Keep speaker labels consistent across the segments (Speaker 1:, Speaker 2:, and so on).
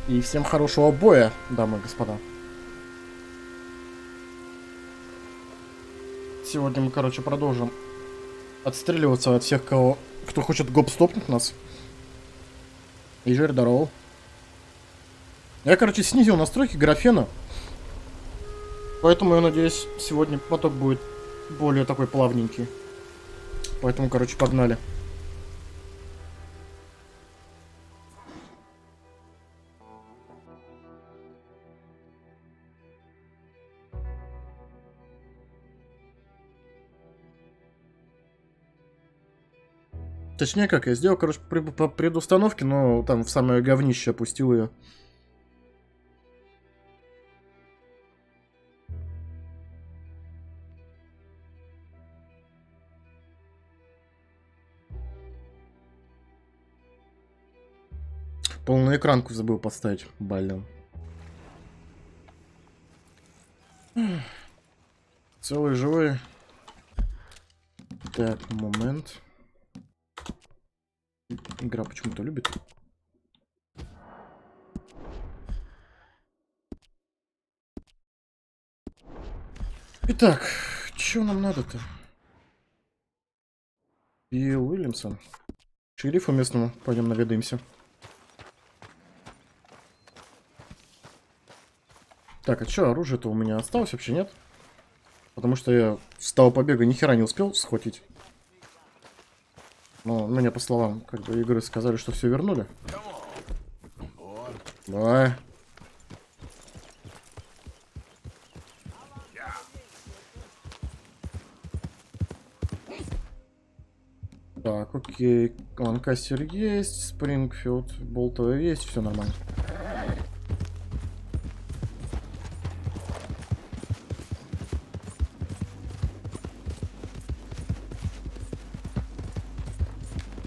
Speaker 1: И всем хорошего боя, дамы и господа. Сегодня мы, короче, продолжим отстреливаться от всех, кто хочет гоп-стопнуть нас. И жир здорово. Я, короче, снизил настройки графена. Поэтому, я надеюсь, сегодня поток будет более такой плавненький. Поэтому, короче, погнали. Точнее как, я сделал, короче, по предустановке, но там в самое говнище опустил ее. Полную экранку забыл поставить, блин. Целый живой. Так, момент. Игра почему-то любит. Итак, что нам надо-то? Билл Уильямсон. Шерифу местному пойдем наведаемся. Так, а что, оружие-то у меня осталось вообще, нет? Потому что я с того побега ни хера не успел схватить. Но мне, по словам, как бы, игры сказали, что все вернули. Давай. Так, окей. Ланкастер есть, Спрингфилд, болтовая есть, все нормально.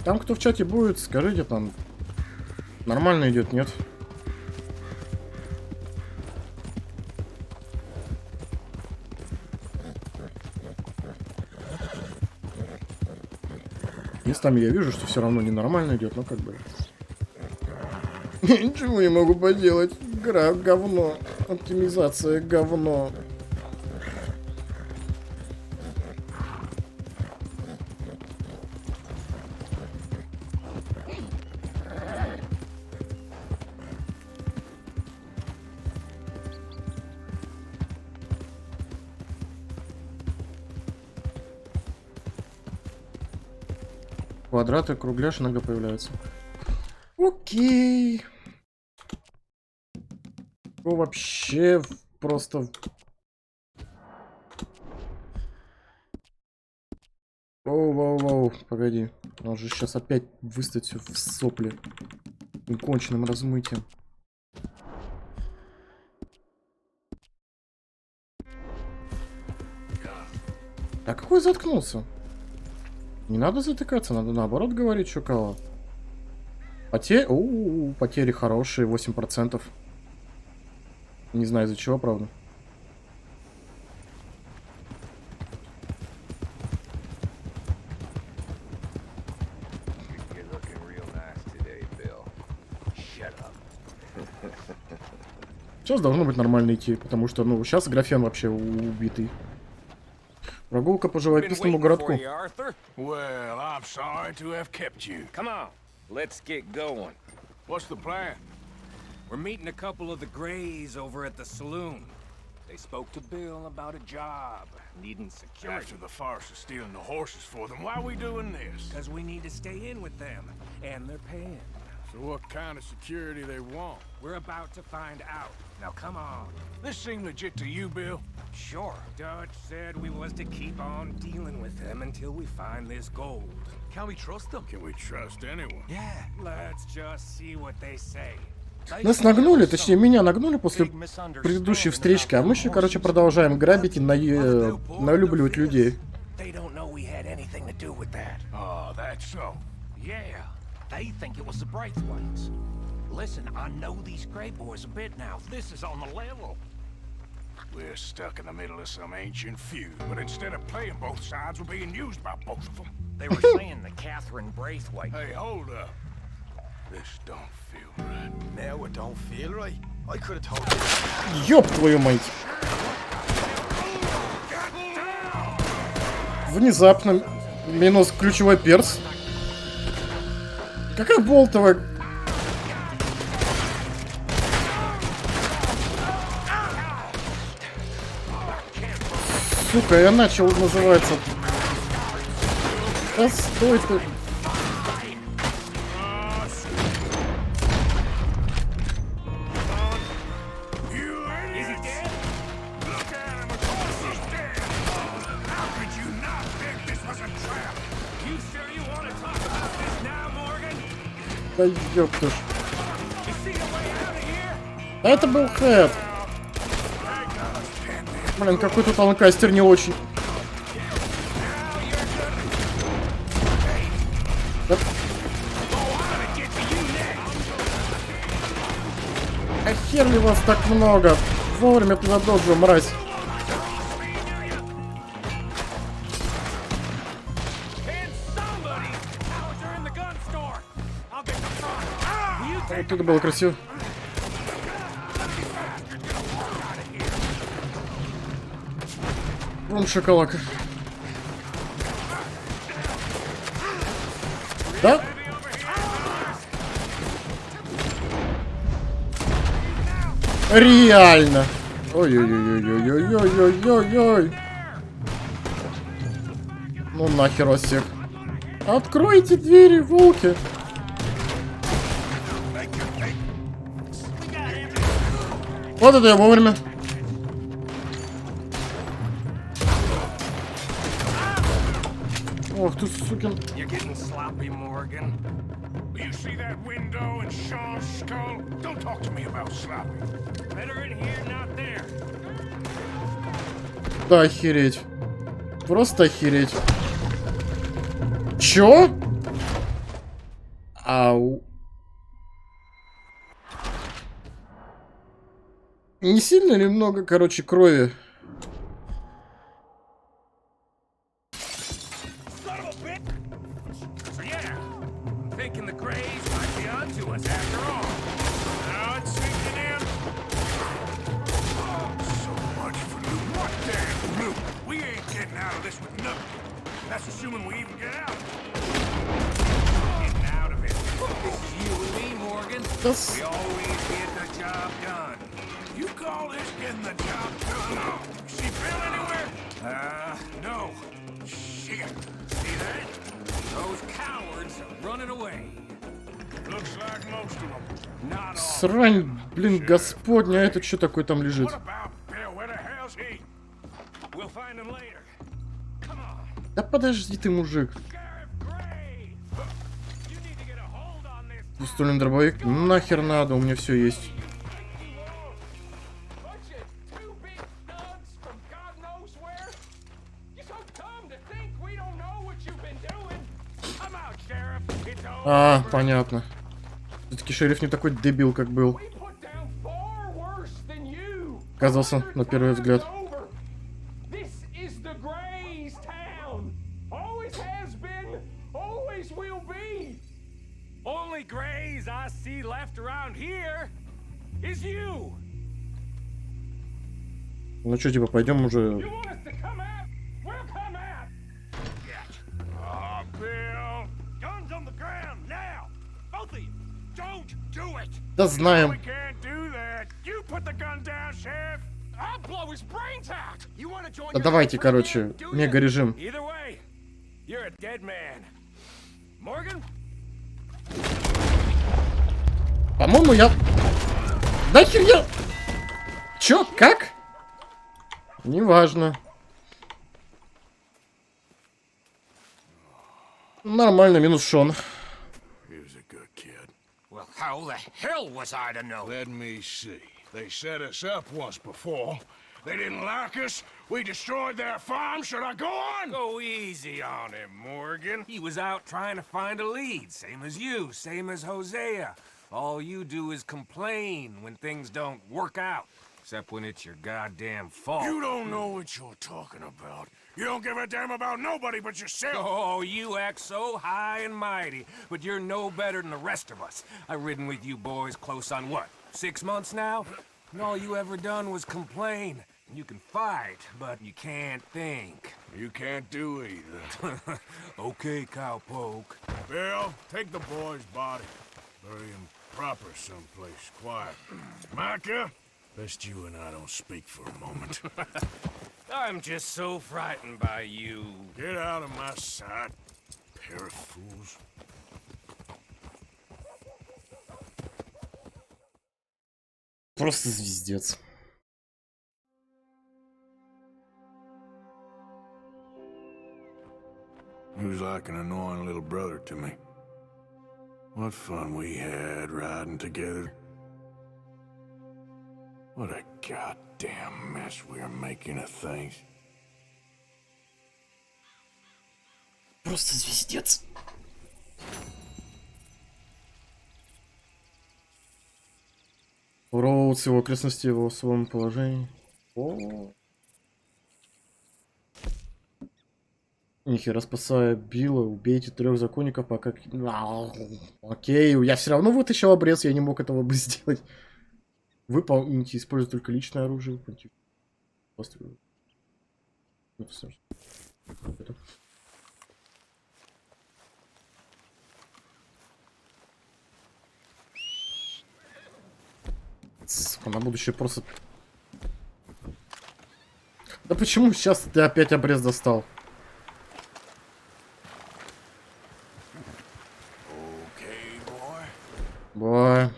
Speaker 1: Там кто в чате будет, скажите там, нормально идет, нет? Местами я вижу, что все равно ненормально идет, но как бы... Ничего не могу поделать. Игра говно. Оптимизация говно. Квадраты, кругляш, нога появляется. Окей. Ну, вообще просто... Воу, погоди. Он же сейчас опять выставит все в сопли. Конченным размытием. А какой заткнулся? Не надо затыкаться, надо наоборот говорить, что кого. Потери хорошие, 8%. Не знаю из-за чего, правда. Сейчас должно быть нормально идти, потому что, ну, сейчас графен вообще убитый. Прогулка по живописному городку.
Speaker 2: Let's get going.
Speaker 3: What's the plan?
Speaker 2: We're meeting a couple of the Greys over at the saloon. They spoke to Bill about a job, needing security.
Speaker 3: After the farce of stealing the horses for them, why are we doing this?
Speaker 2: Because we need to stay in with them, and they're paying.
Speaker 3: So what kind of security they want?
Speaker 2: We're about to find out. Now come on.
Speaker 3: This seem legit to you, Bill?
Speaker 2: Sure. Dutch said we was to keep on dealing with them until we find this gold.
Speaker 3: Can we trust them? Can we trust anyone?
Speaker 2: Yeah. Let's just see what they say.
Speaker 1: Нас нагнули, точнее меня нагнули после предыдущей встречки, а мы еще, короче, продолжаем грабить и налюбливать людей.
Speaker 3: Oh, that's so.
Speaker 4: Yeah, they think it was the Braithwaites. Listen, I know these Grey boys a bit now. This is on the level.
Speaker 3: We're stuck in the middle of some ancient feud, but instead of playing both sides, we're being used by both of them.
Speaker 4: They were saying that Catherine Braithwaite...
Speaker 3: Hey, hold up. This don't feel right.
Speaker 5: Now it don't feel right. I could have told you.
Speaker 1: Ёб твою мать! Внезапно минус ключевой перс. Какая болтовая? Сука, я начал, называется. Да стой ты. Да ёптушь. А это был хэт. Блин, какой тут ланкастер не очень. Да. А хер ли вас так много? Вовремя ты задолжил, мразь. Вот это было красиво. Вон шоколадка. Да? Реально. Ой-ой-ой-ой-ой-ой-ой-ой-ой. Ну нахер вас всех. Откройте двери, волки. Вот это я вовремя. Ох ты, сукин.
Speaker 3: You're getting sloppy, Morgan. You see that window in Sean's skull? Don't talk to me about sloppy. Better in here, not there.
Speaker 1: Да, охереть. Просто охереть. Чё? Ау. Не сильно ли много, короче, крови? Срань, блин, господня, а это что такое там лежит? Да подожди ты, мужик. Пистольный дробовик, нахер надо, у меня все есть. А, понятно. Все-таки шериф не такой дебил, как был. Казался на первый взгляд. Ну что, типа, пойдем уже. Да знаем. Да давайте, короче, мега режим. По-моему, я... Да хер я... Чё? Как? Неважно. Нормально, минус Шон.
Speaker 3: How the hell was I to know? Let me see. They set us up once before. They didn't like us. We destroyed their farm. Should I go on? Go easy on him, Morgan. He was out trying to find a lead. Same as you. Same as Hosea. All you do is complain when things don't work out. Except when it's your goddamn fault. You don't know what you're talking about. You don't give a damn about nobody but yourself.
Speaker 2: Oh, you act so high and mighty, but you're no better than the rest of us. I've ridden with you boys close on what, 6 months now? And all you ever done was complain. You can fight, but you can't think.
Speaker 3: You can't do either.
Speaker 2: Okay, cowpoke.
Speaker 3: Bill, take the boy's body. Bury him proper someplace quiet. Micah, best you and I don't speak for a moment.
Speaker 2: I'm just so frightened by you.
Speaker 3: Get out of my sight, pair of fools.
Speaker 1: Просто звездец.
Speaker 3: He was like an annoying little brother to me. What fun we had riding together. What a goddamn mess we are making of things.
Speaker 1: Просто звездец. Роудс, его окрестности, его своем положении. О. Нихера, спасая Билла, убейте 3 законников, пока... Окей, я все равно вытащил обрез, я не мог этого бы сделать. Выполните, используйте только личное оружие. На будущее просто... Да почему сейчас ты опять обрез достал? Бой.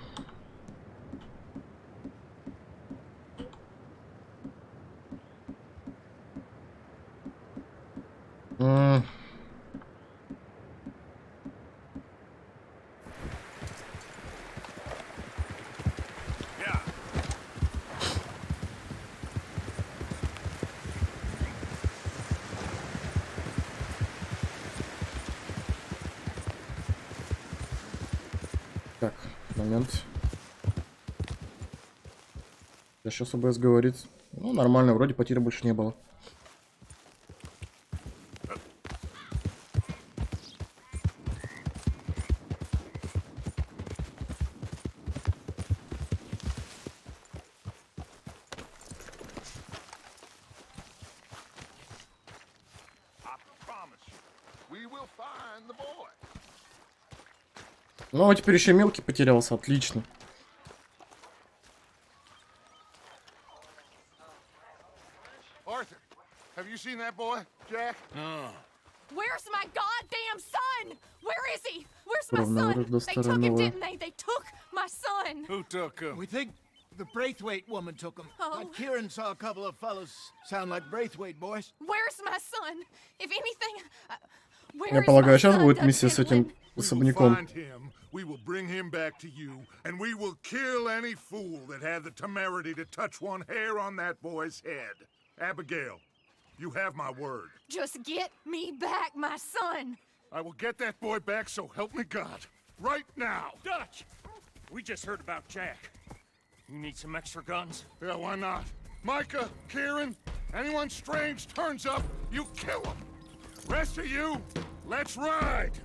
Speaker 1: Так, момент. Я сейчас ОБС говорит. Ну, нормально, вроде потерь больше не было. Ну, а теперь еще мелкий потерялся, отлично.
Speaker 3: Arthur, have you seen that boy, Jack?
Speaker 6: Where's my goddamn son? Where is he? Where's my
Speaker 1: Ровно
Speaker 6: son?
Speaker 1: до
Speaker 6: They took him,
Speaker 1: стороны.
Speaker 6: didn't they? They took my son.
Speaker 3: Who took him?
Speaker 5: We think the Braithwaite woman took him.
Speaker 6: Oh.
Speaker 5: Kieran saw a couple of fellows sound like Braithwaite boys.
Speaker 6: Where's my son? If anything, where
Speaker 1: Я
Speaker 6: is
Speaker 1: полагаю,
Speaker 6: my
Speaker 1: сейчас
Speaker 6: son,
Speaker 1: будет миссия с
Speaker 6: Dutch
Speaker 1: этим
Speaker 6: Midland?
Speaker 1: особняком.
Speaker 3: Find him, we will bring him back to you, and we will kill any fool that had the temerity to touch one hair on that boy's head. Abigail, you have my word.
Speaker 6: Just get me back my son.
Speaker 3: I will get that boy back, so help me God. Right now.
Speaker 4: Dutch! We just heard about Jack. You need some extra guns?
Speaker 3: Yeah, why not? Micah, Kieran, anyone strange turns up, you kill him. Rest of you, let's ride.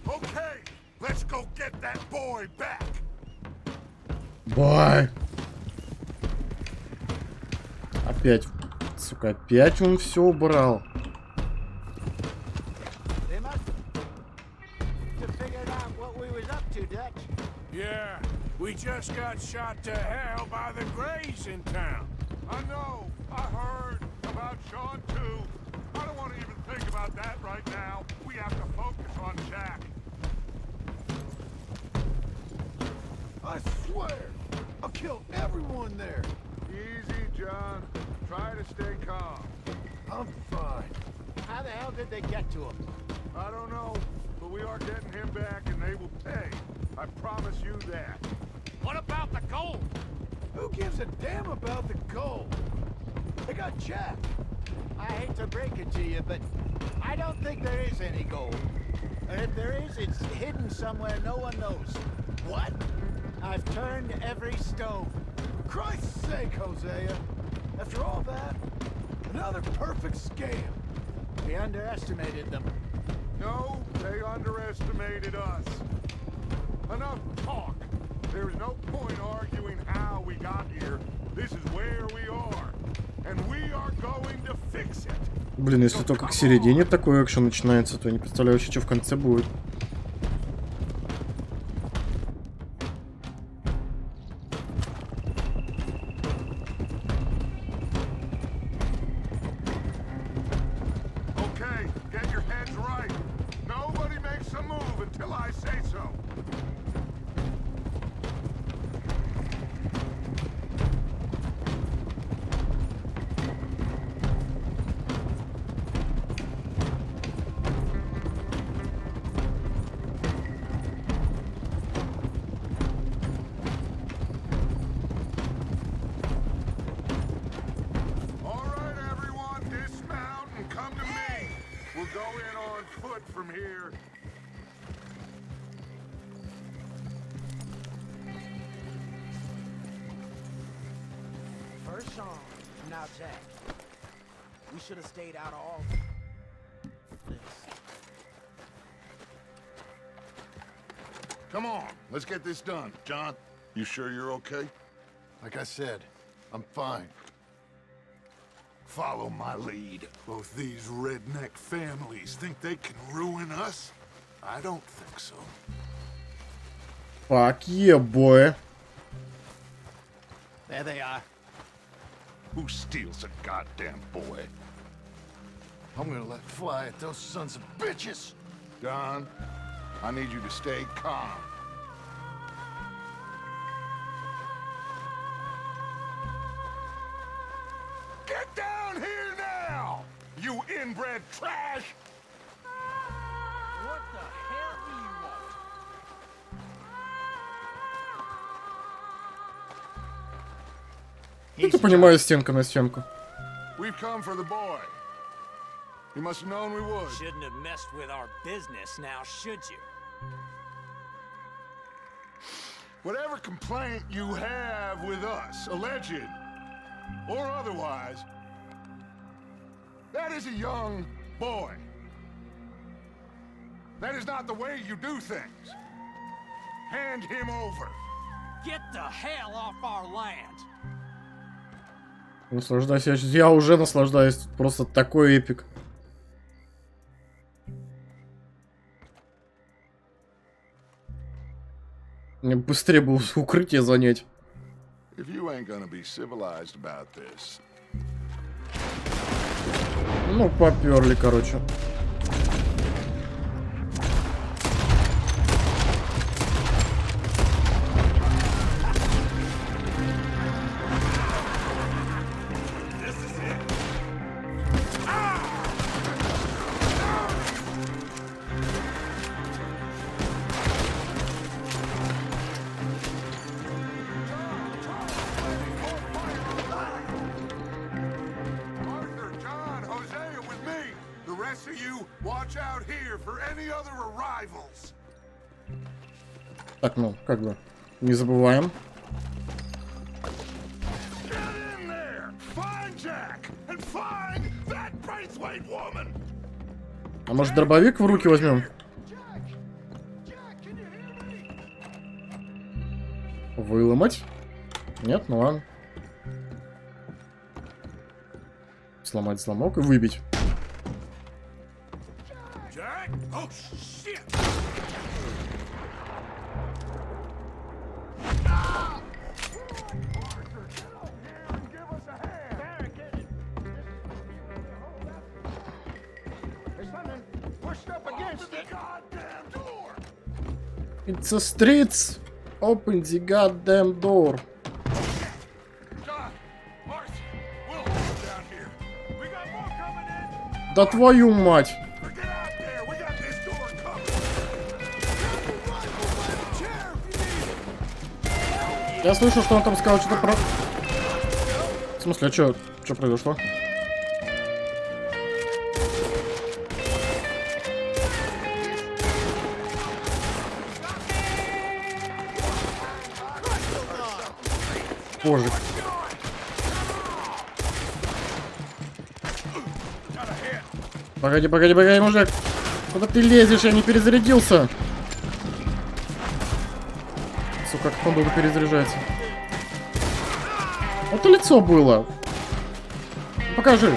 Speaker 3: Okay, let's go get that boy back.
Speaker 1: Бай. Опять, сука, опять он все убрал.
Speaker 5: They must have figured out what we was up to, Dutch.
Speaker 3: Yeah, we just got shot to hell by the Greys in town. I know, I heard about Sean too. I don't want to even think about that right now. We have to focus on Jack.
Speaker 5: I swear, I'll kill everyone there.
Speaker 3: Easy, John. Try to stay calm.
Speaker 5: I'm fine. How the hell did they get to him?
Speaker 3: I don't know, but we are getting him back and they will pay. I promise you that.
Speaker 4: What about the gold?
Speaker 5: Who gives a damn about the gold? They got Jack. I hate to break it to you, but I don't think there is any gold. And if there is, it's hidden somewhere no one knows. What? I've turned every stone. Christ's sake, Hosea. After all that, and Another perfect scam. We underestimated them.
Speaker 3: No, they underestimated us. Enough talk. There's no point arguing how we got here. This is where we are. And we are going to fix it.
Speaker 1: Блин, если только к середине такой экшен начинается, то я не представляю вообще, что в конце будет.
Speaker 3: Okay, get your heads right. Nobody makes a move until I say so. All right, everyone, dismount and come to me. We'll go in on foot from here.
Speaker 4: First song. Now, Jack. We should have stayed out of all this.
Speaker 3: Come on, let's get this done. John, you sure you're okay?
Speaker 5: Like I said, I'm fine.
Speaker 3: Follow my lead. Both these redneck families think they can ruin us? I don't think so.
Speaker 1: Fuck yeah, boy.
Speaker 5: There they are.
Speaker 3: Who steals a goddamn boy?
Speaker 5: I'm gonna let fly at those sons of bitches.
Speaker 3: Don, I need you to stay calm. Get down here now, you inbred trash!
Speaker 4: What the hell do you want?
Speaker 1: Это понимаю, стенка на стенку.
Speaker 3: We've come for the boy. You must have known we would.
Speaker 7: Shouldn't have messed with our business now, should you?
Speaker 3: Whatever complaint you have with us, alleged or otherwise, that is a young boy. That is not the way you do things. Hand him over.
Speaker 7: Get the hell off our land!
Speaker 1: Наслаждайся. Я уже наслаждаюсь. Просто такой эпик. Мне быстрее бы укрытие занять.
Speaker 3: If you ain't gonna be civilized about this.
Speaker 1: Ну, поперли, короче.
Speaker 3: Arthur, John, Hosea with me. The rest of you, watch out here for any other arrivals.
Speaker 1: Так, ну, как бы, не забываем.
Speaker 3: Get in there! Find Jack! And find that Braithwaite woman!
Speaker 1: А может, дробовик в руки возьмем? Выломать? Нет, ну ладно. Сломать замок и выбить.
Speaker 3: Jack? Oh, shit! Arthur, get out here and give us a hand!
Speaker 5: There's something pushed up against
Speaker 3: Open
Speaker 5: it.
Speaker 3: the goddamn door!
Speaker 1: It's a streets. Open the goddamn door.
Speaker 3: John, Arthur, we'll hold down here. We got more coming in.
Speaker 1: Да твою мать.
Speaker 3: Or get out there. We got this door covered.
Speaker 1: Я слышу, что он там сказал что-то про... В смысле, а что произошло? Боже. Погоди, погоди, погоди, мужик. Куда ты лезешь? Я не перезарядился. Сука, как он долго перезаряжается. Это лицо было. Покажи.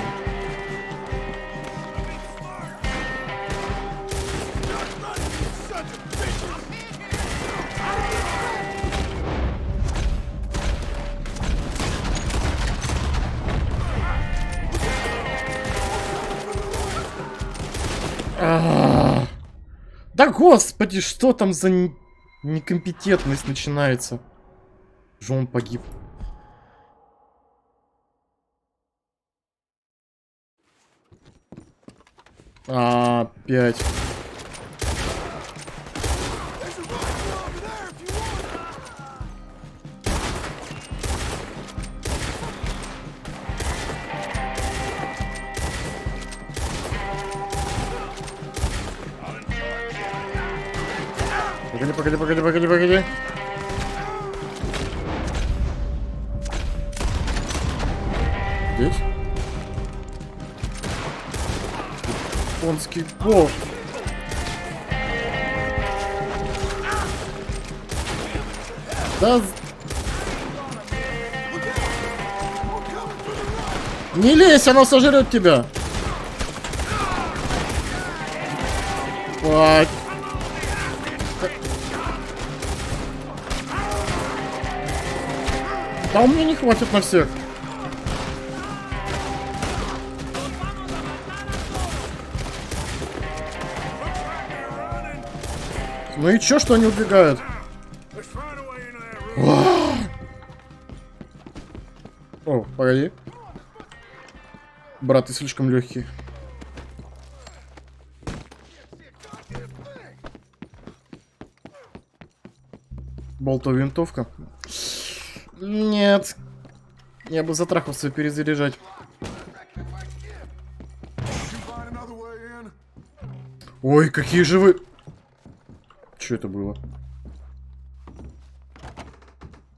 Speaker 1: Да господи, что там за некомпетентность начинается? Же он погиб. Опять. Погоди, погоди, погоди, погоди, погоди. Здесь? Японский бог. Да. Не лезь, оно сожрет тебя. Ой. Да у меня не хватит на всех. Ну и чё, что они убегают? О, погоди. Брат, ты слишком легкий. Болтовая винтовка. Нет. Я бы затрахался перезаряжать. Ой, какие же вы... Что это было?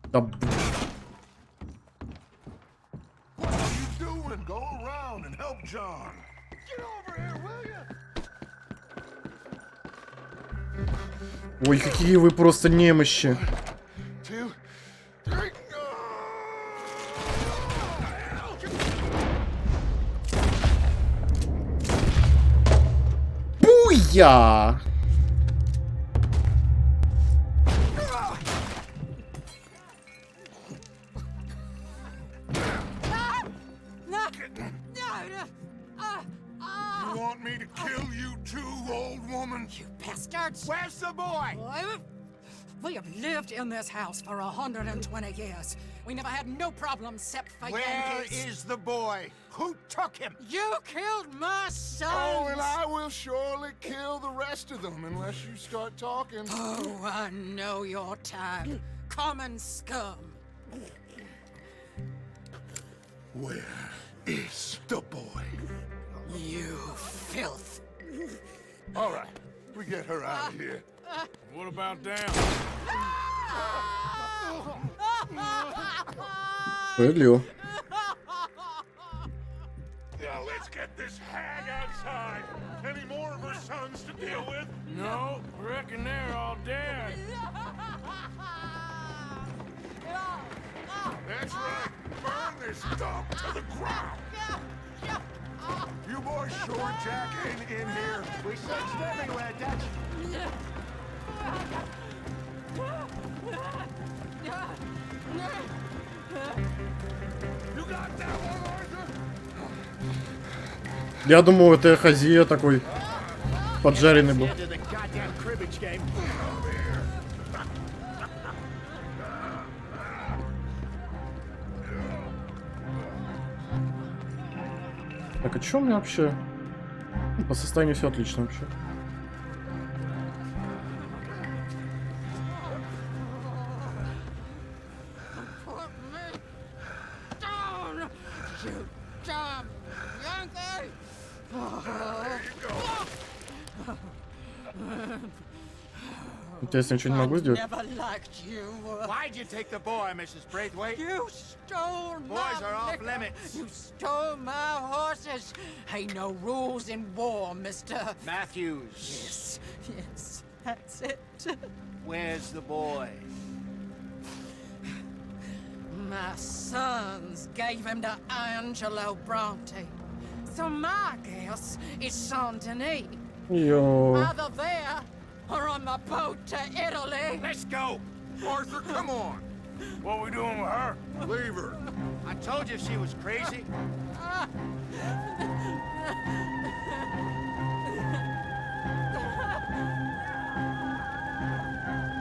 Speaker 1: Да... Ой, какие вы просто немощи. Буя!
Speaker 5: Where's the boy?
Speaker 8: We have lived in this house for 120 years. We never had no problems except for
Speaker 5: Where
Speaker 8: Yankees.
Speaker 5: is the boy? Who took him?
Speaker 8: You killed my son!
Speaker 3: Oh, and I will surely kill the rest of them unless you start talking.
Speaker 8: Oh, I know your type. Common scum.
Speaker 3: Where is the boy?
Speaker 8: You filth.
Speaker 3: All right, we get her out of here.
Speaker 2: What about them?
Speaker 1: Справедливо.
Speaker 3: Now let's get this hag outside. Any more of her sons to deal with?
Speaker 2: No, reckon they're all dead.
Speaker 3: That's right. Burn this dump to the ground. You boys sure Jack ain't in here?
Speaker 5: We searched everywhere, Dutch.
Speaker 3: You got that one, Arthur?
Speaker 1: Я думал, это Хазия такой поджаренный был.
Speaker 5: Into the goddamn cribbage game.
Speaker 1: Так, а что у меня вообще? Ну, по состоянию все отлично вообще.
Speaker 8: Put me down, you dumb Yankee!
Speaker 1: Интересно, я ничего не могу сделать?
Speaker 8: Never liked you.
Speaker 5: Why'd you take the boy, Mrs. Braithwaite?
Speaker 8: You stole my
Speaker 5: Boys are off
Speaker 8: liquor.
Speaker 5: limits.
Speaker 8: You stole my horses. Ain't no rules in war, mister.
Speaker 5: Matthews.
Speaker 8: Yes, yes, that's it.
Speaker 5: Where's the boy?
Speaker 8: My sons gave him to Angelo Bronte. So my guess is Saint-Denis.
Speaker 1: Йо.
Speaker 8: Either there or on the boat to Italy.
Speaker 3: Let's go! Arthur, come on! What we doing with her? Leave her.
Speaker 5: I told you she was crazy.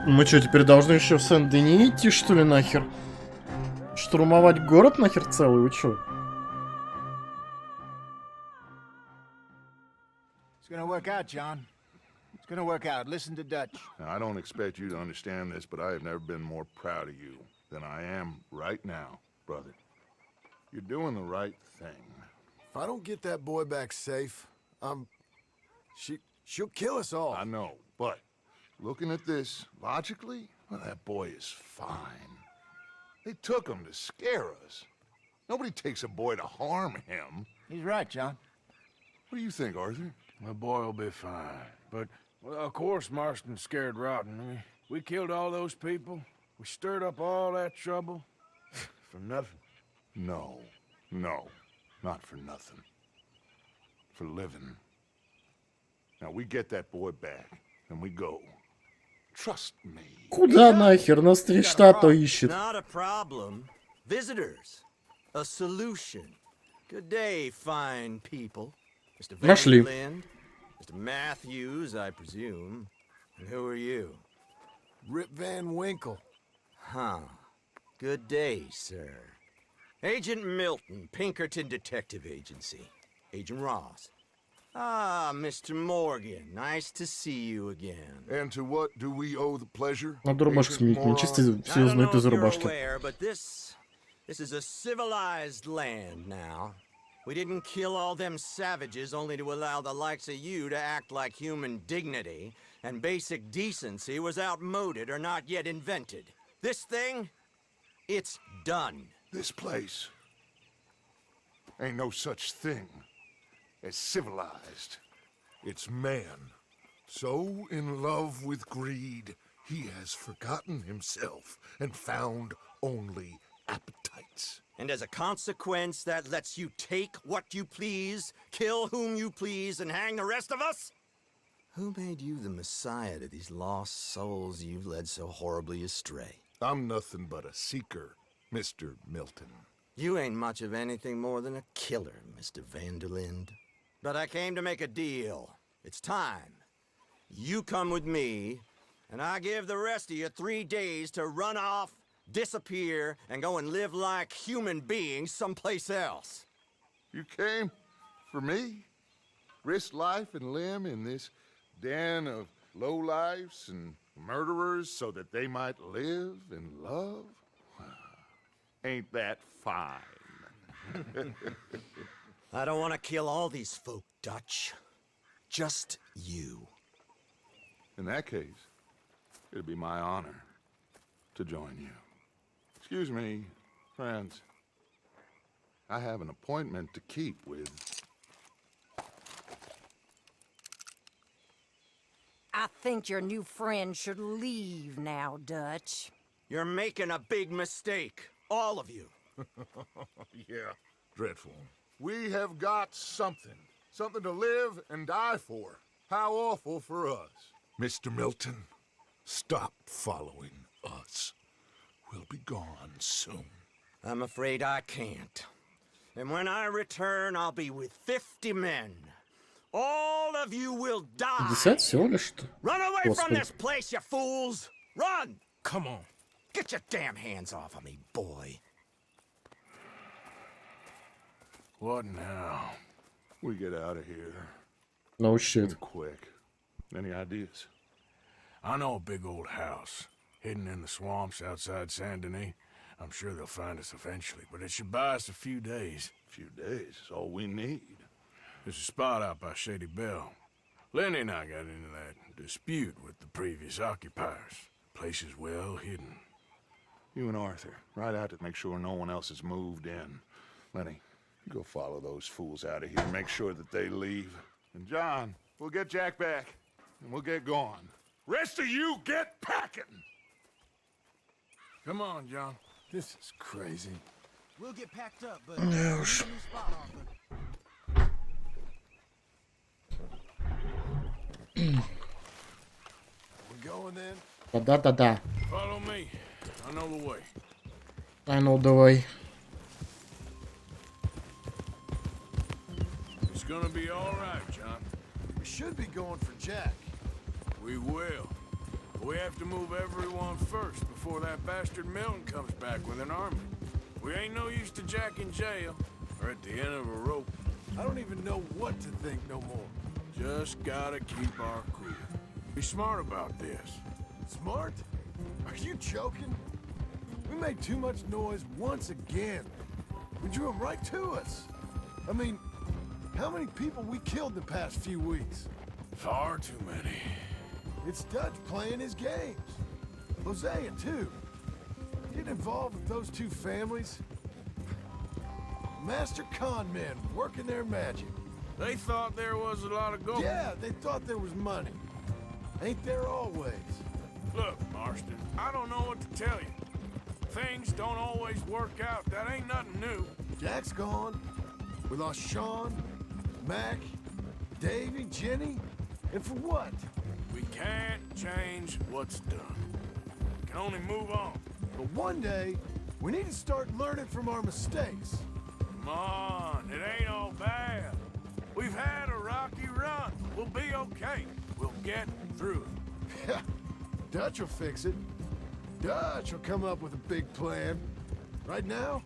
Speaker 1: Мы что, теперь должны еще в Сен-Дени идти, что ли, нахер? Штурмовать город нахер целый, вы чё?
Speaker 5: It's gonna work out, John. It's gonna work out. Listen to Dutch.
Speaker 3: Now, I don't expect you to understand this, but I have never been more proud of you than I am right now, brother. You're doing the right thing.
Speaker 9: If I don't get that boy back safe, she'll kill us all.
Speaker 3: I know, but looking at this logically, well, that boy is fine. They took him to scare us. Nobody takes a boy to harm him.
Speaker 5: He's right, John.
Speaker 3: What do you think, Arthur?
Speaker 10: The boy will be fine. But, well, of course, Marston's scared rotten. I mean, we killed all those people. We stirred up all that trouble. For nothing.
Speaker 3: No, not for nothing. For living. Now, we get that boy back, and we go. Trust me.
Speaker 1: Куда нахер? Нас 3 штата ищет.
Speaker 11: Not a problem. Visitors. A solution. Good day, fine people. Mr.
Speaker 1: Нашли.
Speaker 11: Vanderland, Mr. Matthews, I presume. And who are you?
Speaker 9: Rip Van Winkle.
Speaker 11: Huh. Good day, sir. Agent Milton, Pinkerton Detective Agency. Agent Ross. Ah, Mr. Morgan, nice to see you again.
Speaker 3: And to what do we owe the pleasure?
Speaker 1: Надо рубашку сменить, мне чисто
Speaker 11: I
Speaker 1: все
Speaker 11: don't
Speaker 1: узнают
Speaker 11: know
Speaker 1: из
Speaker 11: if you're
Speaker 1: рубашки.
Speaker 11: aware, but this is a civilized land now. We didn't kill all them savages only to allow the likes of you to act like human dignity, and basic decency was outmoded or not yet invented. This thing, it's done.
Speaker 3: This place ain't no such thing as civilized. It's man, so in love with greed, he has forgotten himself and found only appetites.
Speaker 11: And as a consequence, that lets you take what you please, kill whom you please, and hang the rest of us? Who made you the messiah to these lost souls you've led so horribly astray?
Speaker 3: I'm nothing but a seeker, Mr. Milton.
Speaker 11: You ain't much of anything more than a killer, Mr. Vanderland. But I came to make a deal. It's time. You come with me, and I give the rest of you 3 days to run off, disappear, and go and live like human beings someplace else.
Speaker 3: You came for me? Risk life and limb in this den of lowlifes and murderers so that they might live and love? Ain't that fine?
Speaker 11: I don't want to kill all these folk, Dutch. Just you.
Speaker 3: In that case, it'd be my honor to join you. Excuse me, friends. I have an appointment to keep with...
Speaker 12: I think your new friend should leave now, Dutch.
Speaker 11: You're making a big mistake. All of you.
Speaker 3: Yeah, dreadful. We have got something. Something to live and die for. How awful for us. Mr. Milton, stop following us. We'll be gone soon.
Speaker 11: I'm afraid I can't. And when I return, I'll be with 50 men. All of you will die.
Speaker 1: 50 всего лишь-то?
Speaker 11: Run away from
Speaker 1: Господи.
Speaker 11: this place, you fools! Run!
Speaker 10: Come on.
Speaker 11: Get your damn hands off of me, boy.
Speaker 10: What now?
Speaker 3: We get out of here.
Speaker 1: No shit.
Speaker 3: And quick. Any ideas?
Speaker 10: I know a big old house, hidden in the swamps outside Saint Denis. I'm sure they'll find us eventually, but it should buy us a few days.
Speaker 3: A few days is all we need.
Speaker 10: There's a spot out by Shady Bell. Lenny and I got into that dispute with the previous occupiers. Place is well hidden.
Speaker 13: You and Arthur, ride out to make sure no one else has moved in. Lenny, you go follow those fools out of here. Make sure that they leave. And John, we'll get Jack back, and we'll get going. Rest of you, get packing!
Speaker 10: Come on, John.
Speaker 9: This is crazy.
Speaker 5: We'll get packed up, but
Speaker 1: No.
Speaker 9: We're going then?
Speaker 1: Да-да-да-да.
Speaker 10: Follow me. I know the way.
Speaker 1: I know the way.
Speaker 10: It's gonna be all right, John.
Speaker 9: We should be going for Jack.
Speaker 10: We will. But we have to move everyone first before that bastard Milton comes back with an army. We ain't no use to Jack in jail or at the end of a rope.
Speaker 9: I don't even know what to think no more.
Speaker 10: Just gotta keep our cool. Be smart about this.
Speaker 9: Smart? Are you joking? We made too much noise once again. We drew them right to us. I mean, how many people we killed the past few weeks?
Speaker 10: Far too many.
Speaker 9: It's Dutch playing his games. Hosea, too. Getting involved with those two families. Master con men working their magic.
Speaker 10: They thought there was a lot of gold.
Speaker 9: Yeah, they thought there was money. Ain't there always?
Speaker 10: Look, Marston, I don't know what to tell you. Things don't always work out. That ain't nothing new.
Speaker 9: Jack's gone. We lost Sean, Mac, Davy, Jenny. And for what?
Speaker 10: We can't change what's done. We can only move on.
Speaker 9: But one day, we need to start learning from our mistakes.
Speaker 10: Come on, it ain't all bad. We've had a rocky run. We'll be okay. We'll get through it.
Speaker 9: Dutch will fix it. Dutch will come up with a big plan. Right now,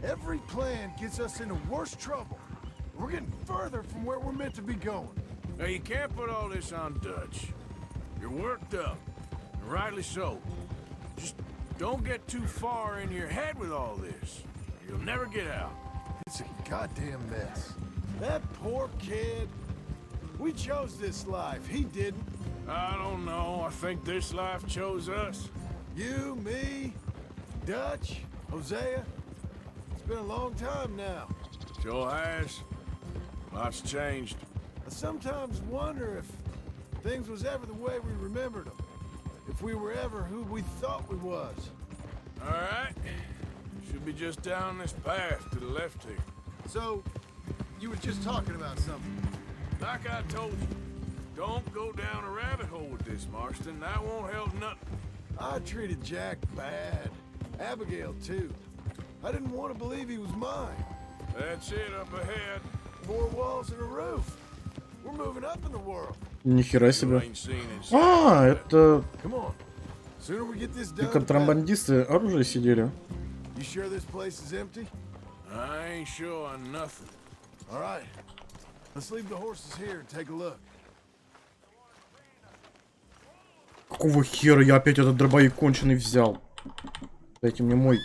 Speaker 9: every plan gets us into worse trouble. We're getting further from where we're meant to be going.
Speaker 10: Now, you can't put all this on Dutch. You're worked up, and rightly so. Just don't get too far in your head with all this. You'll never get out.
Speaker 9: It's a goddamn mess. That poor kid. We chose this life. He didn't.
Speaker 10: I don't know. I think this life chose us.
Speaker 9: You, me, Dutch, Hosea. It's been a long time now.
Speaker 10: Sure has. Lots changed.
Speaker 9: I sometimes wonder if things was ever the way we remembered them. If we were ever who we thought we was.
Speaker 10: All right. Should be just down this path to the left here.
Speaker 9: So, you were just talking about something.
Speaker 10: Like I told you, don't go down a rabbit hole with this, Marston. That won't help nothing.
Speaker 9: I treated Jack bad. Abigail, too. I didn't want to believe he was mine.
Speaker 10: That's it up ahead.
Speaker 9: 4 walls and a roof. We're moving up in the world.
Speaker 1: Нихера себе. А, это
Speaker 9: Come on. Sooner we get this done.
Speaker 1: контрабандисты оружие сидели.
Speaker 9: You sure this place is empty?
Speaker 10: I ain't sure on nothing.
Speaker 9: All right. Let's leave the horses here and take a look.
Speaker 1: Какого хера я опять этот дробовик конченый взял? Дайте мне мой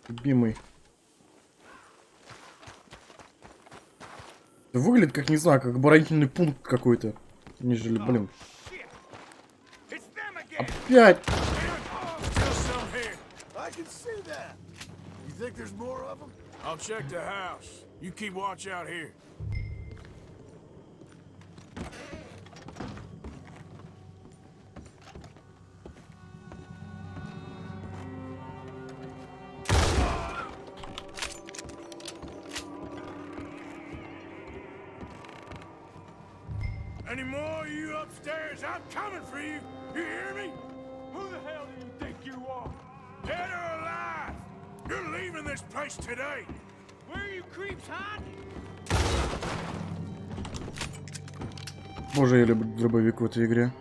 Speaker 1: любимый. Выглядит как, не знаю, как оборонительный пункт какой-то. Нежели, блин. Опять!
Speaker 9: I can see that. You think there's more of them?
Speaker 10: I'll check the house. You keep watch out here. Any more of you upstairs? I'm coming for you. You hear me? Who the hell do you think you are? Dead or alive? You're leaving this place today. Where are you creeps hiding?
Speaker 1: Боже, я люблю дробовик в этой игре.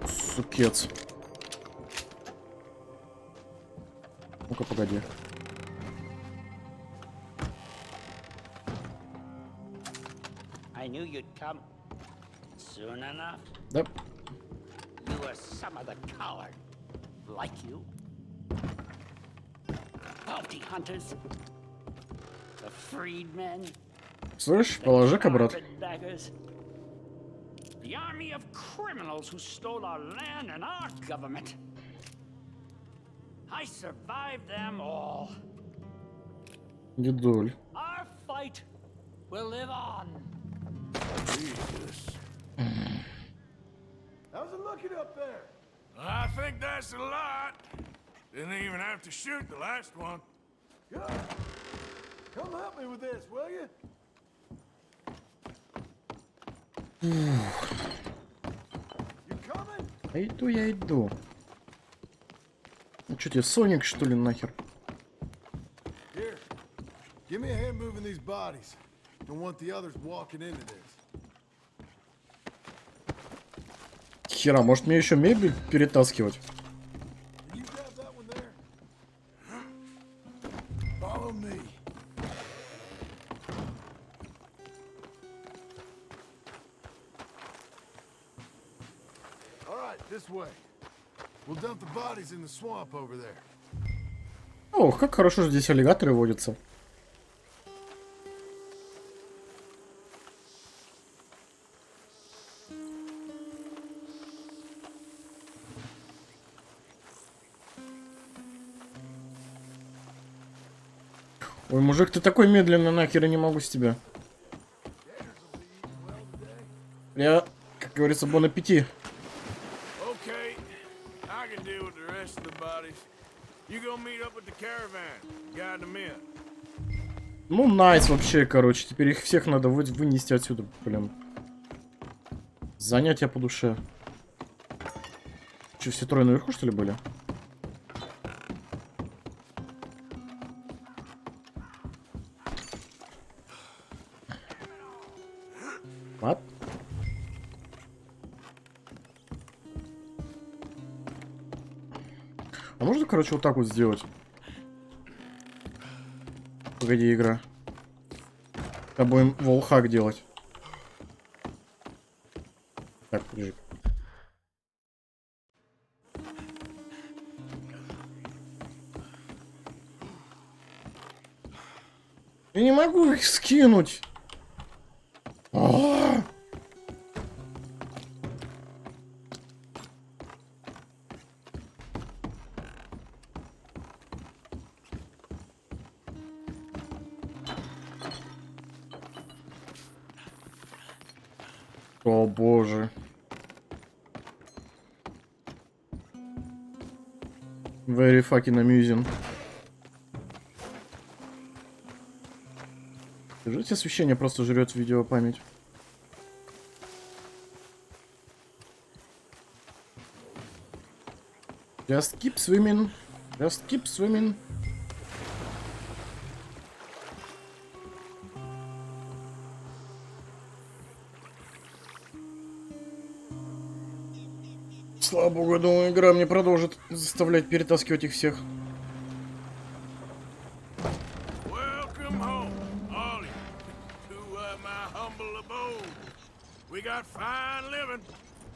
Speaker 1: Сукец. Ну-ка, погоди.
Speaker 14: I knew you'd come soon enough.
Speaker 1: Да.
Speaker 14: You were some of the coward, like you. bounty hunters, the freedmen,
Speaker 1: Слышь, положи-ка, брат.
Speaker 14: carpetbaggers, the army of criminals who stole our land and our government. I survived them all.
Speaker 1: Дедуль.
Speaker 14: Our fight will live on.
Speaker 3: Jesus.
Speaker 9: How's it looking up there?
Speaker 3: I think that's a lot. Didn't even have to shoot the last one.
Speaker 9: Good. Come help me with this, will you? You coming?
Speaker 1: А иду я иду. Ну что тебе, Соник, что ли, нахер?
Speaker 9: Here. Give me a hand moving these bodies. Don't want the others walking into this.
Speaker 1: Хера, может мне еще мебель перетаскивать?
Speaker 9: Can you grab that one there? Follow me. All right, this way. We'll dump the bodies in the swamp over there.
Speaker 1: Ох, как хорошо, что здесь аллигаторы водятся. Ой, мужик, ты такой медленный, нахер, я не могу с тебя. Я, как говорится, бон аппетит.
Speaker 3: Okay, I can deal with the rest of the bodies. You go meet up with the caravan, guide them in.
Speaker 1: Ну, найс вообще, короче. Теперь их всех надо вынести отсюда, блин. Занятия по душе. Че, все трое наверху, что ли, были? What? А можно, короче, вот так вот сделать? Погоди, игра. Будем волхак делать. Так, подожди. Я не могу их скинуть. О боже. Very fucking amusing. Держите, освещение просто жрет видеопамять. Just keep swimming. Just keep swimming. Слава богу, я думаю, игра мне продолжит заставлять перетаскивать их всех.
Speaker 3: Welcome home, all of you, to my humble abode. We got fine living.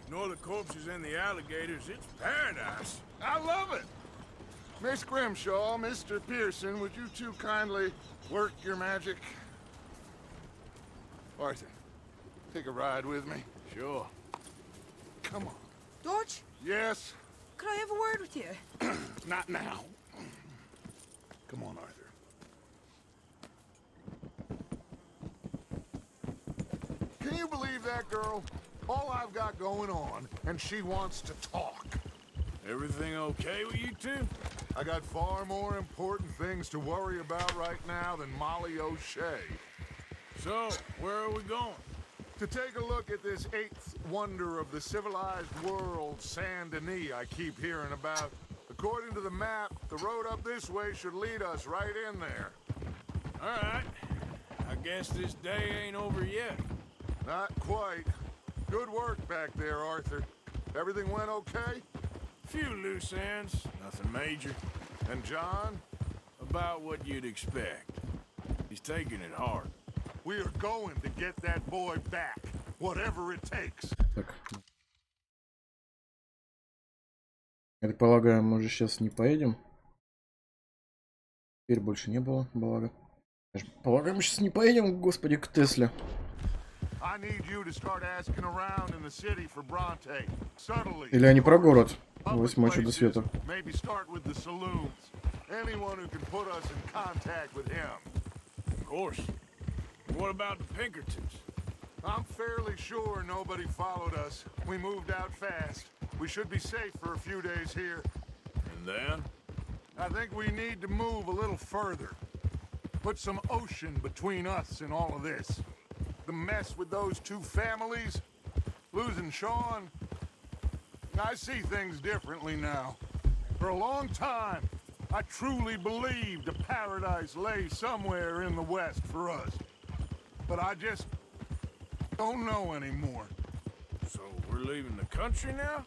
Speaker 3: Ignore the corpses and the alligators. It's paradise.
Speaker 13: I love it. Miss Grimshaw, Mr. Pearson, would you two kindly work your magic? Arthur, take a ride with me.
Speaker 3: Sure.
Speaker 13: Come on.
Speaker 15: Dodge,
Speaker 13: Yes?
Speaker 15: could I have a word with you?
Speaker 13: Not now. Come on, Arthur. Can you believe that girl? All I've got going on, and she wants to talk.
Speaker 3: Everything okay with you two?
Speaker 13: I got far more important things to worry about right now than Molly O'Shea.
Speaker 3: So, where are we going?
Speaker 13: To take a look at this eighth wonder of the civilized world, Saint Denis, I keep hearing about. According to the map, the road up this way should lead us right in there.
Speaker 3: All right. I guess this day ain't over yet.
Speaker 13: Not quite. Good work back there, Arthur. Everything went okay?
Speaker 3: Few loose ends, nothing major.
Speaker 13: And John?
Speaker 3: About what you'd expect. He's taking it hard.
Speaker 13: We are going to get that boy back, whatever it takes.
Speaker 1: Так. Я так полагаю, мы же сейчас не поедем. Теперь больше не было, благо. Полагаю, мы сейчас не поедем, господи, к Тесле. Или они про город? 8 чудо света.
Speaker 3: Of course. What about the Pinkertons? I'm fairly sure nobody followed us. We moved out fast. We should be safe for a few days here. And then? I think we need to move a little further. Put some ocean between us and all of this. The mess with those two families, losing Sean. I see things differently now. For a long time, I truly believed a paradise lay somewhere in the West for us. But I just don't know anymore. So we're leaving the country now?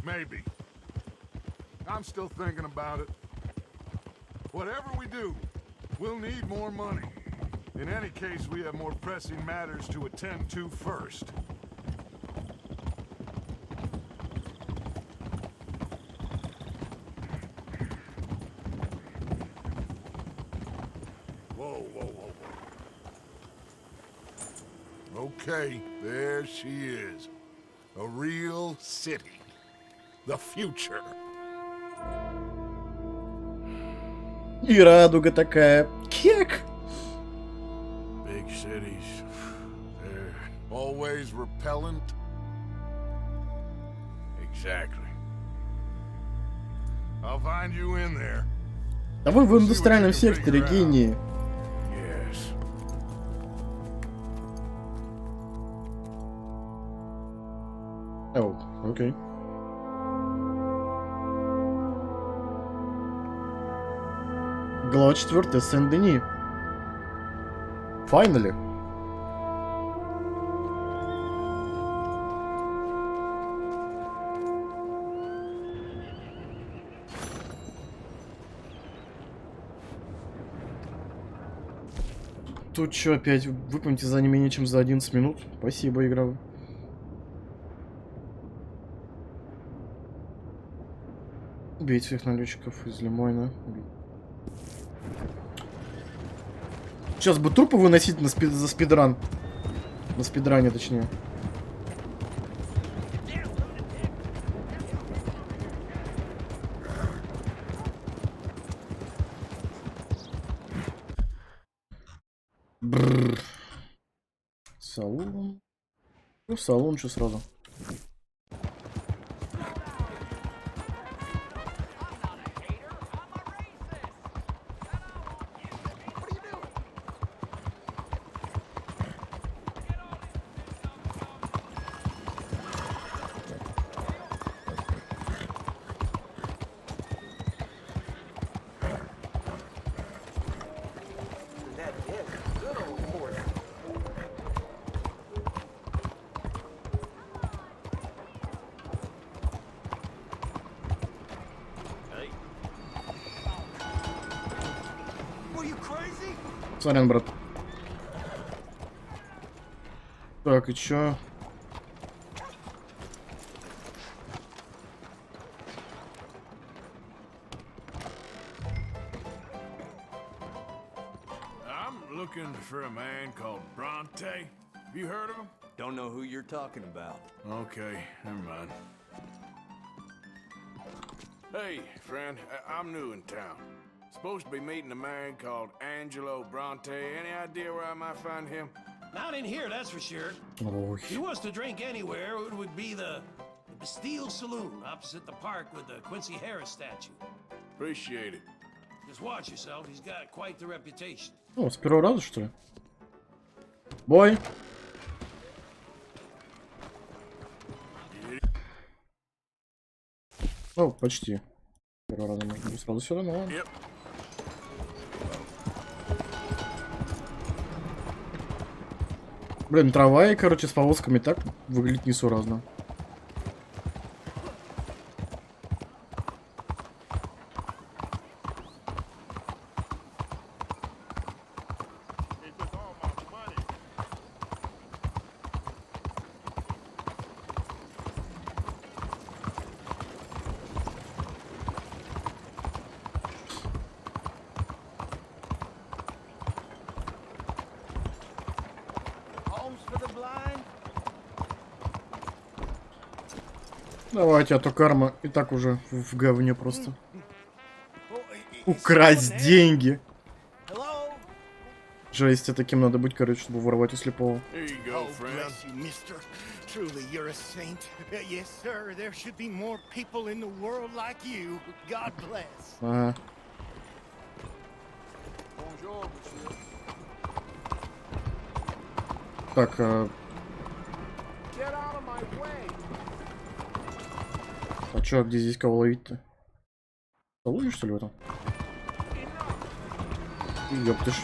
Speaker 3: Maybe. I'm still thinking about it. Whatever we do, we'll need more money. In any case, we have more pressing matters to attend to first. Whoa, whoa, whoa, whoa. Okay, there she is. A real city. The future.
Speaker 1: И радуга такая. Кек!
Speaker 3: Big cities. They're always repellent. Exactly. I'll find you in there.
Speaker 1: А вы в индустриальном секторе, гении.
Speaker 3: Yes.
Speaker 1: О, окей. Глава 4. Сен-Дени. Finally. Тут что опять? Выполните за не менее чем за 11 минут. Спасибо, игра. Убейте всех налетчиков из Лимойна. Сейчас бы трупы выносить за спидран. На спидране, точнее. Бррр. Салон. Ну, салон, что сразу. Сорян, брат. Так, и чё?
Speaker 3: I'm looking for a man called Bronte. Have you heard of him?
Speaker 16: Don't know who you're talking about.
Speaker 3: Okay, never mind. Hey, friend, I'm new in town. Supposed to be meeting a man called Angelo Bronte. Any idea where I might find him?
Speaker 17: Not in here, that's for sure.
Speaker 1: Oh.
Speaker 17: If he wants to drink anywhere, it would be the Bastille Saloon opposite the park with the Quincy Harris statue.
Speaker 3: Appreciate it.
Speaker 17: Just watch yourself, he's got quite the reputation.
Speaker 1: О, с первого раза, что ли? Бой! О, почти. Первого раза можно было сразу сюда, но ладно. Блин, трава и, короче, с повозками так выглядит несуразно. Давайте, а то карма и так уже в говне просто. Украсть деньги. Жесть, таким надо быть, короче, чтобы воровать у слепого.
Speaker 5: Truly, you're a saint. Yes, sir. There should be more people in the world like you. God bless.
Speaker 1: Ага. Так, а чё, где здесь кого ловить-то? Ловишь, что ли, в этом? Ёптыш.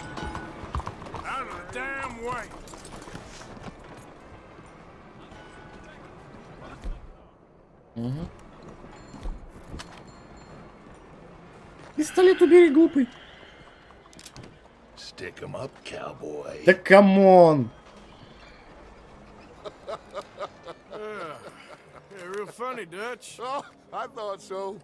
Speaker 1: Угу. Пистолет убери, глупый.
Speaker 13: Stick 'em up, cowboy.
Speaker 1: Да камон!
Speaker 3: Real funny, Dutch.
Speaker 13: Oh, I thought so.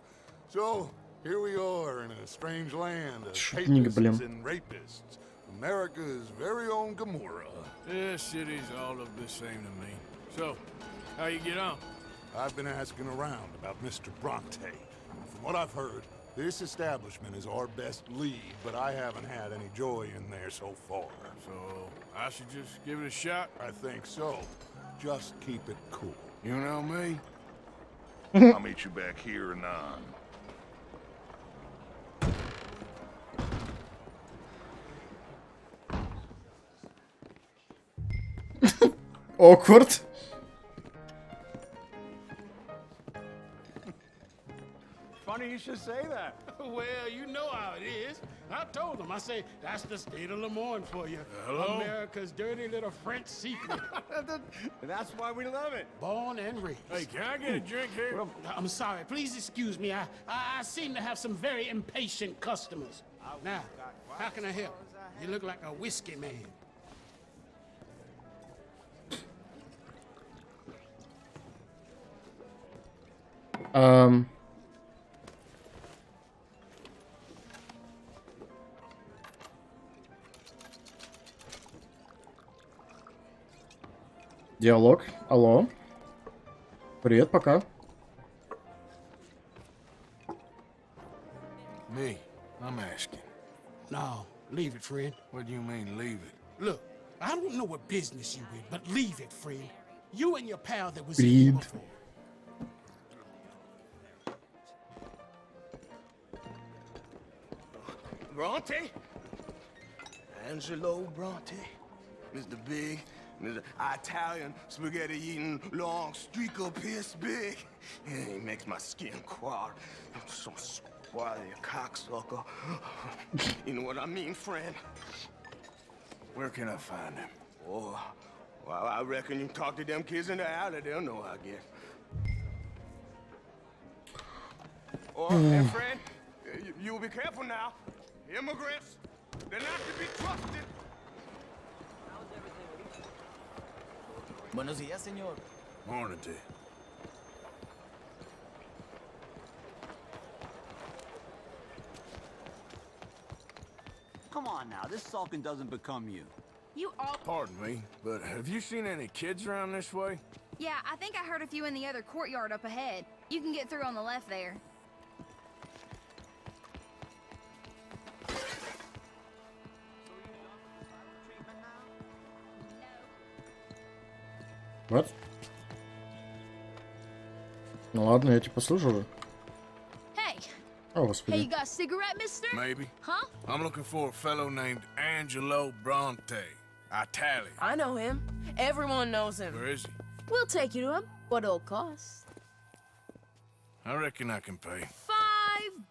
Speaker 13: So, here we are in a strange land of
Speaker 1: Шутник, блин.
Speaker 13: papists and rapists. America's very own Gomorrah.
Speaker 3: This city's all of the same to me. So, how you get on?
Speaker 13: I've been asking around about Mr. Bronte. From what I've heard, this establishment is our best lead, but I haven't had any joy in there so far.
Speaker 3: So, I should just give it a shot?
Speaker 13: I think so. Just keep it cool.
Speaker 3: You know me?
Speaker 13: I'll meet you back here anon.
Speaker 1: Awkward.
Speaker 17: Funny you should say that. Well, you know how it is. I told them. I say, that's the state of Lemoyne for you.
Speaker 3: Hello?
Speaker 17: America's dirty little French secret.
Speaker 5: That's why we love it.
Speaker 17: Born and raised.
Speaker 3: Hey, can I get a drink here?
Speaker 17: Well, I'm sorry. Please excuse me. I seem to have some very impatient customers. Now, how can I help? You look like a whiskey man.
Speaker 1: Диалог. Алло. Привет, пока.
Speaker 3: Me, I'm asking.
Speaker 17: No, leave it, friend.
Speaker 3: What do you mean, leave it?
Speaker 17: Look, I don't know what business you in, but leave it, friend. You and your pal that was in here before.
Speaker 11: Bronte? Angelo Bronte. Mr. Big, Mr. Italian spaghetti-eating long streaker piss big. He makes my skin crawl. I'm so squally a cocksucker. You know what I mean, friend?
Speaker 3: Where can I find him?
Speaker 11: Oh, well, I reckon you talk to them kids in the alley, they'll know, I guess. Oh, and friend, you'll be careful now. Immigrants, they're not to be trusted.
Speaker 18: Buenos días, señor.
Speaker 3: Morning to you.
Speaker 18: Come on now, this sulking doesn't become you.
Speaker 6: You all.
Speaker 3: Pardon me, but have you seen any kids around this way?
Speaker 6: Yeah, I think I heard a few in the other courtyard up ahead. You can get through on the left there.
Speaker 1: Вот. Ну ладно, я тебя послушаю.
Speaker 6: Hey.
Speaker 1: О,
Speaker 6: Hey,
Speaker 1: господи.
Speaker 6: you got a cigarette, mister?
Speaker 3: Maybe.
Speaker 6: Huh?
Speaker 3: I'm looking for a fellow named Angelo Bronte. Italian.
Speaker 19: I know him. Everyone knows him.
Speaker 3: Where is he?
Speaker 19: We'll take you to him. What it'll cost?
Speaker 3: I reckon I can pay.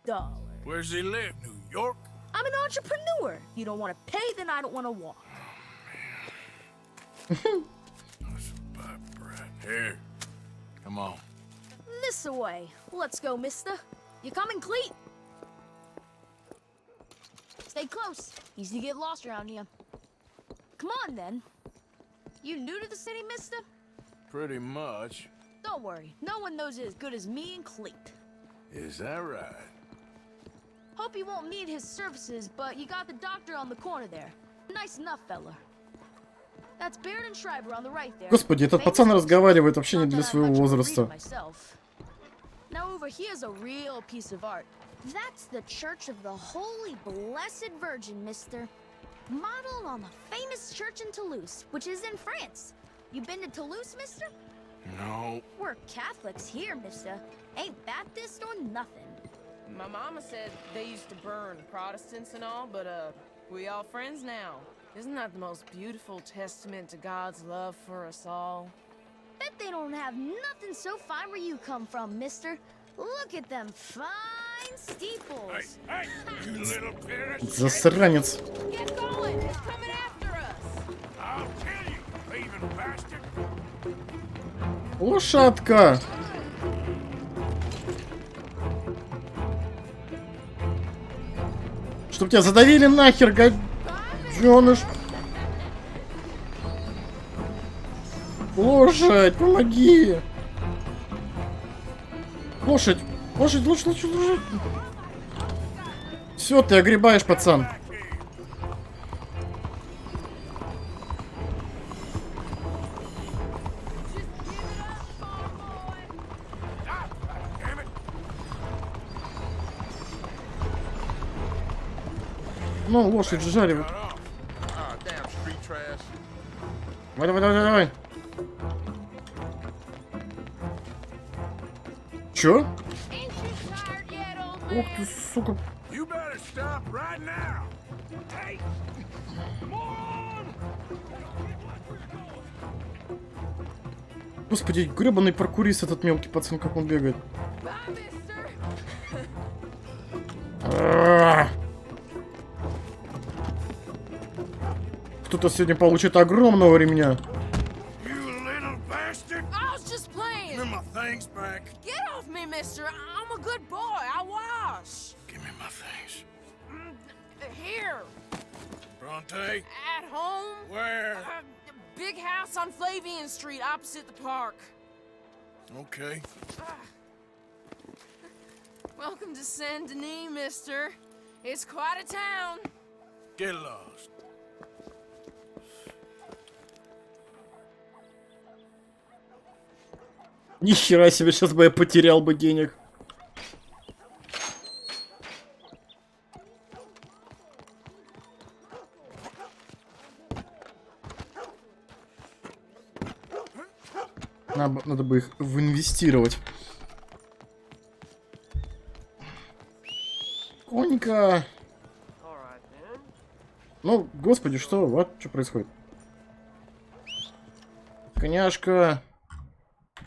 Speaker 19: $5.
Speaker 3: Where's he live? New York?
Speaker 19: I'm an entrepreneur. You don't want to pay, then I don't want to walk.
Speaker 3: Here. Come on.
Speaker 19: This away. Let's go, mister. You coming, Cleet? Stay close. Easy to get lost around here. Come on, then. You new to the city, mister?
Speaker 3: Pretty much.
Speaker 19: Don't worry. No one knows it as good as me and Cleet.
Speaker 3: Is that right?
Speaker 19: Hope you won't need his services, but you got the doctor on the corner there. Nice enough, fella. That's Baird and Schreiber on the right there.
Speaker 1: Господи, этот пацан разговаривает вообще не для своего возраста.
Speaker 19: Now over here's a real piece of art. That's the Church of the Holy Blessed Virgin, mister. Modeled on the famous church in Toulouse, which is in France. You been to Toulouse, mister?
Speaker 3: No.
Speaker 19: We're Catholics here, mister. Ain't Baptist or nothing.
Speaker 20: My mama said they used to burn Protestants and all, but we all friends now. Isn't that the most beautiful testament to God's love for us all?
Speaker 19: Bet they don't have nothing so fine where you come from, mister. Look at them fine steeples.
Speaker 3: Hey, you little bit of
Speaker 1: Засранец.
Speaker 20: Get going! It's coming after us!
Speaker 3: I'll kill you, thieving bastard!
Speaker 1: Лошадка. Чтоб тебя задавили нахер, гаденыш. Лошадь, помоги. Лошадь. Лошадь, лошадь, лошадь. Все, ты огребаешь, пацан. Ну, лошадь же жарим. Давай, давай, давай, давай. Чё? Ух ты, сука. Господи, гребаный паркурист этот мелкий пацан, как он бегает. Кто-то сегодня получит огромного ремня.
Speaker 20: Get off me, mister! I'm a good boy. I wash.
Speaker 3: Give me my things.
Speaker 20: Here.
Speaker 3: Bronte?
Speaker 20: At home.
Speaker 3: Where?
Speaker 20: Big house on Flavian Street, opposite the park.
Speaker 3: Okay.
Speaker 20: Welcome to Saint Denis, mister. It's quite a town.
Speaker 3: Get lost.
Speaker 1: Ни хера себе, сейчас бы я потерял бы денег. Надо бы их инвестировать. Конька. Ну, господи, что? Вот что происходит. Коняшка.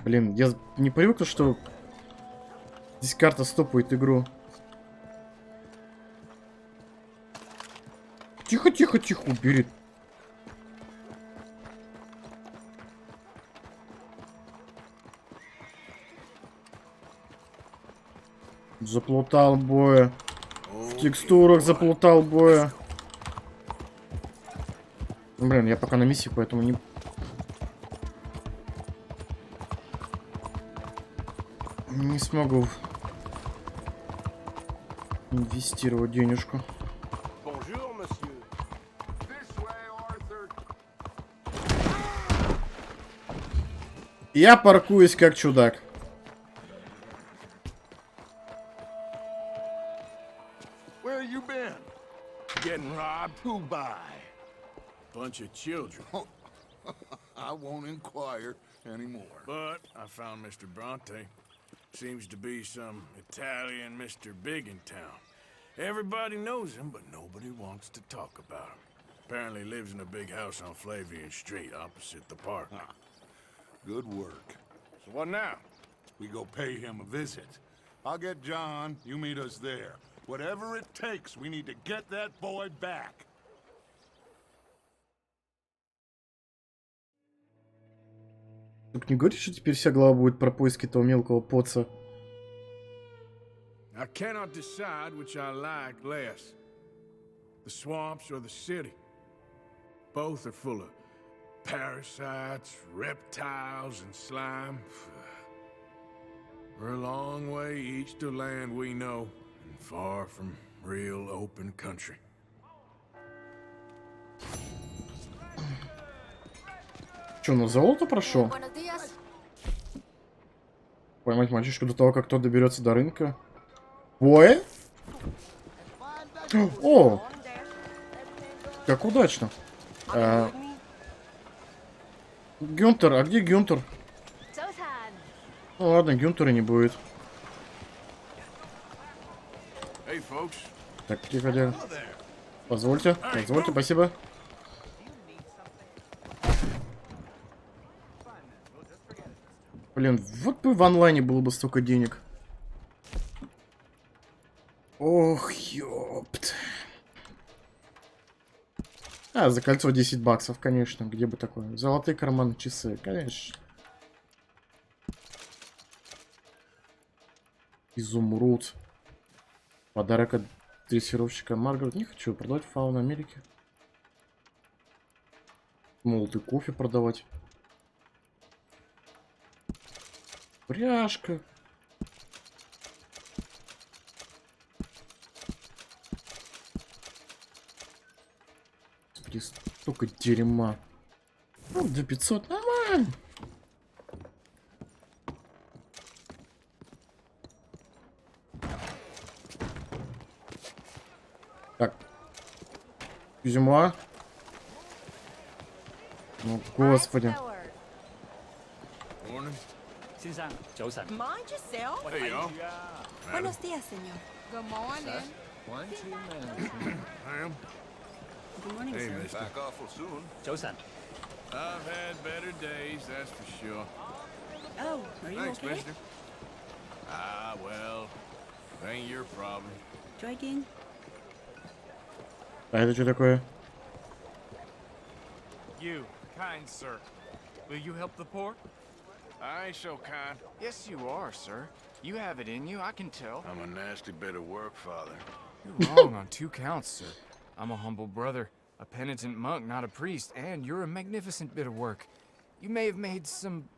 Speaker 1: Блин, я не привык, что здесь карта стопает игру. Тихо, тихо, тихо, убери. Заплутал боя. В текстурах заплутал боя. Блин, я пока на миссии, поэтому не... Не смогу инвестировать денежку. Я паркуюсь как чудак.
Speaker 3: Where you been? Getting robbed? Who by? Bunch of children.
Speaker 13: I won't inquire anymore.
Speaker 3: But I found Mr. Bronte. Seems to be some Italian Mr. Big in town. Everybody knows him, but nobody wants to talk about him. Apparently lives in a big house on Flavian Street, opposite the park.
Speaker 13: Good work.
Speaker 3: So what now?
Speaker 13: We go pay him a visit. I'll get John, you meet us there. Whatever it takes, we need to get that boy back.
Speaker 1: Только не говори, что теперь вся глава будет про поиски этого мелкого поца.
Speaker 3: I cannot decide which I like less. The swamps or the city. Both are full of parasites, reptiles, and slime. We're a long way east to land we know, and far from real open country.
Speaker 1: Че, на золото прошел? Поймать мальчишку до того, как тот доберется до рынка. Ой! О! Как удачно. Гюнтер, а где Гюнтер? Ну ладно, Гюнтера не будет. Так, тихо, дело. Позвольте, позвольте, спасибо. Блин, вот бы в онлайне было бы столько денег. Ох, ёпт. А, за кольцо 10 баксов, конечно. Где бы такое? Золотые карманы, часы, конечно. Изумруд. Подарок от дрессировщика Маргарет. Не хочу продавать фауну Америки. Молотый кофе продавать. Пряжка. Господи, столько дерьма. Ну, до 500, нормально. Так. Зима. Ну, господи.
Speaker 15: Mind yourself.
Speaker 3: Hey, y'all.
Speaker 15: Buenos días, señor.
Speaker 20: Good morning.
Speaker 3: Ma'am.
Speaker 15: Good morning,
Speaker 3: Hey,
Speaker 15: sir.
Speaker 3: mister.
Speaker 18: Back awful soon.
Speaker 3: I've had better days, that's for sure.
Speaker 15: Oh, are you
Speaker 3: Thanks,
Speaker 15: okay?
Speaker 3: mister. Ah, well, it ain't your problem.
Speaker 15: Try again.
Speaker 1: А это что такое?
Speaker 10: You, kind sir. Will you help the poor?
Speaker 3: I ain't so kind.
Speaker 10: Yes, you are, sir. You have it in you, I can tell.
Speaker 3: I'm a nasty bit of work, Father.
Speaker 10: You're wrong on 2 counts, sir. I'm a humble brother, a penitent monk, not a priest, and you're a magnificent bit of work. You may have made some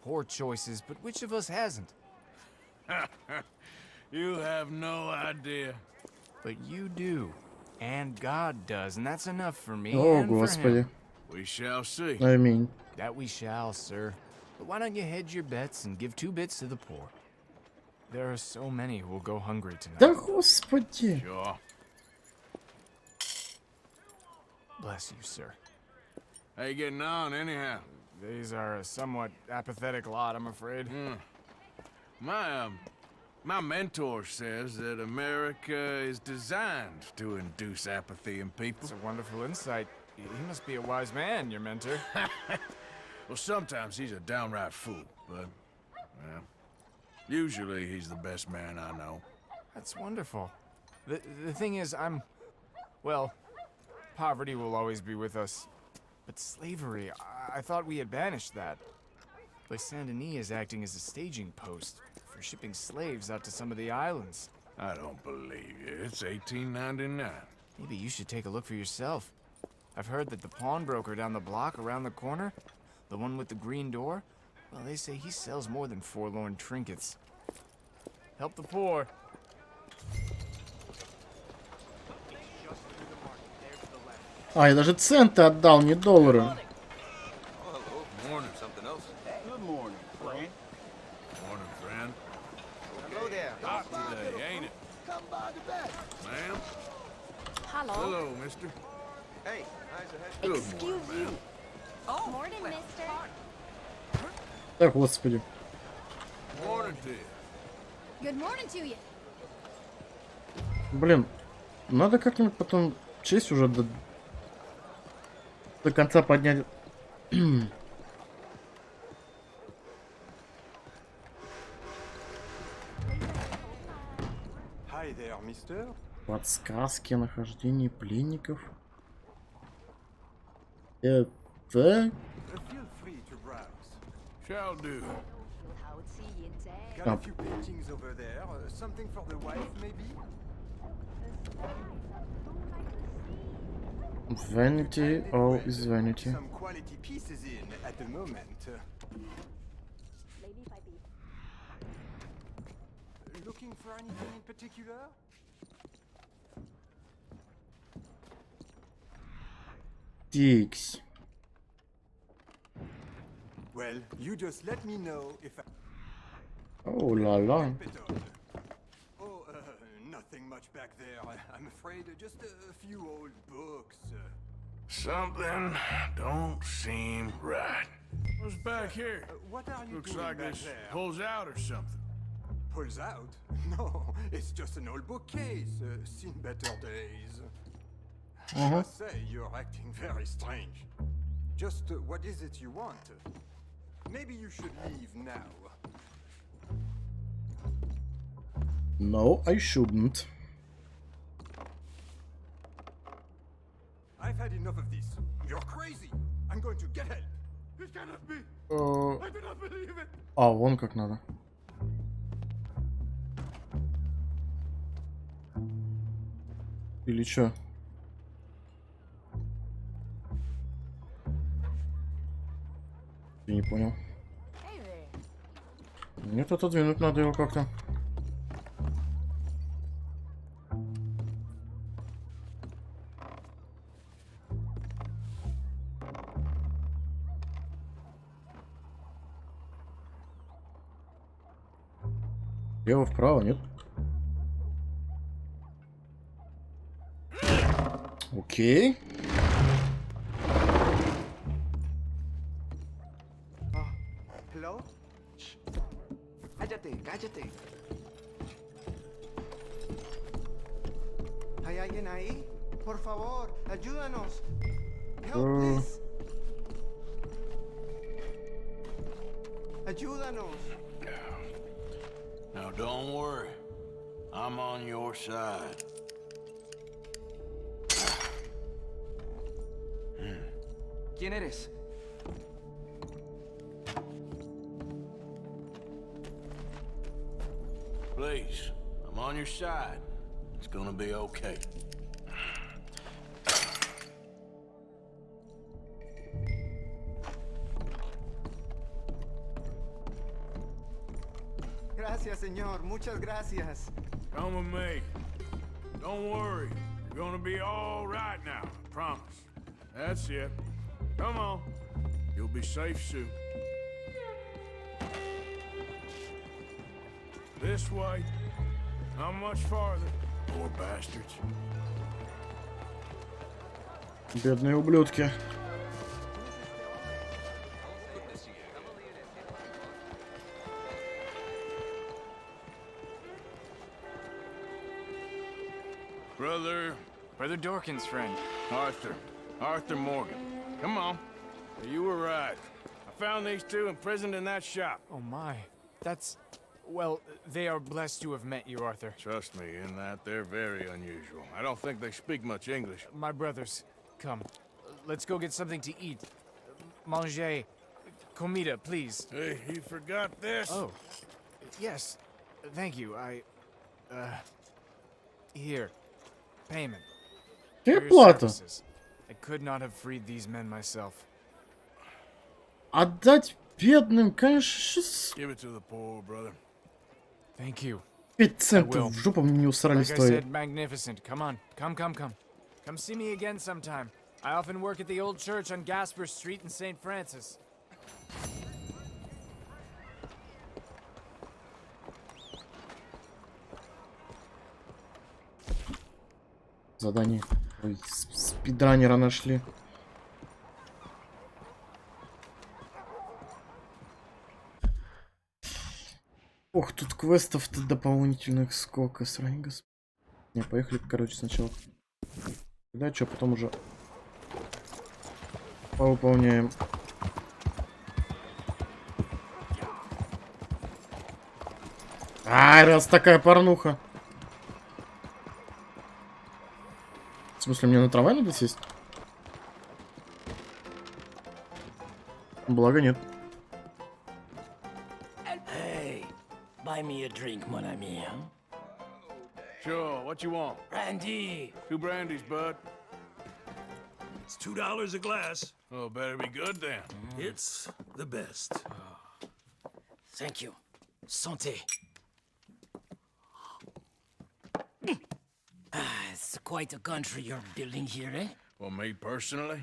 Speaker 10: poor choices, but which of us hasn't?
Speaker 3: You have no idea.
Speaker 10: But you do. And God does, and that's enough for me
Speaker 1: О,
Speaker 10: and for
Speaker 1: господи.
Speaker 10: him.
Speaker 3: We shall see.
Speaker 1: I mean.
Speaker 10: That we shall, sir. But why don't you hedge your bets and give 2 bits to the poor? There are so many who will go hungry tonight.
Speaker 1: Да господи.
Speaker 3: Sure.
Speaker 10: Bless you, sir.
Speaker 3: How you getting on, anyhow?
Speaker 10: These are a somewhat apathetic lot, I'm afraid.
Speaker 3: My mentor says that America is designed to induce apathy in people.
Speaker 10: It's a wonderful insight. He must be a wise man, your mentor.
Speaker 3: Well, sometimes he's a downright fool, but, well, usually he's the best man I know.
Speaker 10: That's wonderful. The thing is, well, poverty will always be with us. But slavery, I thought we had banished that. But Saint Denis is acting as a staging post for shipping slaves out to some of the islands.
Speaker 3: I don't believe you. It's 1899.
Speaker 10: Maybe you should take a look for yourself. I've heard that the pawnbroker down the block around the corner, the one with the green door, well, they say he sells more than forlorn trinkets. Help the poor.
Speaker 1: А, я даже центы отдал, не доллары.
Speaker 3: Morning. Something else?
Speaker 18: Good morning, friend.
Speaker 3: Morning, friend.
Speaker 18: Hello there.
Speaker 3: Hot today, ain't it?
Speaker 5: Come by the back.
Speaker 3: Ma'am?
Speaker 6: Hello.
Speaker 3: Hello, mister.
Speaker 18: Hey, how's the head?
Speaker 3: Good
Speaker 6: Excuse
Speaker 3: morning, ma'am.
Speaker 6: Oh, morning, mister.
Speaker 1: Да господи.
Speaker 3: Morning to you.
Speaker 19: Good morning to you.
Speaker 1: Блин, надо как-нибудь потом честь уже до конца поднять.
Speaker 18: Hi there, mister.
Speaker 1: Подсказки о нахождении пленников. Это...
Speaker 18: Feel free to browse.
Speaker 3: Shall do.
Speaker 18: Got a few paintings over there. Something for the wife, maybe?
Speaker 1: Vanity, all is vanity.
Speaker 18: Some quality pieces in at the moment. Looking for anything in particular?
Speaker 1: Тикс.
Speaker 18: Well, you just let me know if I...
Speaker 1: Oh la la.
Speaker 18: Oh, nothing much back there. I'm afraid just a few old books.
Speaker 3: Something don't seem right. What's back here?
Speaker 18: What are you
Speaker 3: Looks
Speaker 18: doing
Speaker 3: like
Speaker 18: back
Speaker 3: this
Speaker 18: there?
Speaker 3: pulls out or something.
Speaker 18: Pulls out? No, it's just an old bookcase. Seen better days. I must say, you're acting very strange. Just what is it you want? Maybe you should leave now.
Speaker 1: No, I shouldn't.
Speaker 18: I've had enough of this. You're crazy. I'm going to get help. This cannot be. I do not believe it.
Speaker 1: А, вон как надо. Или чё? Я не понял. Нет, отодвинуть надо его как-то. Лево, вправо, нет? Окей.
Speaker 18: Hello? Cállate, cállate. ¿Hay alguien ahí? Por favor, ayúdanos. Help, please. Ayúdanos.
Speaker 3: Now don't worry. I'm on your side.
Speaker 18: ¿Quién eres?
Speaker 3: Please, I'm on your side. It's gonna be okay.
Speaker 18: Gracias, señor. Muchas gracias.
Speaker 3: Come with me. Don't worry. You're gonna be all right now. I promise. That's it. Come on. You'll be safe soon. This way. Not much farther. Poor bastards.
Speaker 1: Бедные ублюдки.
Speaker 2: Brother Dorkin's friend.
Speaker 3: Arthur Morgan. Come on. You were right. I found these two imprisoned in that shop.
Speaker 2: Oh my. That's... Well, they are blessed to have met you, Arthur.
Speaker 3: Trust me, in that they're very unusual. I don't think they speak much English.
Speaker 2: My brothers, come. Let's go get something to eat. Manger. Comida, please.
Speaker 3: Hey, you forgot this?
Speaker 2: Oh. Yes. Thank you. Here. Payment. For your services. I could not have freed these men myself.
Speaker 1: Отдать бедным, конечно,
Speaker 3: Give it to the poor, brother.
Speaker 2: Thank you.
Speaker 1: 5 центов в жопу мне не усрались
Speaker 2: Like I
Speaker 1: твои.
Speaker 2: said, magnificent. Come on. Come. Come see me again sometime. I often work at the old church on Gasper Street in St. Francis.
Speaker 1: Задание. Ой, спидранера нашли. Ох, тут квестов-то дополнительных сколько, срань господи. Не, поехали, короче, сначала. Да, что, потом уже повыполняем. Ай, раз такая порнуха. В смысле, мне на трамвай надо сесть? Благо нет.
Speaker 21: Hey, buy me a drink, mon ami, huh?
Speaker 3: Sure, what you want?
Speaker 21: Brandy.
Speaker 3: 2 brandies, bud.
Speaker 21: It's $2 a glass.
Speaker 3: Oh, better be good then.
Speaker 21: It's the best. Thank you. Santé. It's quite a country you're building here, eh?
Speaker 3: Well, me personally?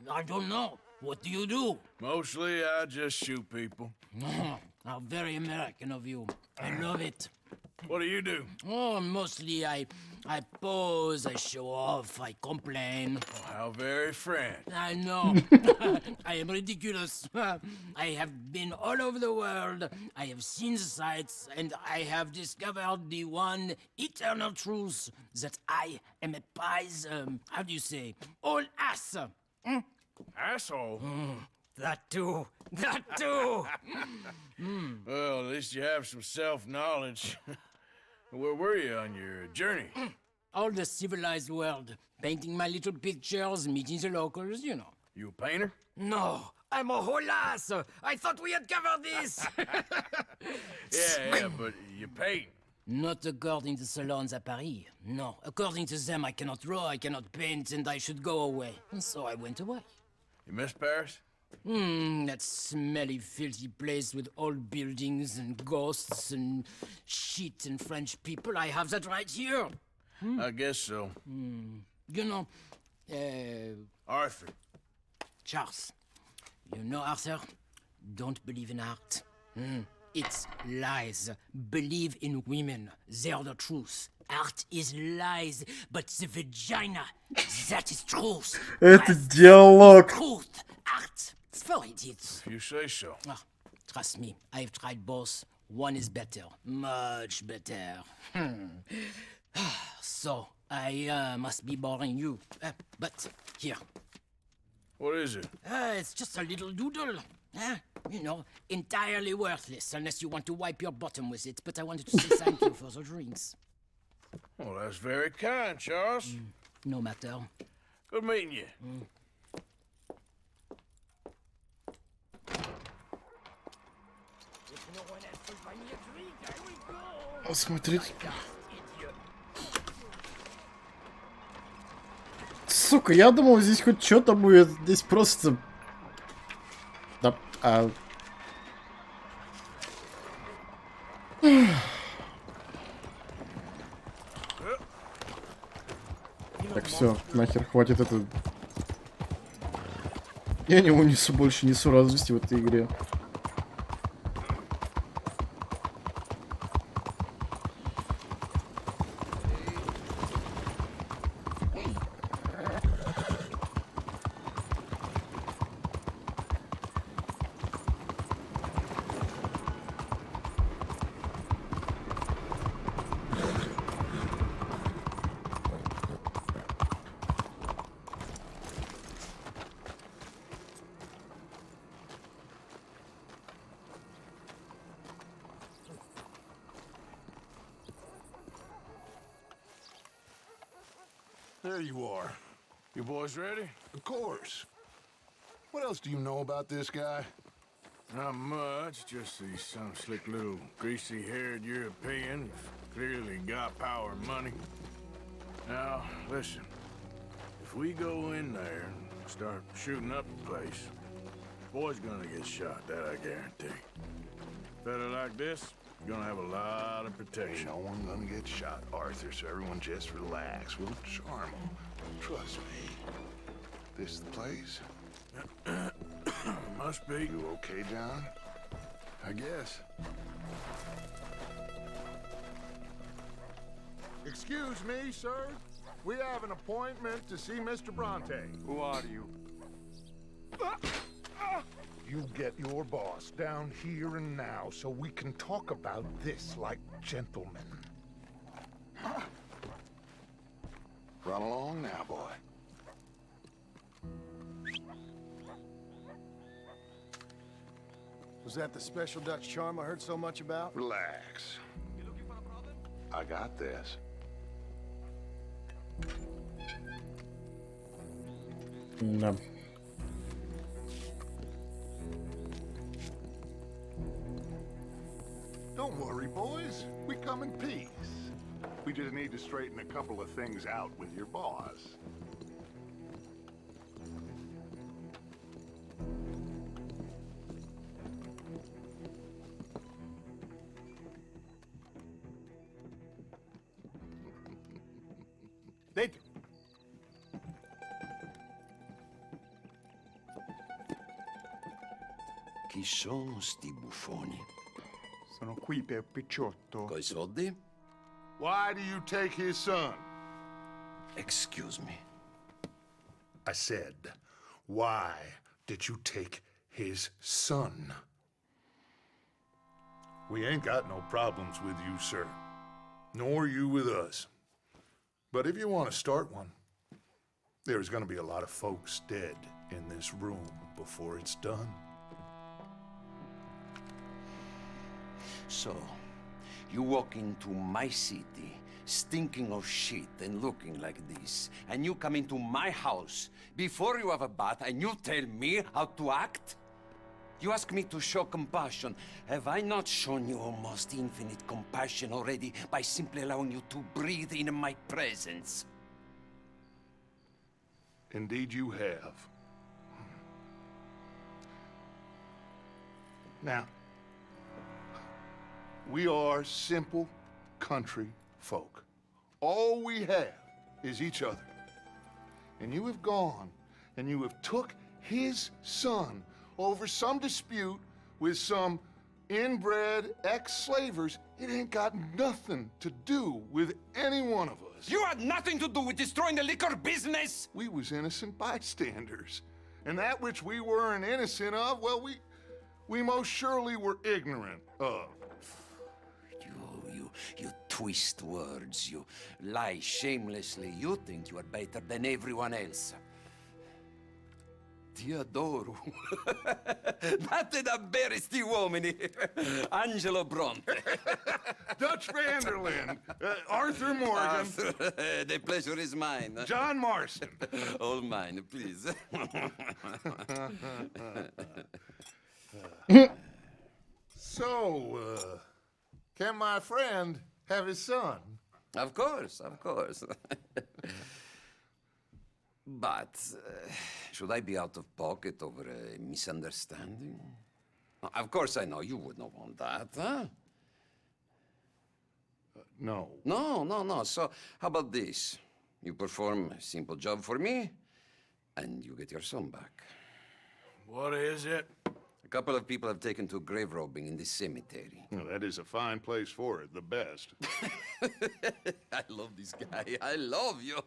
Speaker 21: I don't know. What do you do?
Speaker 3: Mostly, I just shoot people.
Speaker 21: How very American of you. I love it.
Speaker 3: What do you do?
Speaker 21: Oh, mostly I pose, I show off, I complain.
Speaker 3: Oh, how very French.
Speaker 21: I know. I am ridiculous. I have been all over the world. I have seen the sights, and I have discovered the one eternal truth that I am a pies, how do you say, all ass.
Speaker 3: Asshole?
Speaker 21: That too. That too.
Speaker 3: Well, at least you have some self-knowledge. Where were you on your journey?
Speaker 21: All the civilized world. Painting my little pictures, meeting the locals, you know.
Speaker 3: You a painter?
Speaker 21: No, I'm a whole ass. I thought we had covered this.
Speaker 3: Yeah, but you paint.
Speaker 21: Not according to salons at Paris. No, according to them, I cannot draw, I cannot paint, and I should go away. And so I went away.
Speaker 3: You miss Paris?
Speaker 21: That smelly, filthy place with old buildings and ghosts and shit and French people. I have that right here.
Speaker 3: I guess so.
Speaker 21: You know,
Speaker 3: Arthur.
Speaker 21: Charles. You know, Arthur? Don't believe in art. It's lies. Believe in women. They're the truth. Art is lies, but the vagina, that is truth.
Speaker 1: Это диалог.
Speaker 21: Truth. Art. It's for idiots.
Speaker 3: If you say so.
Speaker 21: Trust me, I've tried both. One is better. Much better. So, I must be boring you. But, here.
Speaker 3: What is it?
Speaker 21: It's just a little doodle. You know, entirely worthless unless you want to wipe your bottom with it. But I wanted to say thank you for the drinks.
Speaker 3: Well, that's very kind, Charles.
Speaker 21: No matter.
Speaker 3: Good meeting you.
Speaker 1: Смотрите. Сука, я думал, здесь хоть что-то будет. Здесь просто... Да, Так, все, нахер, хватит это. Я не унесу больше, несу развести в этой игре.
Speaker 13: There you are.
Speaker 3: You boys ready?
Speaker 13: Of course. What else do you know about this guy?
Speaker 3: Not much, just he's some slick little greasy-haired European who's clearly got power and money. Now, listen. If we go in there and start shooting up the place, boy's gonna get shot, that I guarantee. Fella like this, you're gonna have a lot of protection.
Speaker 13: Ain't no one gonna get shot, Arthur, so everyone just relax. We'll charm him. Trust me. This the place?
Speaker 3: Must be.
Speaker 13: You okay, John?
Speaker 3: I guess.
Speaker 13: Excuse me, sir. We have an appointment to see Mr. Bronte.
Speaker 18: Who are you?
Speaker 13: You get your boss down here and now so we can talk about this like gentlemen. Run along now, boy.
Speaker 9: Was that the special Dutch charm I heard so much about?
Speaker 13: Relax. I got this.
Speaker 1: No.
Speaker 13: Don't worry, boys. We come in peace. We just need to straighten a couple of things out with your boss.
Speaker 4: Chi sono sti buffoni?
Speaker 13: Sono qui per Picciotto.
Speaker 4: Coi soldi?
Speaker 13: Why do you take his son?
Speaker 4: Excuse me.
Speaker 13: I said, why did you take his son? We ain't got no problems with you, sir. Nor you with us. But if you want to start one, there's gonna be a lot of folks dead in this room before it's done.
Speaker 4: So, you walk into my city, stinking of shit and looking like this, and you come into my house before you have a bath and you tell me how to act? You ask me to show compassion. Have I not shown you almost infinite compassion already by simply allowing you to breathe in my presence?
Speaker 13: Indeed you have. Now, we are simple country folk. All we have is each other. And you have gone and you have took his son over some dispute with some inbred ex-slavers. It ain't got nothing to do with any one of us.
Speaker 4: You had nothing to do with destroying the liquor business!
Speaker 13: We was innocent bystanders. And that which we weren't innocent of, well, we most surely were ignorant of.
Speaker 4: You twist words, you lie shamelessly, you think you are better than everyone else. Ti adoro. Date da bere sti uomini. Angelo Bronte.
Speaker 13: Dutch Vanderland. Arthur Morgan.
Speaker 4: Arthur, the pleasure is mine.
Speaker 13: John Marston.
Speaker 4: All mine, please.
Speaker 13: So, can my friend have his son?
Speaker 4: Of course, of course. But, should I be out of pocket over a misunderstanding? Of course I know you would not want that, huh?
Speaker 13: No.
Speaker 4: No. So, how about this? You perform a simple job for me, and you get your son back.
Speaker 3: What is it?
Speaker 4: A couple of people have taken to grave robbing in this cemetery.
Speaker 13: Well, that is a fine place for it, the best.
Speaker 4: I love this guy. I love you.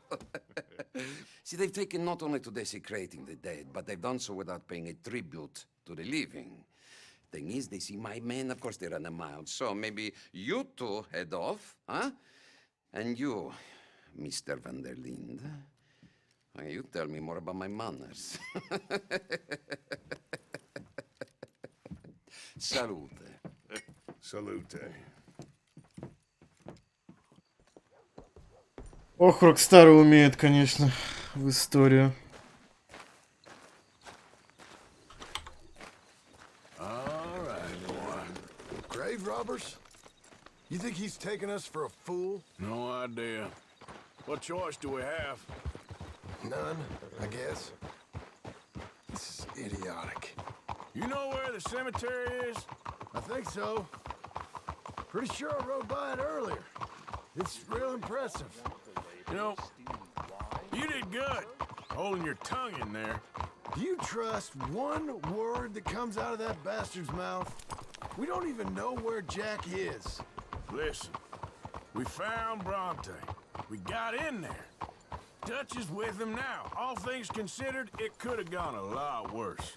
Speaker 4: See, they've taken not only to desecrating the dead, but they've done so without paying a tribute to the living. Thing is, they see my men, of course they run a mile. So maybe you two head off, huh? And you, Mr. Van der Linde, you tell me more about my manners. Salute.
Speaker 13: Salute.
Speaker 1: Ох, Рокстары умеют, конечно, в историю.
Speaker 9: All right, boy. Grave robbers? You think he's taking us for a fool?
Speaker 3: No idea. What choice do we have?
Speaker 9: None, I guess. This is idiotic.
Speaker 3: You know where the cemetery is?
Speaker 9: I think so. Pretty sure I rode by it earlier. It's real impressive.
Speaker 3: You know, you did good, holding your tongue in there.
Speaker 9: Do you trust one word that comes out of that bastard's mouth? We don't even know where Jack is.
Speaker 3: Listen, we found Bronte. We got in there. Dutch is with him now. All things considered, it could have gone a lot worse.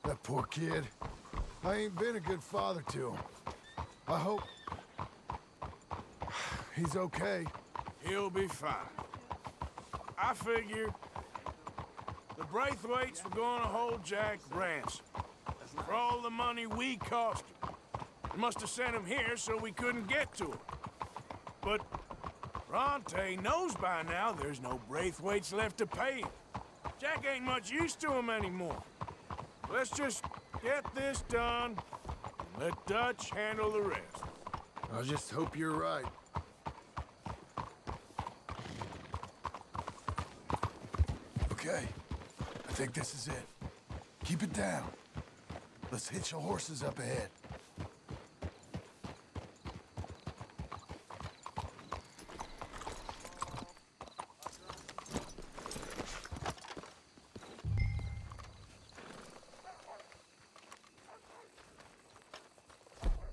Speaker 9: That poor kid. I ain't been a good father to him. I hope he's okay.
Speaker 3: He'll be fine. I figure the Braithwaites were going to hold Jack ransom for all the money we cost him. They must have sent him here so we couldn't get to him. But Bronte knows by now there's no Braithwaites left to pay him. Jack ain't much use to him anymore. Let's just get this done and let Dutch handle the rest.
Speaker 9: I just hope you're right. Okay, I think this is it. Keep it down. Let's hitch the horses up ahead.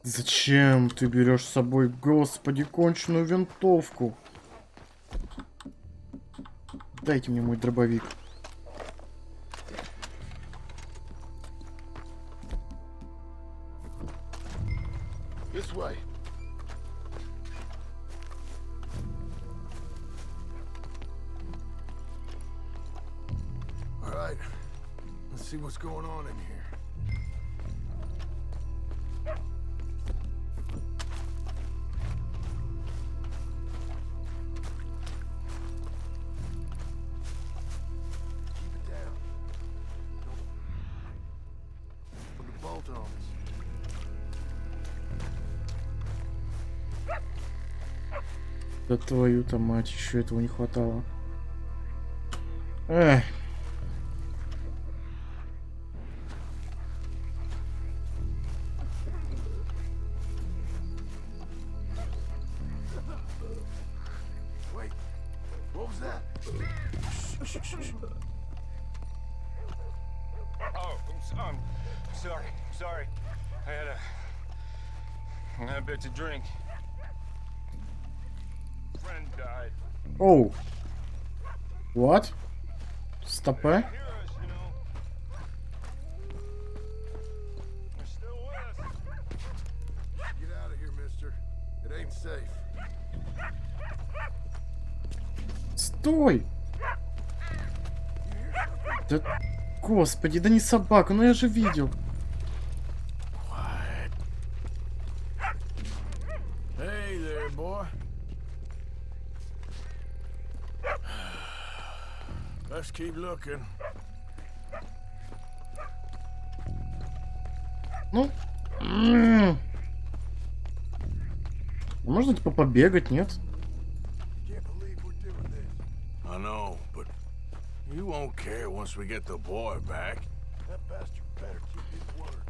Speaker 1: Зачем ты берешь с собой, господи, конченую винтовку? Дайте мне мой дробовик.
Speaker 9: This way. All right. Let's see what's going on in here. Keep it down. Put the bolt on us.
Speaker 1: Да твою-то мать, еще этого не хватало. Эх.
Speaker 9: Wait, what was that?
Speaker 10: Oh, I'm sorry. I had a bit to drink. Friend died.
Speaker 1: Оу. What? Стопэ?
Speaker 9: Get out of here, mister. It ain't safe.
Speaker 1: Стой! Да, господи, да не собака, ну я же видел.
Speaker 9: Hey there, boy. Let's keep looking.
Speaker 1: Ну. Можно типа побегать, нет?
Speaker 9: I know, but you won't care once we get the boy back. That bastard better keep his word.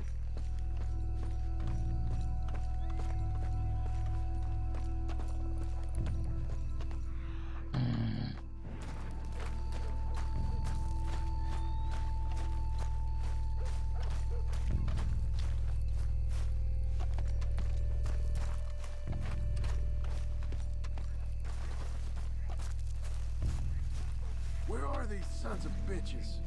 Speaker 9: Where are these sons of bitches?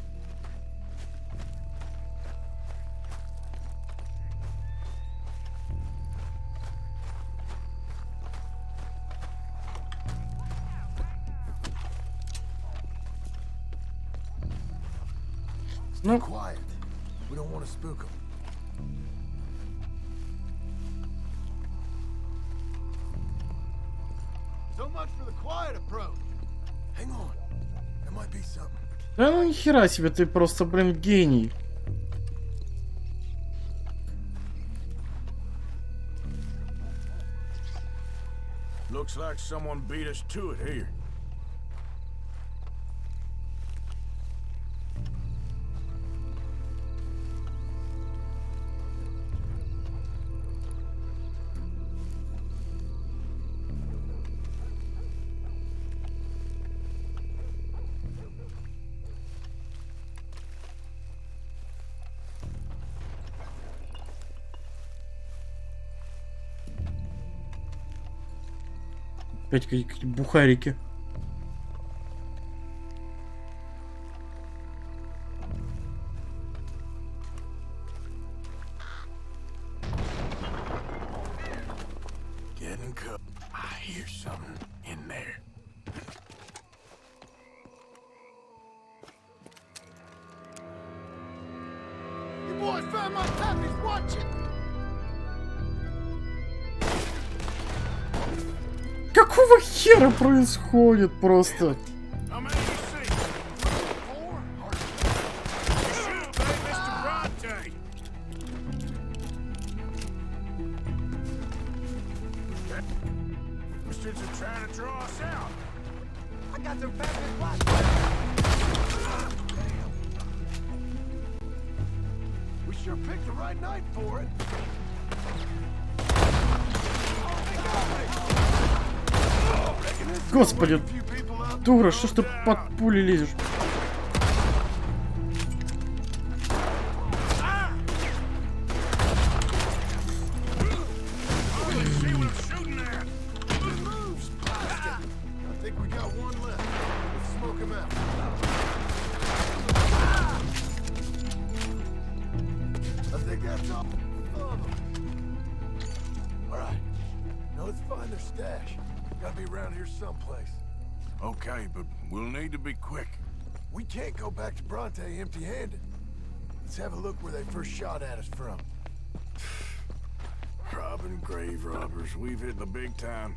Speaker 9: Stay quiet. We don't want to spook them. So much for the quiet approach. Hang on. There might be something.
Speaker 1: Да ну нихера себе, ты просто, блин, гений.
Speaker 9: Looks like someone beat us to it here.
Speaker 1: Опять какие-то бухарики.
Speaker 9: Getting cut. I hear something in there. You boys found my puppies. Watch it.
Speaker 1: Какого хера происходит просто?
Speaker 9: We sure picked the right night for it.
Speaker 1: Господи, дура, что ж ты под пули лезешь?
Speaker 9: stash. Gotta be around here someplace.
Speaker 3: Okay, but we'll need to be quick.
Speaker 9: We can't go back to Bronte empty-handed. Let's have a look where they first shot at us from.
Speaker 3: Robbing grave robbers. We've hit the big time.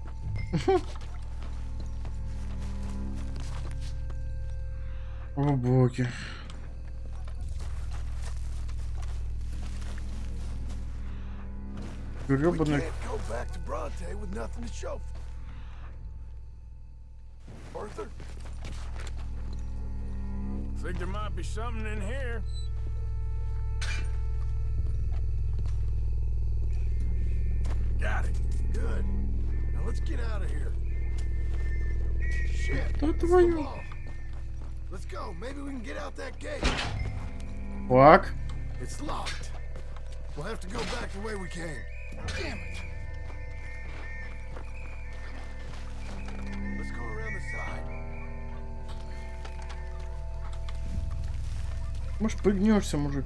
Speaker 1: О боги.
Speaker 9: We
Speaker 1: Грёбаный.
Speaker 9: can't go back to Bronte with nothing to show. Arthur?
Speaker 3: Think there might be something in here.
Speaker 9: Got it. Good. Now let's get out of here. Shit.
Speaker 1: Да
Speaker 9: it's the
Speaker 1: твою.
Speaker 9: law. Let's go. Maybe we can get out that gate.
Speaker 1: Fuck.
Speaker 9: It's locked. We'll have to go back the way we came. Damn it. Let's go around the side.
Speaker 1: Может, прыгнешься, мужик.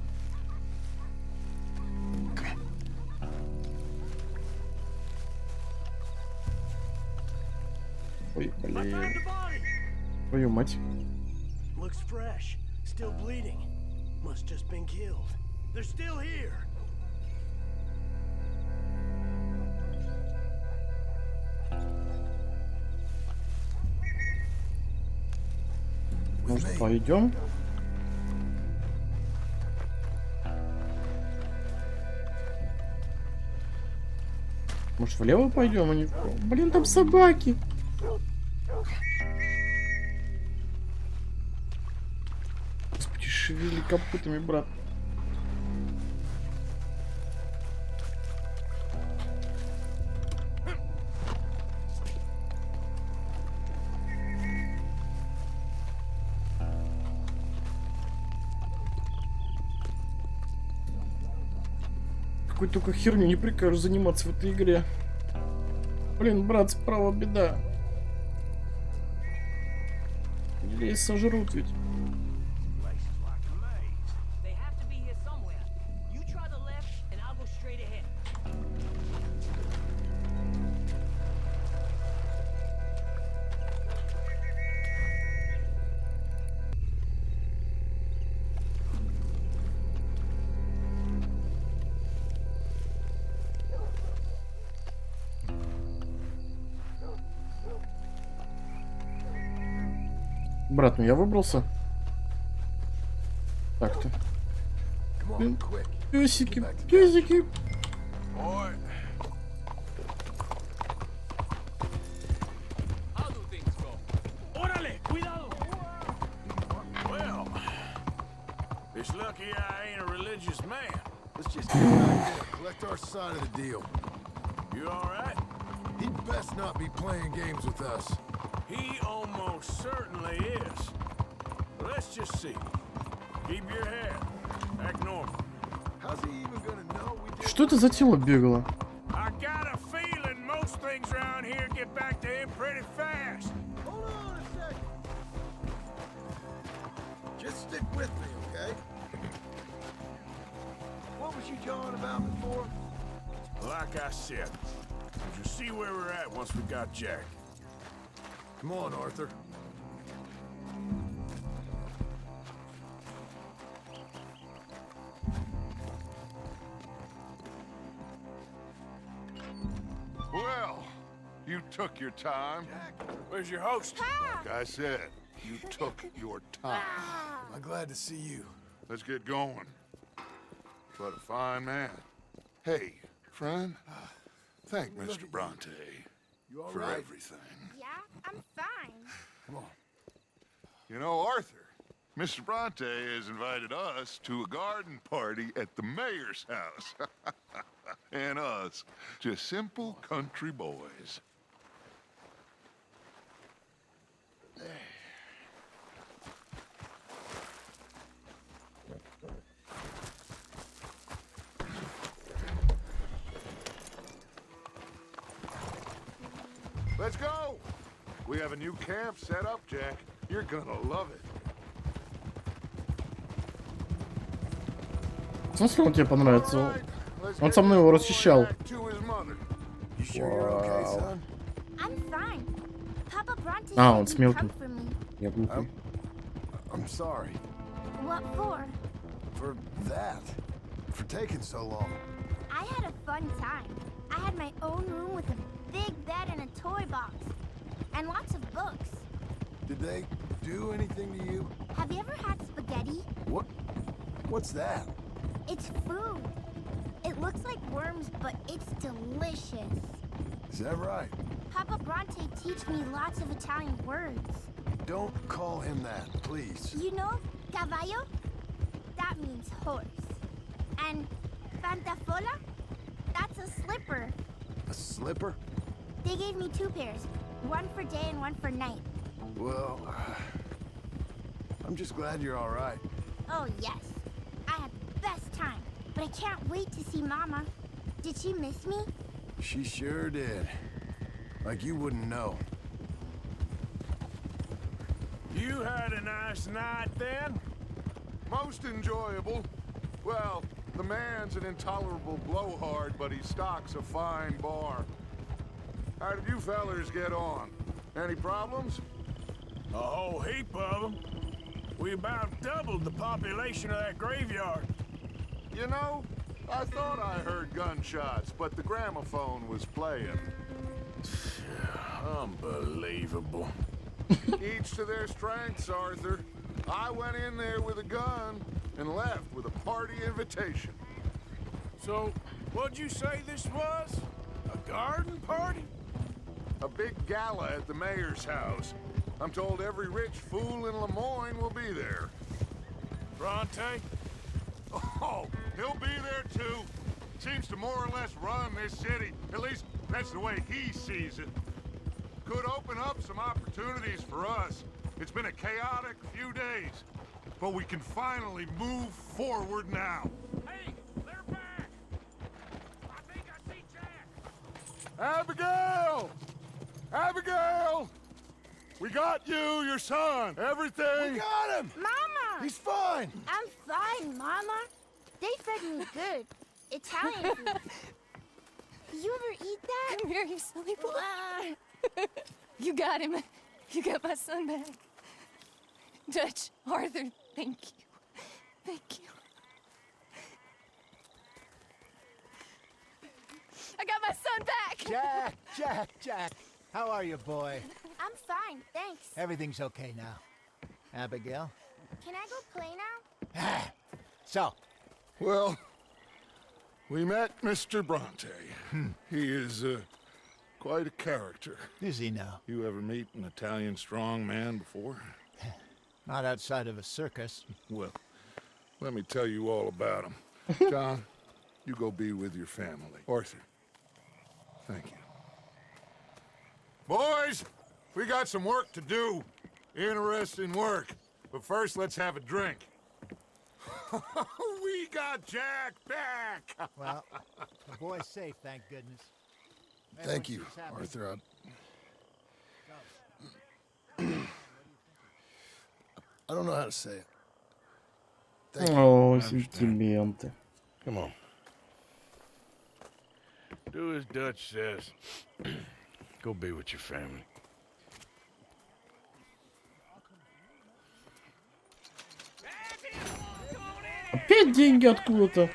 Speaker 1: Ой, блин. Твою мать.
Speaker 10: Looks fresh. Still bleeding. Must just been killed. They're still here.
Speaker 1: Может, пойдем? Может, влево пойдем, а не вправо? Блин, там собаки. Господи, шевели копытами, брат. Какой только херню не прикажешь заниматься в этой игре. Блин, брат, справа беда. Или сожрут ведь. Брат, ну я выбрался. Так-то. Блин, песики, песики.
Speaker 3: Well, it's lucky I ain't a religious man.
Speaker 9: Let's just get back there, collect our side of the deal.
Speaker 3: You all right?
Speaker 9: He'd best not be playing games with us.
Speaker 3: He almost certainly is. Let's just see. Keep your head. Act normal.
Speaker 9: How's he even gonna know we did?
Speaker 1: Что это за тело бегало?
Speaker 3: I got a feeling most things around here get back to him pretty fast.
Speaker 9: Hold on a second. Just stick with me, okay? What was you jawing about before?
Speaker 3: Like I said, you'll see where we're at once we got Jack.
Speaker 9: Come on, Arthur.
Speaker 13: Well, you took your time.
Speaker 3: Where's your host?
Speaker 13: Like I said, you took your time.
Speaker 9: I'm glad to see you.
Speaker 13: Let's get going. What a fine man. Hey, friend, thank Mr. Bronte for
Speaker 9: right?
Speaker 13: everything.
Speaker 19: Yeah, I'm fine.
Speaker 9: Come on.
Speaker 13: You know, Arthur, Mr. Bronte has invited us to a garden party at the mayor's house. And us, just simple country boys. Let's go! We have a new camp set up, Jack. You're gonna love it.
Speaker 1: В смысле он тебе понравится? Он со мной его расчищал.
Speaker 9: You sure you're okay, son?
Speaker 1: А, он с мелким.
Speaker 19: Come for me.
Speaker 1: Я глупый.
Speaker 9: I'm sorry.
Speaker 19: What for?
Speaker 9: For that. For taking so long.
Speaker 19: I had a fun time. I had my own room with a big bed and a toy box. And lots of books.
Speaker 9: Did they do anything to you?
Speaker 19: Have you ever had spaghetti?
Speaker 9: What's that?
Speaker 19: It's food. It looks like worms, but it's delicious.
Speaker 9: Is that right?
Speaker 19: Papa Bronte teach me lots of Italian words.
Speaker 9: Don't call him that, please.
Speaker 19: You know, caballo? That means horse. And pantafola? That's a slipper.
Speaker 9: A slipper?
Speaker 19: They gave me 2 pairs. One for day and one for night.
Speaker 9: Well, I'm just glad you're all right.
Speaker 19: Oh, yes. I had the best time. But I can't wait to see Mama. Did she miss me?
Speaker 9: She sure did. Like you wouldn't know.
Speaker 3: You had a nice night then?
Speaker 13: Most enjoyable. Well, the man's an intolerable blowhard, but he stocks a fine bar. How did you fellers get on? Any problems?
Speaker 3: A whole heap of them. We about doubled the population of that graveyard.
Speaker 13: You know, I thought I heard gunshots, but the gramophone was playing.
Speaker 3: Unbelievable.
Speaker 13: Each to their strengths, Arthur. I went in there with a gun and left with a party invitation.
Speaker 3: So, what'd you say this was? A garden party?
Speaker 13: A big gala at the mayor's house. I'm told every rich fool in Lemoyne will be there.
Speaker 3: Bronte?
Speaker 13: Oh, he'll be there too. Seems to more or less run this city. At least, that's the way he sees it. Could open up some opportunities for us. It's been a chaotic few days, but we can finally move forward now.
Speaker 3: Hey, they're back! I think I see Jack!
Speaker 13: Abigail! Abigail! We got you, your son, everything.
Speaker 9: We got him!
Speaker 19: Mama!
Speaker 9: He's fine!
Speaker 19: I'm fine, Mama. They fed me good. Italian food. Did you ever eat that?
Speaker 6: Come here, you silly boy. You got him. You got my son back. Dutch, Arthur, thank you. Thank you. I got my son back!
Speaker 5: Jack. How are you, boy?
Speaker 19: I'm fine, thanks.
Speaker 5: Everything's okay now. Abigail?
Speaker 19: Can I go play now?
Speaker 5: So,
Speaker 13: Well, we met Mr. Bronte. He is quite a character.
Speaker 5: is he now?
Speaker 13: You ever meet an Italian strongman before?
Speaker 5: Not outside of a circus.
Speaker 13: Well, let me tell you all about him. John, you go be with your family. Arthur, thank you. Boys, we got some work to do. Interesting work. But first, let's have a drink. We got Jack back!
Speaker 5: Well, the boy's safe, thank goodness.
Speaker 9: Thank you,
Speaker 5: Everyone seems happy.
Speaker 9: Arthur. I don't know how to say it. Thank you.
Speaker 1: О, сентименты.
Speaker 3: Come on. Do as Dutch says. Go be with your family.
Speaker 1: Опять деньги откуда-то.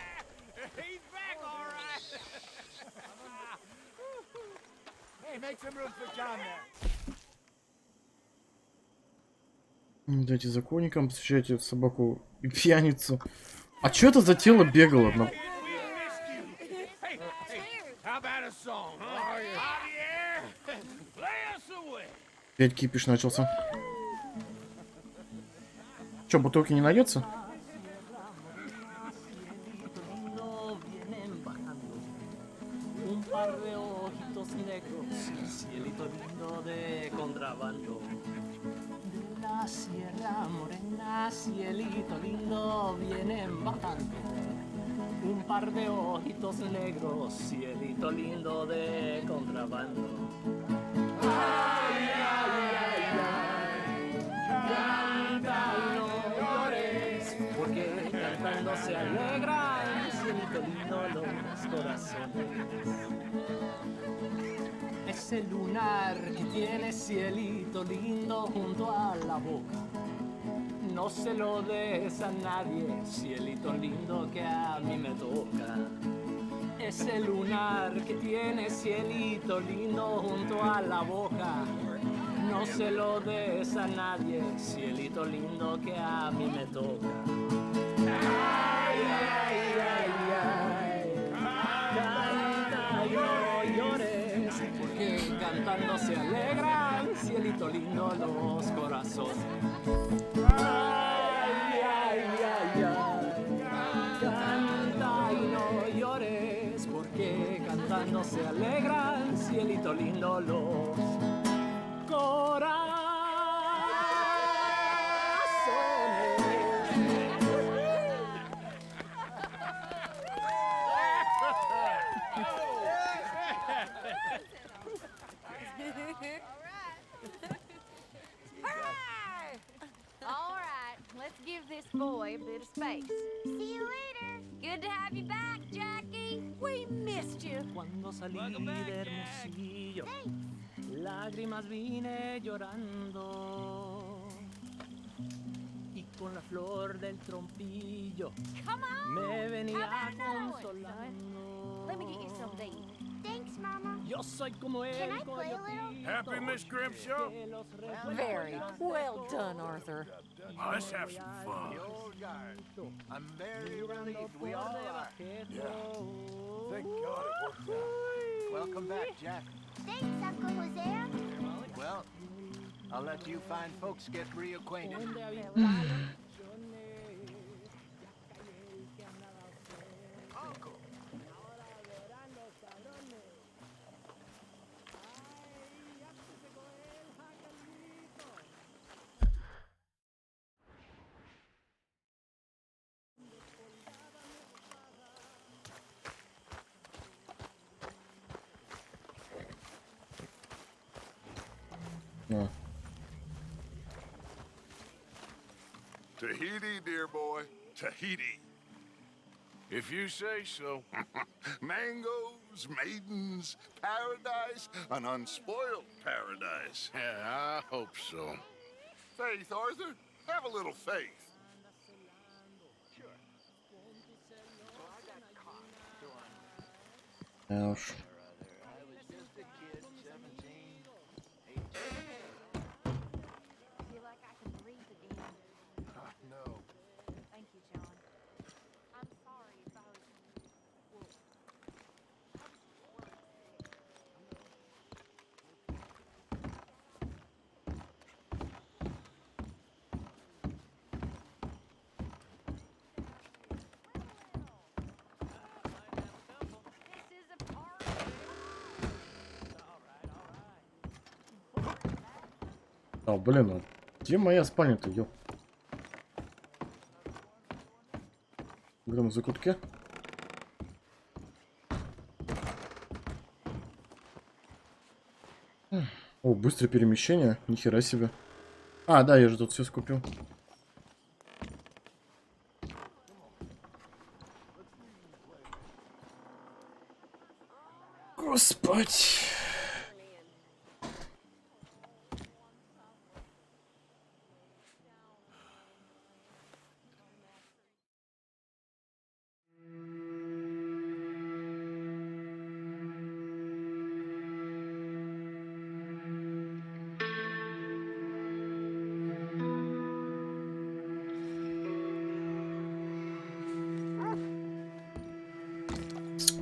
Speaker 5: Hey, make some room for John there.
Speaker 1: Дайте законникам, встречайте собаку и пьяницу. А чё это за тело бегало?
Speaker 3: How about a song, huh? Javier, play us away.
Speaker 1: Опять кипиш начался. Чё, бутылки не найдется?
Speaker 7: Un par de ojitos negros, cielito lindo de contrabando. De la sierra morena, cielito lindo, vienen bajando. Un par de ojitos negros, cielito lindo de contrabando. Ay, ay, ay, ay, canta y no llores, porque cantando se alegra, cielito lindo los corazones. Ese lunar que tiene cielito lindo junto a la boca. No se lo des a nadie, cielito lindo que a mí me toca. Ese lunar que tiene cielito lindo junto a la boca. No se lo des a nadie, cielito lindo que a mí me toca. Ay, ay, ay, ay. Canta y no llores, porque cantando se alegran, cielito lindo, los corazones. Ay, ay, ay, ay. Canta y no llores, porque cantando se alegran, cielito lindo, los corazones.
Speaker 19: All right, let's give this boy a bit of space. See you later. Good to have you back, Jackie. We missed you.
Speaker 7: Cuando salí de Hermosillo, lágrimas vine llorando. Y con la flor del trompillo
Speaker 19: Come on.
Speaker 7: me venía
Speaker 19: How about another one,
Speaker 7: consolando.
Speaker 19: Let me get you something to eat. Thanks, Mama.
Speaker 7: Yo soy como
Speaker 19: Can
Speaker 7: el
Speaker 19: I play a little?
Speaker 3: Happy, Miss Grimshaw?
Speaker 12: Very well done, Arthur.
Speaker 3: Let's have some fun.
Speaker 5: I'm very relieved we all are. Yeah. Thank God it worked out. Welcome back, Jack.
Speaker 19: Thanks, Uncle Hosea.
Speaker 5: Well, I'll let you fine folks get reacquainted.
Speaker 1: No.
Speaker 13: Tahiti, dear boy. Tahiti.
Speaker 3: If you say so.
Speaker 13: Mangoes, maidens, paradise, an unspoiled paradise.
Speaker 3: Yeah, I hope so.
Speaker 13: Faith, Arthur. Have a little faith.
Speaker 1: Ouch.
Speaker 19: Feel like I can breathe again.
Speaker 5: No.
Speaker 19: Thank you, John. I'm sorry if I was... Well, this is a party.
Speaker 1: А, блин, а где моя спальня-то, ё? В этом закутке? О, быстрое перемещение. Нихера себе. А, да, я же тут все скупил. Господь.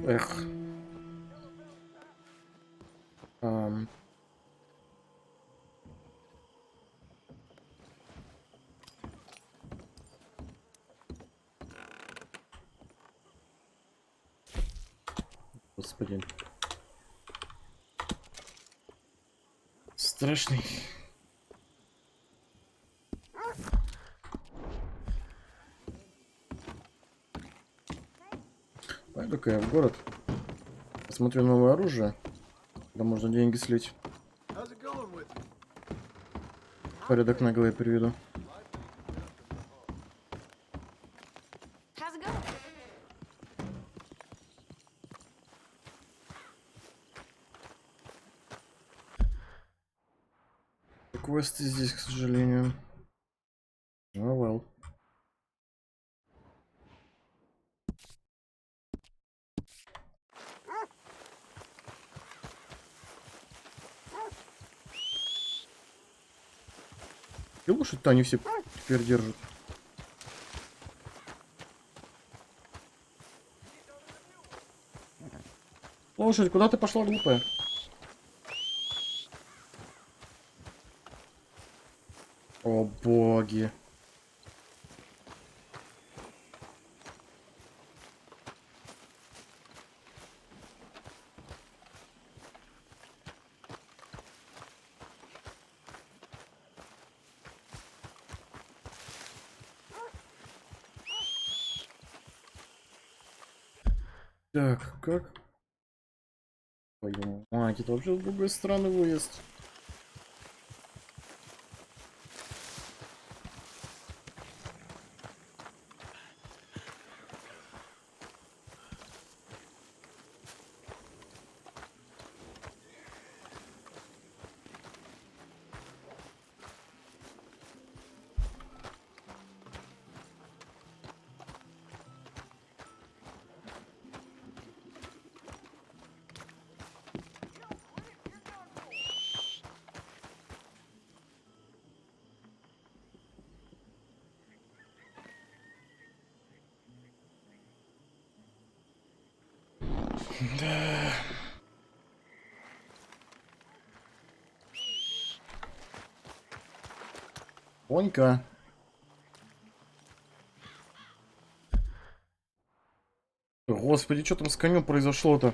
Speaker 1: Эх. Господин. Страшный. Пойду-ка я в город. Посмотрю новое оружие. Да можно деньги слить. Порядок нагло я переведу.
Speaker 19: How's it going?
Speaker 1: квесты здесь, к сожалению. Oh well. И лошадь-то они все теперь держат. Лошадь, куда ты пошла, глупая? О боги. Так, как? Твою мать, это вообще с другой стороны выезд. Да. Онька. Господи, что там с конем произошло-то?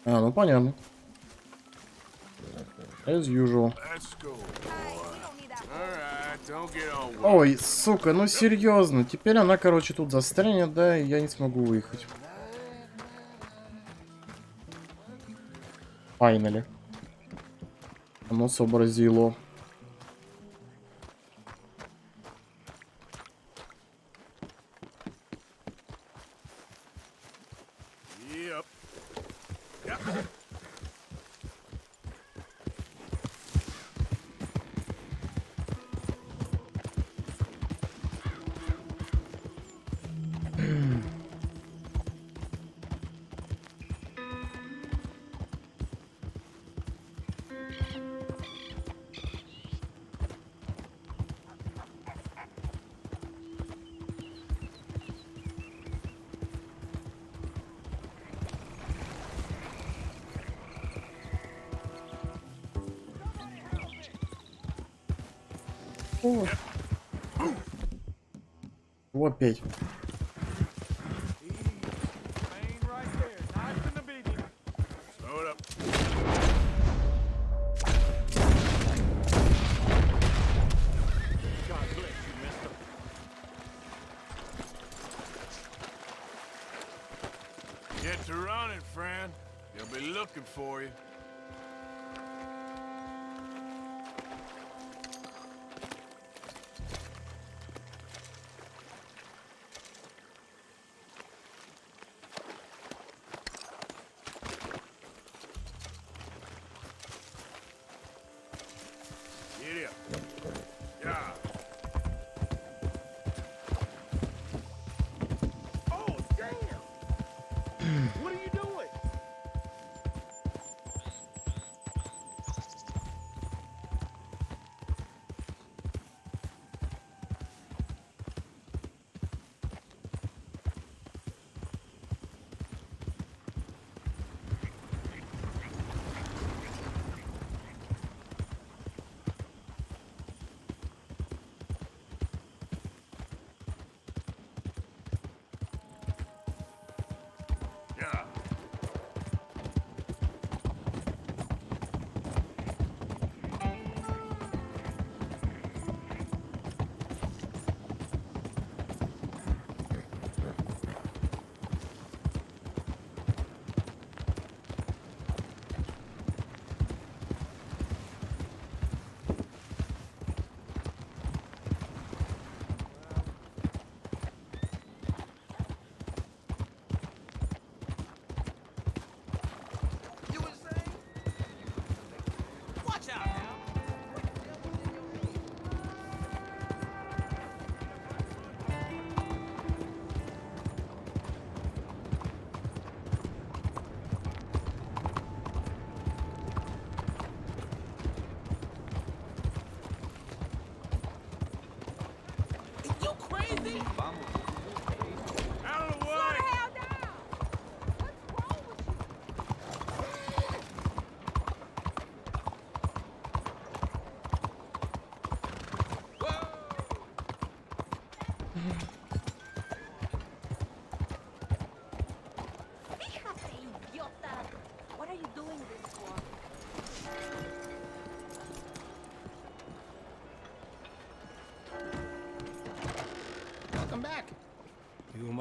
Speaker 1: А, ну понятно. As usual. Ой, сука, ну серьезно. Теперь она, короче, тут застрянет, да, и я не смогу выехать. Finally. Оно сообразило. О. Опять.
Speaker 10: Get to running, friend. They'll be looking for you.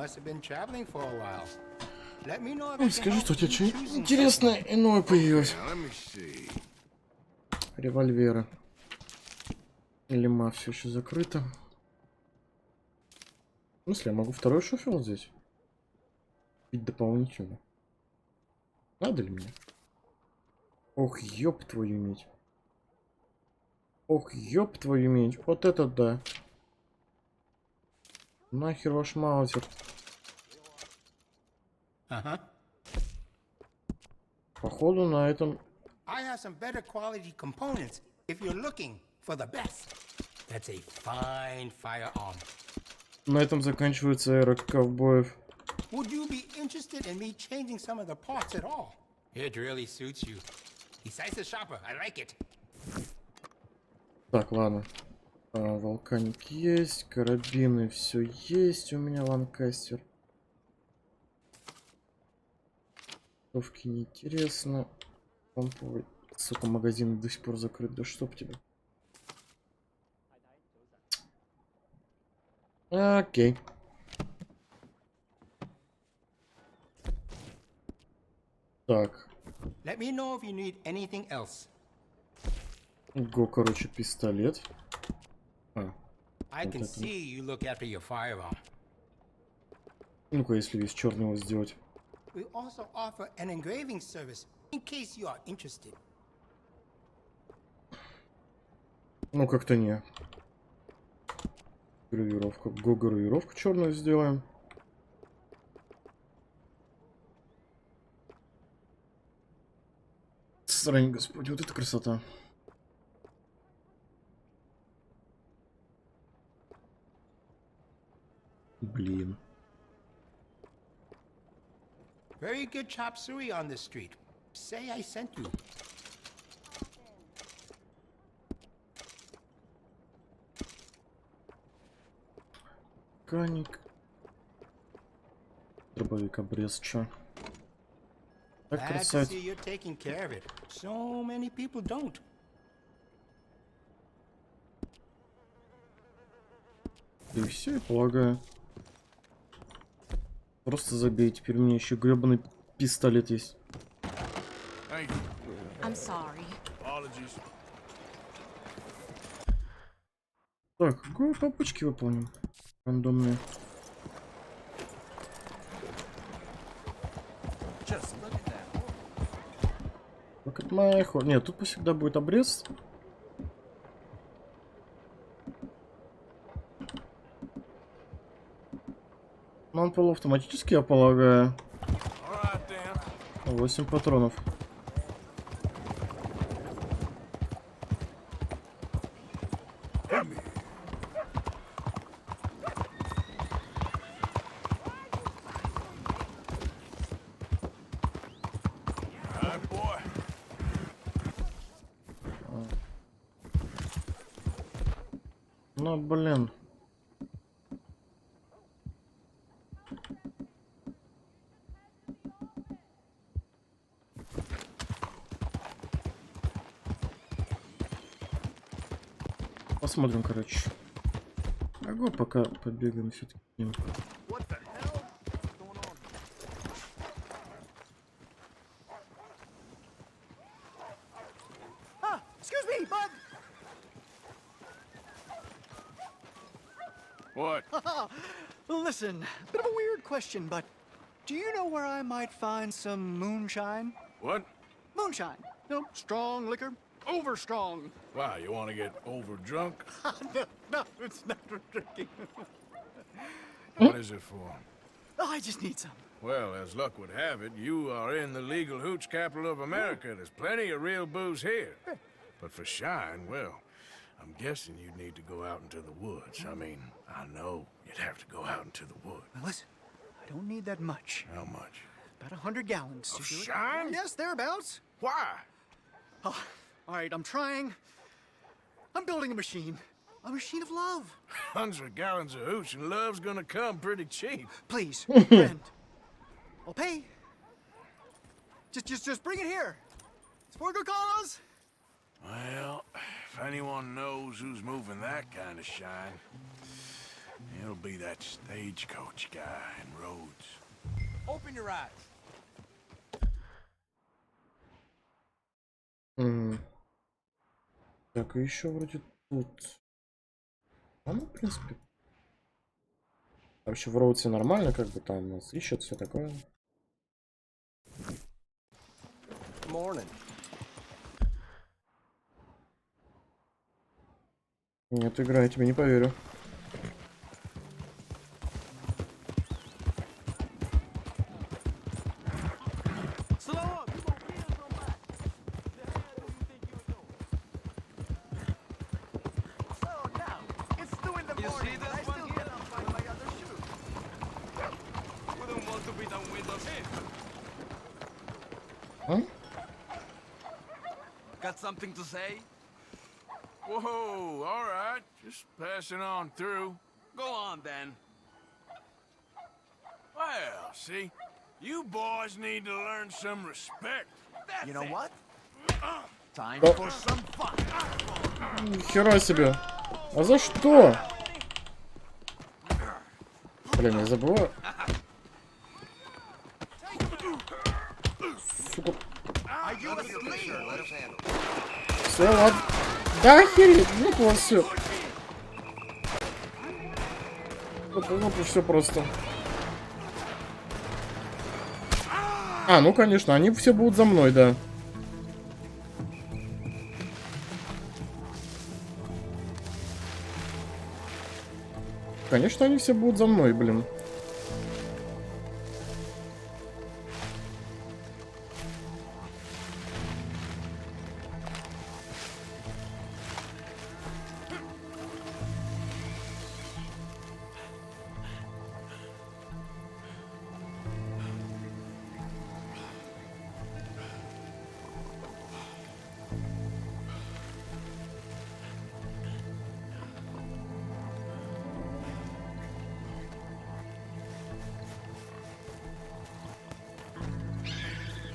Speaker 5: must have been traveling for a while. Let me know if
Speaker 1: Ой, скажи, что у тебя что-нибудь интересное иное появилось. Револьверы. Или ма все еще закрыто. В смысле, я могу второй шофер здесь? Ведь дополнительно. Надо ли мне? Ох, ёб твою медь. Ох, ёб твою медь. Вот это да. Нахер ваш маузер. Походу на этом...
Speaker 5: I have some better quality components if you're looking for the best. That's a fine firearm.
Speaker 1: На этом заканчивается эра ковбоев.
Speaker 5: Would you be interested in me changing some of the parts at all? It really suits you. Besides the shopper, I like it.
Speaker 1: Так, ладно. Волканик есть, карабины, все есть. У меня ланкастер. Винтовки неинтересно. Помповый. Сука, магазин до сих пор закрыт. Да чтоб тебя. Окей. Так.
Speaker 5: Let me know if you need anything else.
Speaker 1: Го, короче, пистолет.
Speaker 5: I
Speaker 1: вот
Speaker 5: can
Speaker 1: это.
Speaker 5: see you look after your firearm.
Speaker 1: Ну-ка, если из черного сделать.
Speaker 5: We also offer an engraving service in case you are interested.
Speaker 1: Ну, как-то не. Гравировка. Го, гравировку черную сделаем. Срань, господи, вот это красота. Блин.
Speaker 5: Very good chop suey on this street. Say I sent you.
Speaker 1: Механик. Дробовик обрез, чё? Так,
Speaker 5: Glad to
Speaker 1: красавец.
Speaker 5: see you're taking care of it. So many people don't.
Speaker 1: И все, я полагаю. Просто забей, теперь у меня еще гребаный пистолет есть.
Speaker 12: I'm sorry.
Speaker 1: Так, го попочки выполним. Рандомные. Так, это моя ход. Нет, тут всегда будет обрез. Но он полуавтоматически, я полагаю. 8 патронов. Ну, блин. Посмотрим, короче. Ага, пока побегаем все-таки к ним.
Speaker 8: Excuse me, bud.
Speaker 3: What?
Speaker 8: Listen, bit of a weird question, but do you know where I might find some moonshine?
Speaker 3: What?
Speaker 8: Moonshine. No, strong liquor. Over strong.
Speaker 3: Why, you want to get over drunk?
Speaker 8: No, it's not for drinking.
Speaker 3: What is it for?
Speaker 8: Oh, I just need some.
Speaker 3: Well, as luck would have it, you are in the legal hooch capital of America. There's plenty of real booze here. But for shine, well, I'm guessing you'd need to go out into the woods. I mean, I know you'd have to go out into the woods.
Speaker 8: Now listen, I don't need that much.
Speaker 3: How much?
Speaker 8: About 100 gallons.
Speaker 3: Of
Speaker 8: to do it.
Speaker 3: shine?
Speaker 8: Yes, thereabouts.
Speaker 3: Why?
Speaker 8: Oh, all right, I'm trying. I'm building a machine. A machine of love.
Speaker 3: 100 gallons of hooch and love's gonna come pretty cheap.
Speaker 8: Please, friend. I'll pay. Just bring it here. It's for a good cause.
Speaker 3: Well, if anyone knows who's moving that kind of shine, you That'll be that stagecoach guy in Rhodes.
Speaker 16: Open your eyes.
Speaker 1: Так, и еще вроде тут. А ну, в принципе. Вообще в Роудсе нормально, как бы там нас ищут, все такое.
Speaker 16: Morning.
Speaker 1: Нет, игра, я тебе не поверю.
Speaker 3: Got something to say? Whoa, all right. Just passing on through. Go on, then. Well, see, you boys need to learn some respect.
Speaker 16: You know what? Time
Speaker 1: Oh.
Speaker 16: for some fun.
Speaker 1: Хера себе. А за что? Блин, я забываю. Сука. Все, ладно. Да охереть, вот у вас все. Вот и все просто. А, ну конечно, они все будут за мной, да. Конечно, они все будут за мной, блин.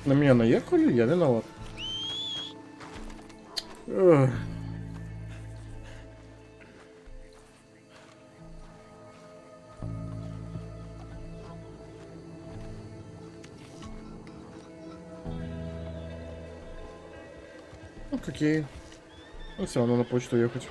Speaker 1: На меня наехали, я виноват. Ugh. Окей. Ну все равно на почту ехать.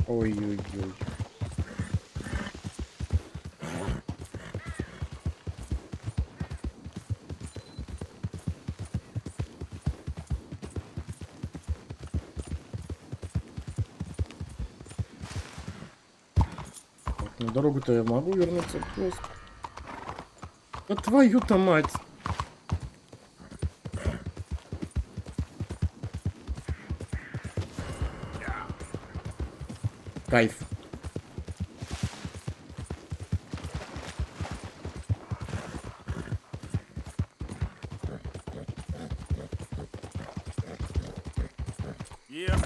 Speaker 1: Ой-ой-ой. На дорогу-то я могу вернуться просто. Да твою-то мать! Кайф.
Speaker 3: Yeah.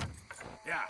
Speaker 3: Yeah.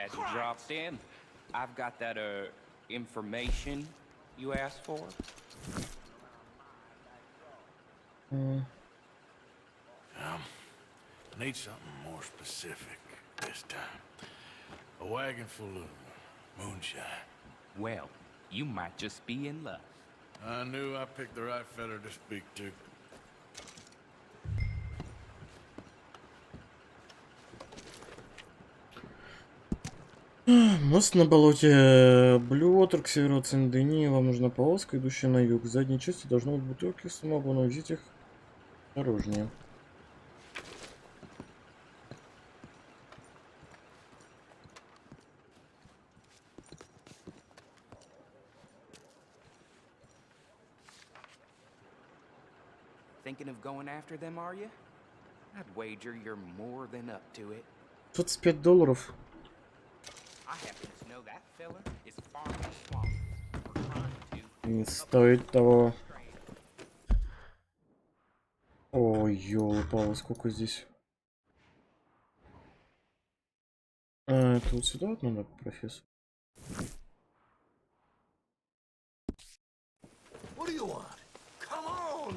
Speaker 14: glad you dropped in. I've got that, information you asked for.
Speaker 3: I need something more specific this time. A wagon full of moonshine.
Speaker 14: Well, you might just be in luck.
Speaker 3: I knew I picked the right fella to speak to.
Speaker 1: Мост на болоте Блюотер к северу от Сен-Дени. Вам нужна полоска, идущая на юг. В задней части должны быть бутылки с самогоном. Везите их осторожнее.
Speaker 14: Thinking of going after them, are you? I'd wager you're more than up to it.
Speaker 1: $25.
Speaker 14: I happen to know that fella is farming swamp. We're trying to.
Speaker 1: Не стоит того. Ой, ёлы-палы, сколько здесь. А, это вот сюда вот надо, профессор?
Speaker 10: What do you want? Come on!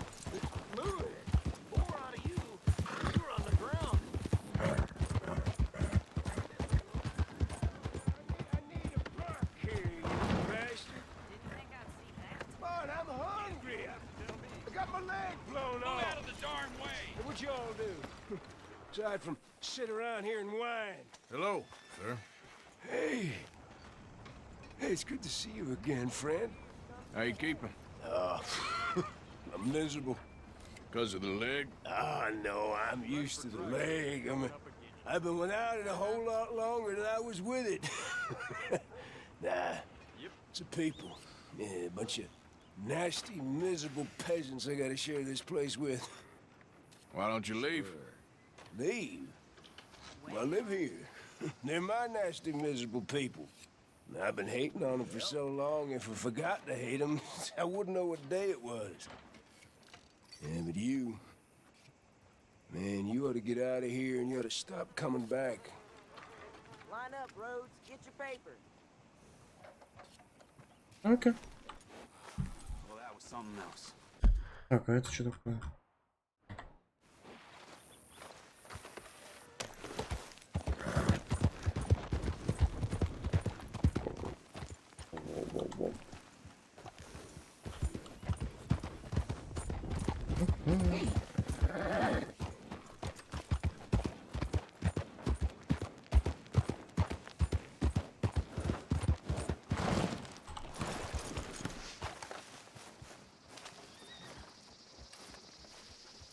Speaker 10: Move it! More out of you! You're on the ground! I need a buck here, you bastard! Didn't think I'd see that. But I'm hungry! I got my leg blown off! Out of the darn way! What y'all do? Aside from sit around here and whine.
Speaker 3: Hello, sir.
Speaker 10: Hey! Hey, it's good to see you again, friend.
Speaker 3: How you keeping?
Speaker 10: I'm miserable.
Speaker 3: Because of the leg?
Speaker 10: Ah, no, I'm used to the leg. I've been without it a whole lot longer than I was with it. Nah, it's the people. Yeah, a bunch of nasty, miserable peasants I gotta share this place with.
Speaker 3: Why don't you leave?
Speaker 10: Leave? Well, I live here. They're my nasty, miserable people. I've been hating on them for so long, if I forgot to hate them, I wouldn't know what day it was. Yeah, but you... Man, you ought to get out of here and you ought to stop coming back.
Speaker 16: Line up, Rhodes. Get your paper.
Speaker 1: Окей.
Speaker 16: Well, that was something else.
Speaker 1: Так, а это что такое?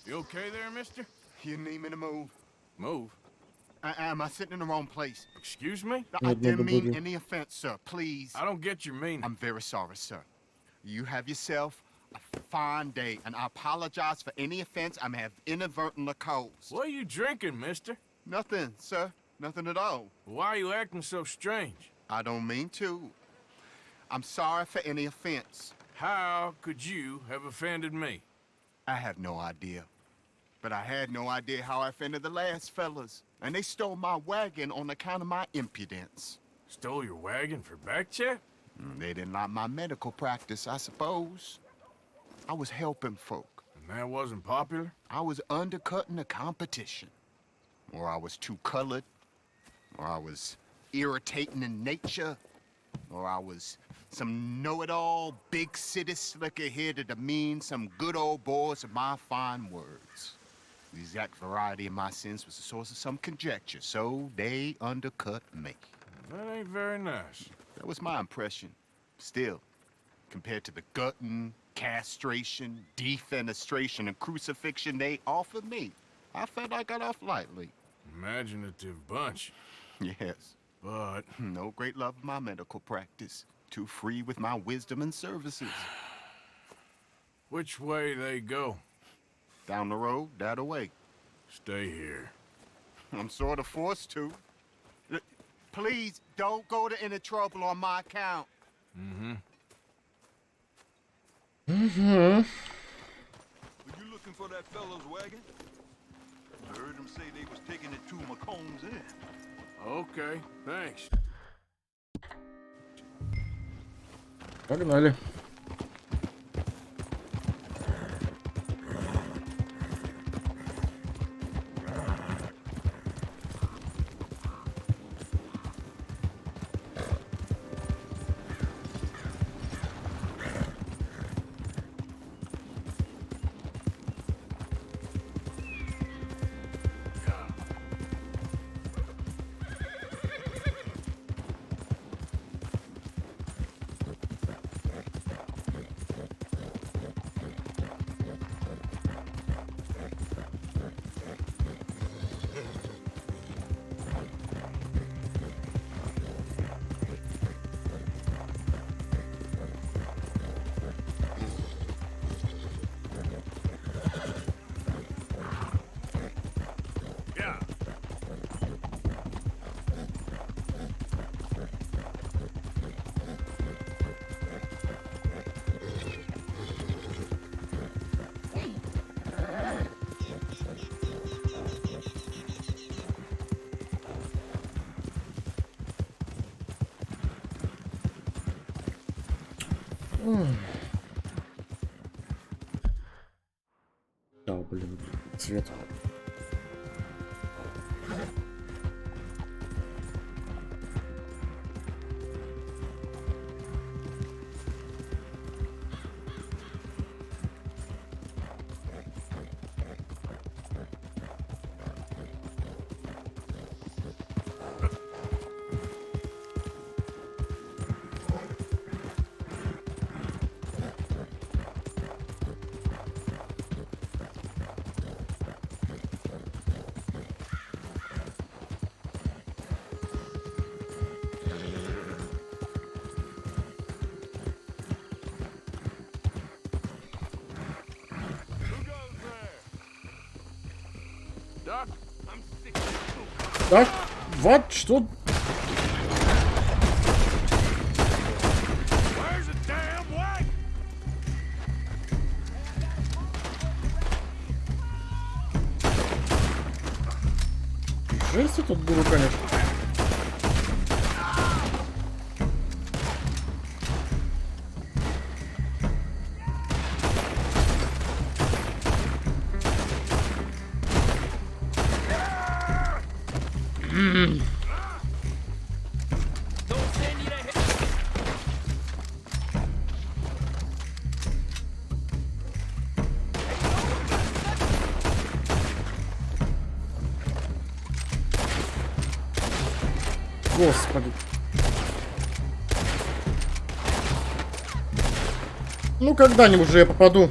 Speaker 3: You okay there, mister?
Speaker 22: You need me to move?
Speaker 3: Move?
Speaker 22: Am I sitting in the wrong place?
Speaker 3: Excuse me?
Speaker 22: I didn't mean any offense, sir. Please.
Speaker 3: I don't get your meaning.
Speaker 22: I'm very sorry, sir. You have yourself a fine day, and I apologize for any offense I may have inadvertently caused.
Speaker 3: What are you drinking, mister?
Speaker 22: Nothing, sir. Nothing at all.
Speaker 3: Why are you acting so strange?
Speaker 22: I don't mean to. I'm sorry for any offense.
Speaker 3: How could you have offended me?
Speaker 22: I have no idea. But I had no idea how I offended the last fellas. And they stole my wagon on account of my impudence.
Speaker 3: Stole your wagon for back check?
Speaker 22: They didn't like my medical practice, I suppose. I was helping folk.
Speaker 3: And that wasn't popular?
Speaker 22: I was undercutting the competition. Or I was too colored. Or I was irritating in nature. Or I was some know-it-all, big city slicker here to demean some good old boys of my fine words. The exact variety of my sins was the source of some conjecture, so they undercut me.
Speaker 3: That ain't very nice.
Speaker 22: That was my impression. Still, compared to the gutting, castration, defenestration, and crucifixion they offered me, I felt I got off lightly.
Speaker 3: Imaginative bunch.
Speaker 22: Yes.
Speaker 3: But
Speaker 22: no great love of my medical practice. Too free with my wisdom and services.
Speaker 3: Which way they go?
Speaker 22: Down the road, that way.
Speaker 3: Stay here.
Speaker 22: I'm sort of forced to. Please, don't go to any trouble on my account.
Speaker 3: Mm-hmm.
Speaker 22: Mm-hmm.
Speaker 23: Were you looking for that fellow's wagon? I heard him say they was taking it to McComb's Inn.
Speaker 3: Okay, thanks.
Speaker 1: Погнали. Да, блин, цвет. Так, вот что... Жесть тут было, конечно. Господи. Ну, когда-нибудь же я попаду.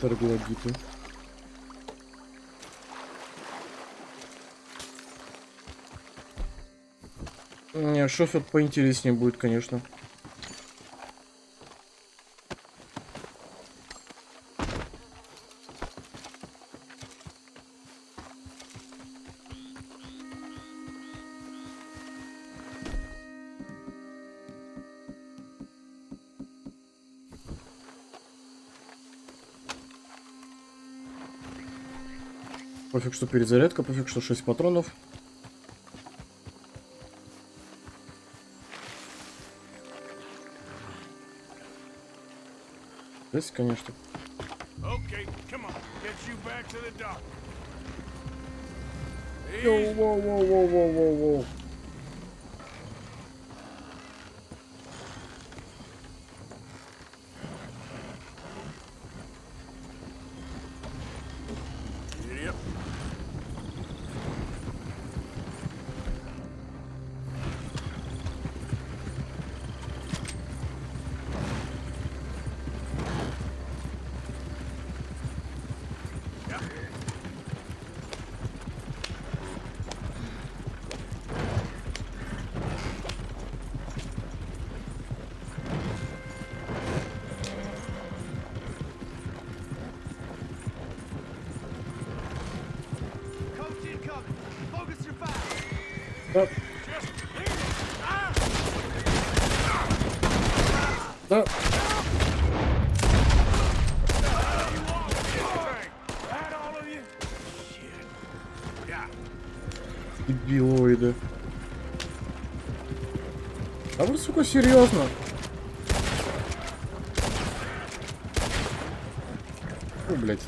Speaker 1: Троглодиты. Не, шофер поинтереснее будет, конечно. Пофиг, что перезарядка, пофиг, что 6 патронов. Есть, конечно. Воу-воу-воу-воу-воу-воу. Да. Дебилоиды. А вы, сука, серьезно? О, блядь.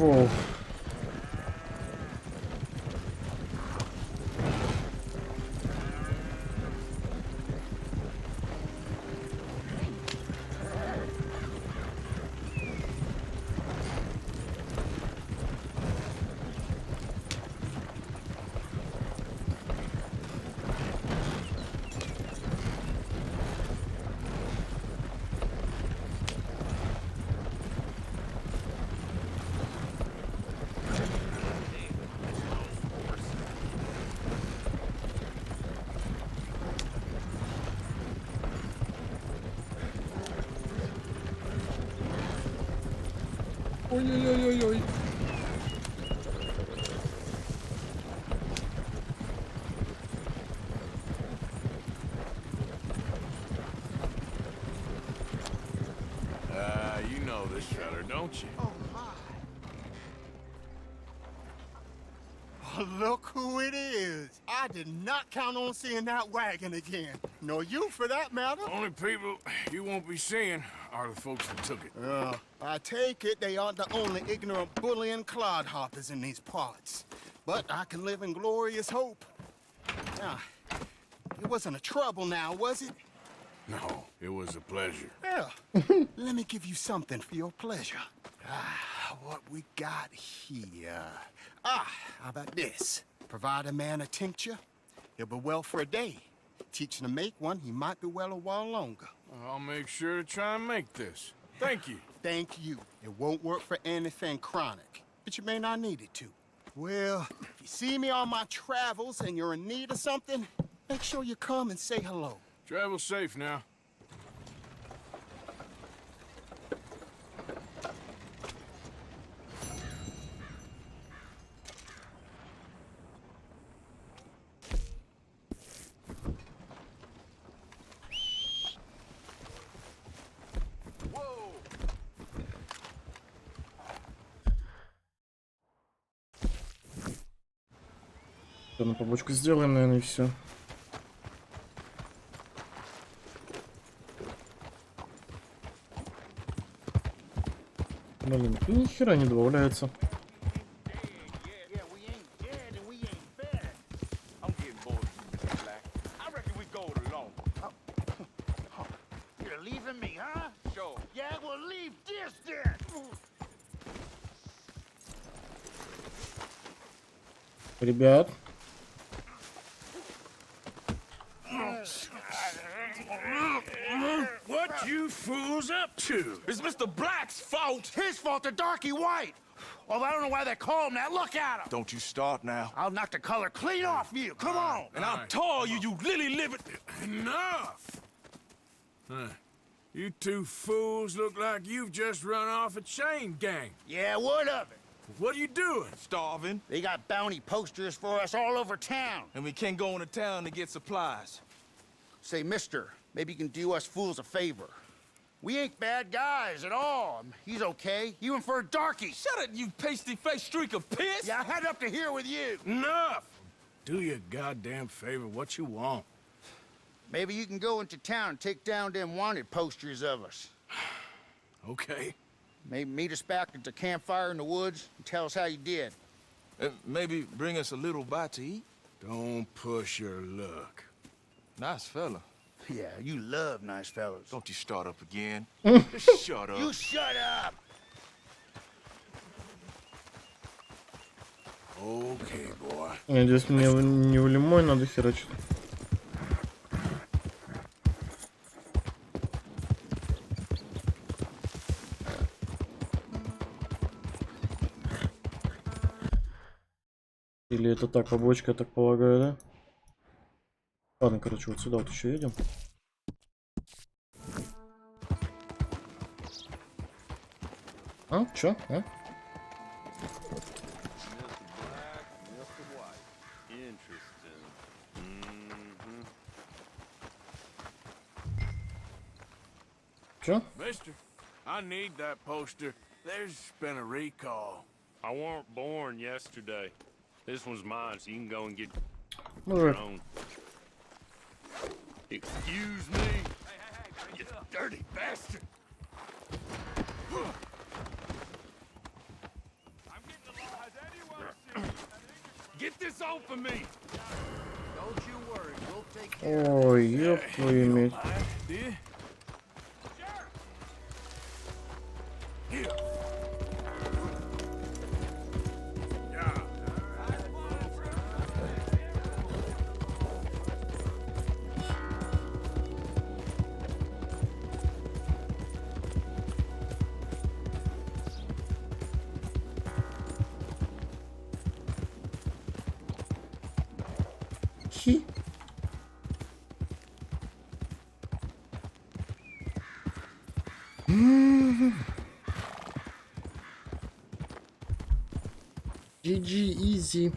Speaker 1: О. Ой-ой-ой-ой-ой.
Speaker 3: You know this feller, don't you?
Speaker 22: Oh, my. Oh, look who it is. I did not count on seeing that wagon again. Nor you, for that matter.
Speaker 3: Only people you won't be seeing are the folks that took it.
Speaker 22: I take it they aren't the only ignorant bullying clodhoppers in these parts. But I can live in glorious hope. Now, it wasn't a trouble now, was it?
Speaker 3: No, it was a pleasure.
Speaker 22: Yeah. Let me give you something for your pleasure. What we got here. How about this? Provide a man a tincture, he'll be well for a day. Teach him to make one, he might be well a while longer.
Speaker 3: I'll make sure to try and make this. Thank you.
Speaker 22: Thank you. It won't work for anything chronic, but you may not need it to. Well, if you see me on my travels and you're in need of something, make sure you come and say hello.
Speaker 3: Travel safe now.
Speaker 1: На побочку сделаем, наверное, и все. Блин, ни хера не добавляется. Ребят.
Speaker 3: What you fools up to?
Speaker 10: It's Mr. Black's fault. His fault, the darky white. Well, I don't know why they call him that. Look at him.
Speaker 3: Don't you start now.
Speaker 10: I'll knock the color clean off you. Come on.
Speaker 3: And I'll tar you, you lily-livered... Enough! You two fools look like you've just run off a chain gang.
Speaker 10: Yeah, what of it?
Speaker 3: What are you doing?
Speaker 10: Starving. They got bounty posters for us all over town.
Speaker 14: And we can't go into town to get supplies.
Speaker 10: Say, mister, maybe you can do us fools a favor. We ain't bad guys at all. He's okay, even for a darky.
Speaker 14: Shut it, you pasty-faced streak of piss!
Speaker 10: Yeah, I had up to here with you.
Speaker 3: Enough! Do your goddamn favor what you want.
Speaker 10: Maybe you can go into town and take down them wanted posters of us.
Speaker 3: Okay.
Speaker 10: Maybe meet us back at the campfire in the woods and tell us how you did.
Speaker 14: Maybe bring us a little bite to eat?
Speaker 3: Don't push your luck.
Speaker 14: Nice fella.
Speaker 10: Yeah, you love nice fellas.
Speaker 14: Don't you start up again.
Speaker 10: Just
Speaker 14: shut up.
Speaker 10: You shut up!
Speaker 3: Okay, boy.
Speaker 1: Надеюсь, мне не в лимой надо херачить. Или это так, побочка, я так полагаю, да? Ладно, короче, вот сюда вот еще едем. А? Чё? А? Чё?
Speaker 10: Mister, I need that poster. There's been a recall.
Speaker 11: I weren't born yesterday. This one's mine, so you can go and get
Speaker 1: Move
Speaker 11: your
Speaker 1: it.
Speaker 11: own. Excuse me? You dirty bastard! Get this off of me!
Speaker 5: Don't you worry, we'll take care
Speaker 1: Ой, ёб твою медь. Хи. GG easy.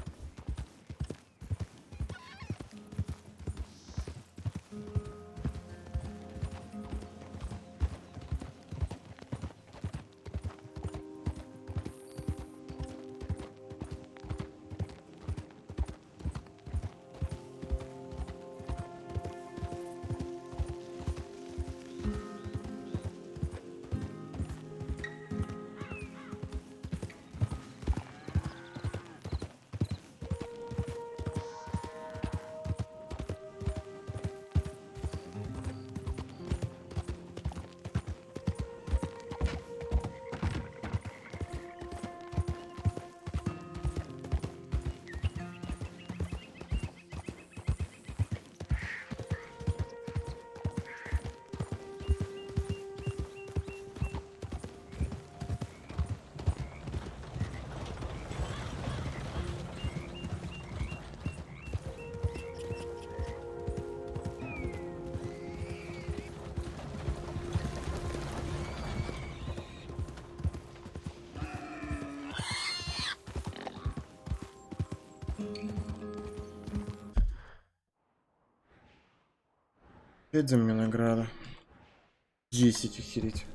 Speaker 1: Опять за мне награда. 10 охереть.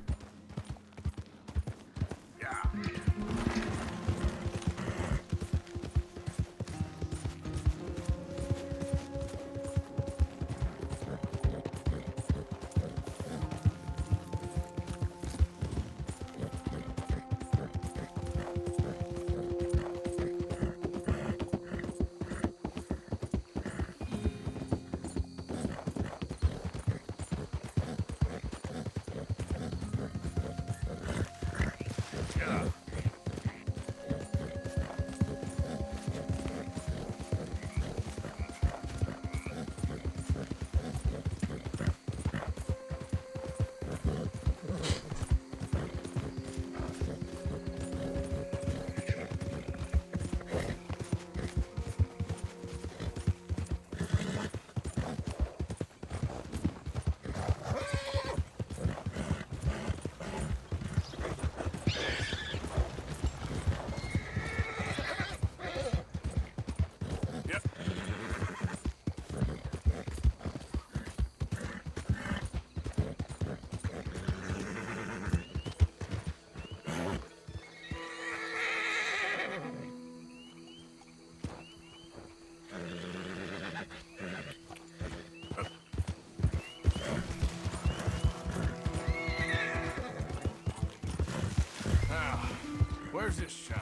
Speaker 10: Where's this shine?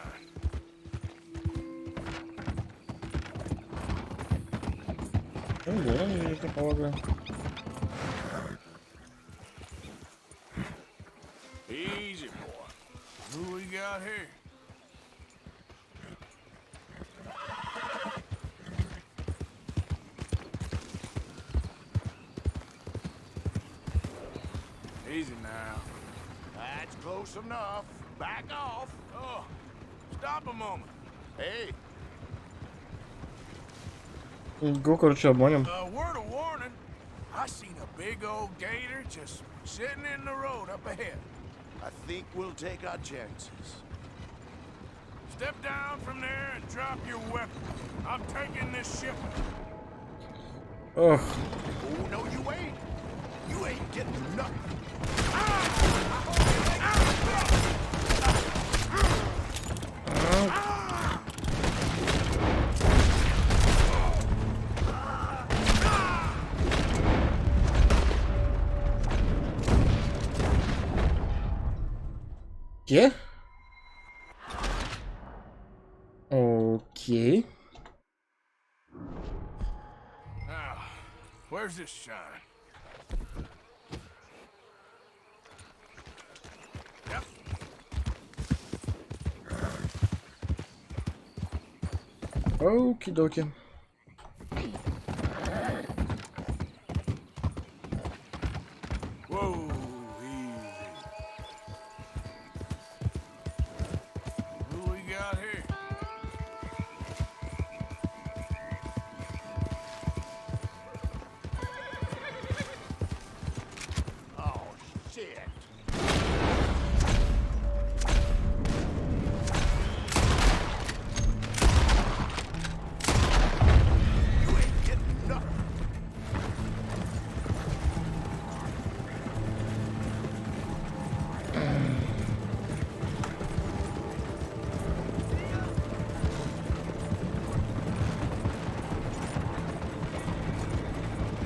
Speaker 1: Ну да, я так полагаю.
Speaker 10: Easy, boy. Who we got here? Easy now.
Speaker 5: That's close enough. Back off.
Speaker 10: Oh, stop a moment.
Speaker 5: Hey,
Speaker 1: Го, короче, обманем.
Speaker 3: Word of warning. I seen a big old gator just sitting in the road up ahead.
Speaker 5: I think we'll take our chances.
Speaker 3: Step down from there and drop your weapon. I'm taking this ship.
Speaker 1: Ugh.
Speaker 5: Oh, no, you ain't. You ain't getting nothing.
Speaker 1: Yeah? Okay.
Speaker 3: Now, where's this shine? Yep.
Speaker 1: Okie dokie.
Speaker 3: Whoa, easy. Who we got here?
Speaker 5: Oh, shit. You ain't getting nothing.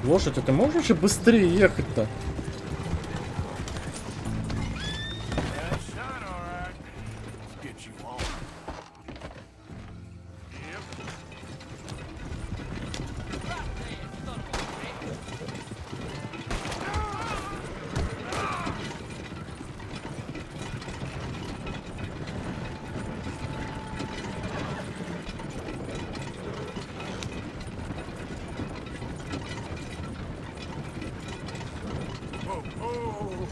Speaker 1: Лошадь, а ты можешь вообще быстрее ехать-то?
Speaker 3: Yeah, shine all right. Let's get you on. Yep. Whoa, whoa.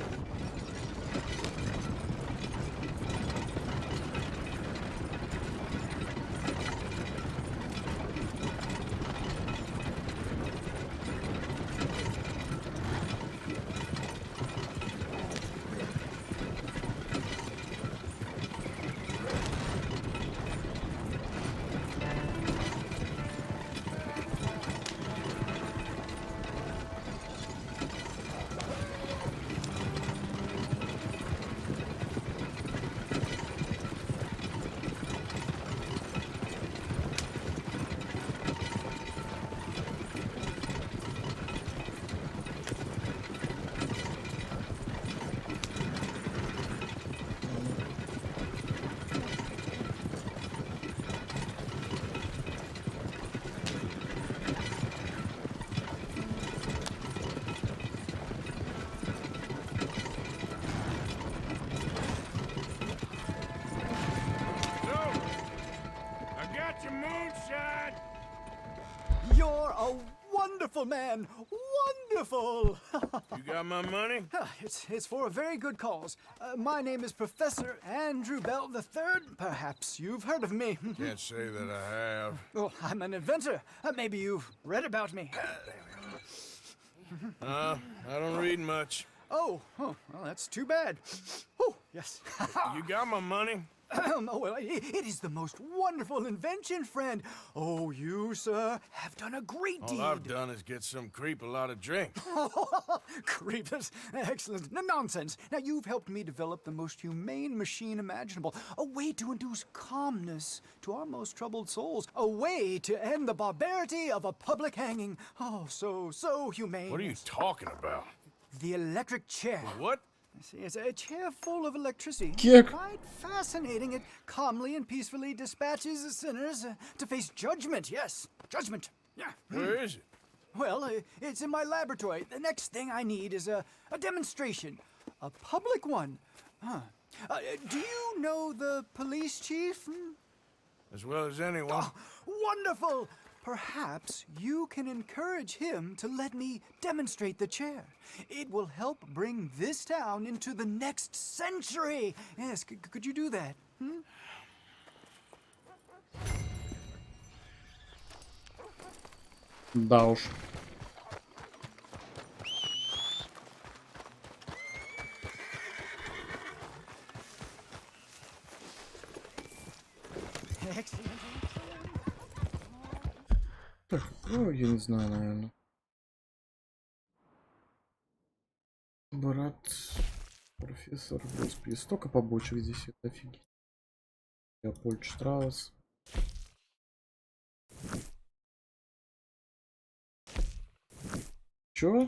Speaker 3: So, I got your moonshine.
Speaker 8: You're a wonderful man. Wonderful.
Speaker 3: You got my money?
Speaker 8: It's for a very good cause. My name is Professor Andrew Bell III. Perhaps you've heard of me.
Speaker 3: Can't say that I have.
Speaker 8: Well, I'm an inventor. Maybe you've read about me.
Speaker 3: I don't read much.
Speaker 8: Oh, well, that's too bad. Oh, yes.
Speaker 3: You got my money?
Speaker 8: Oh, well, it is the most wonderful invention, friend. Oh, you, sir, have done a great deed.
Speaker 3: All I've done is get some creep a lot of drink.
Speaker 8: Creepers. Excellent. Nonsense. Now, you've helped me develop the most humane machine imaginable. A way to induce calmness to our most troubled souls. A way to end the barbarity of a public hanging. Oh, so humane.
Speaker 3: What are you talking about?
Speaker 8: The electric chair.
Speaker 3: What?
Speaker 8: See, it's a chair full of electricity.
Speaker 1: Kick.
Speaker 8: Quite fascinating. It calmly and peacefully dispatches sinners to face judgment. Yes, judgment. Yeah.
Speaker 3: Where is it?
Speaker 8: Well, it's in my laboratory. The next thing I need is a demonstration. A public one. Huh. Do you know the police chief?
Speaker 3: As well as anyone.
Speaker 8: Oh, wonderful! Perhaps you can encourage him to let me demonstrate the chair. It will help bring this town into the next century. Yes, could you do that?
Speaker 1: Да уж. Так, ну, я не знаю, наверное. Брат, профессор, господи, столько побочек здесь, это офигеть. Леопольд Штраус. Чё?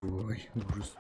Speaker 1: Ой, ужас.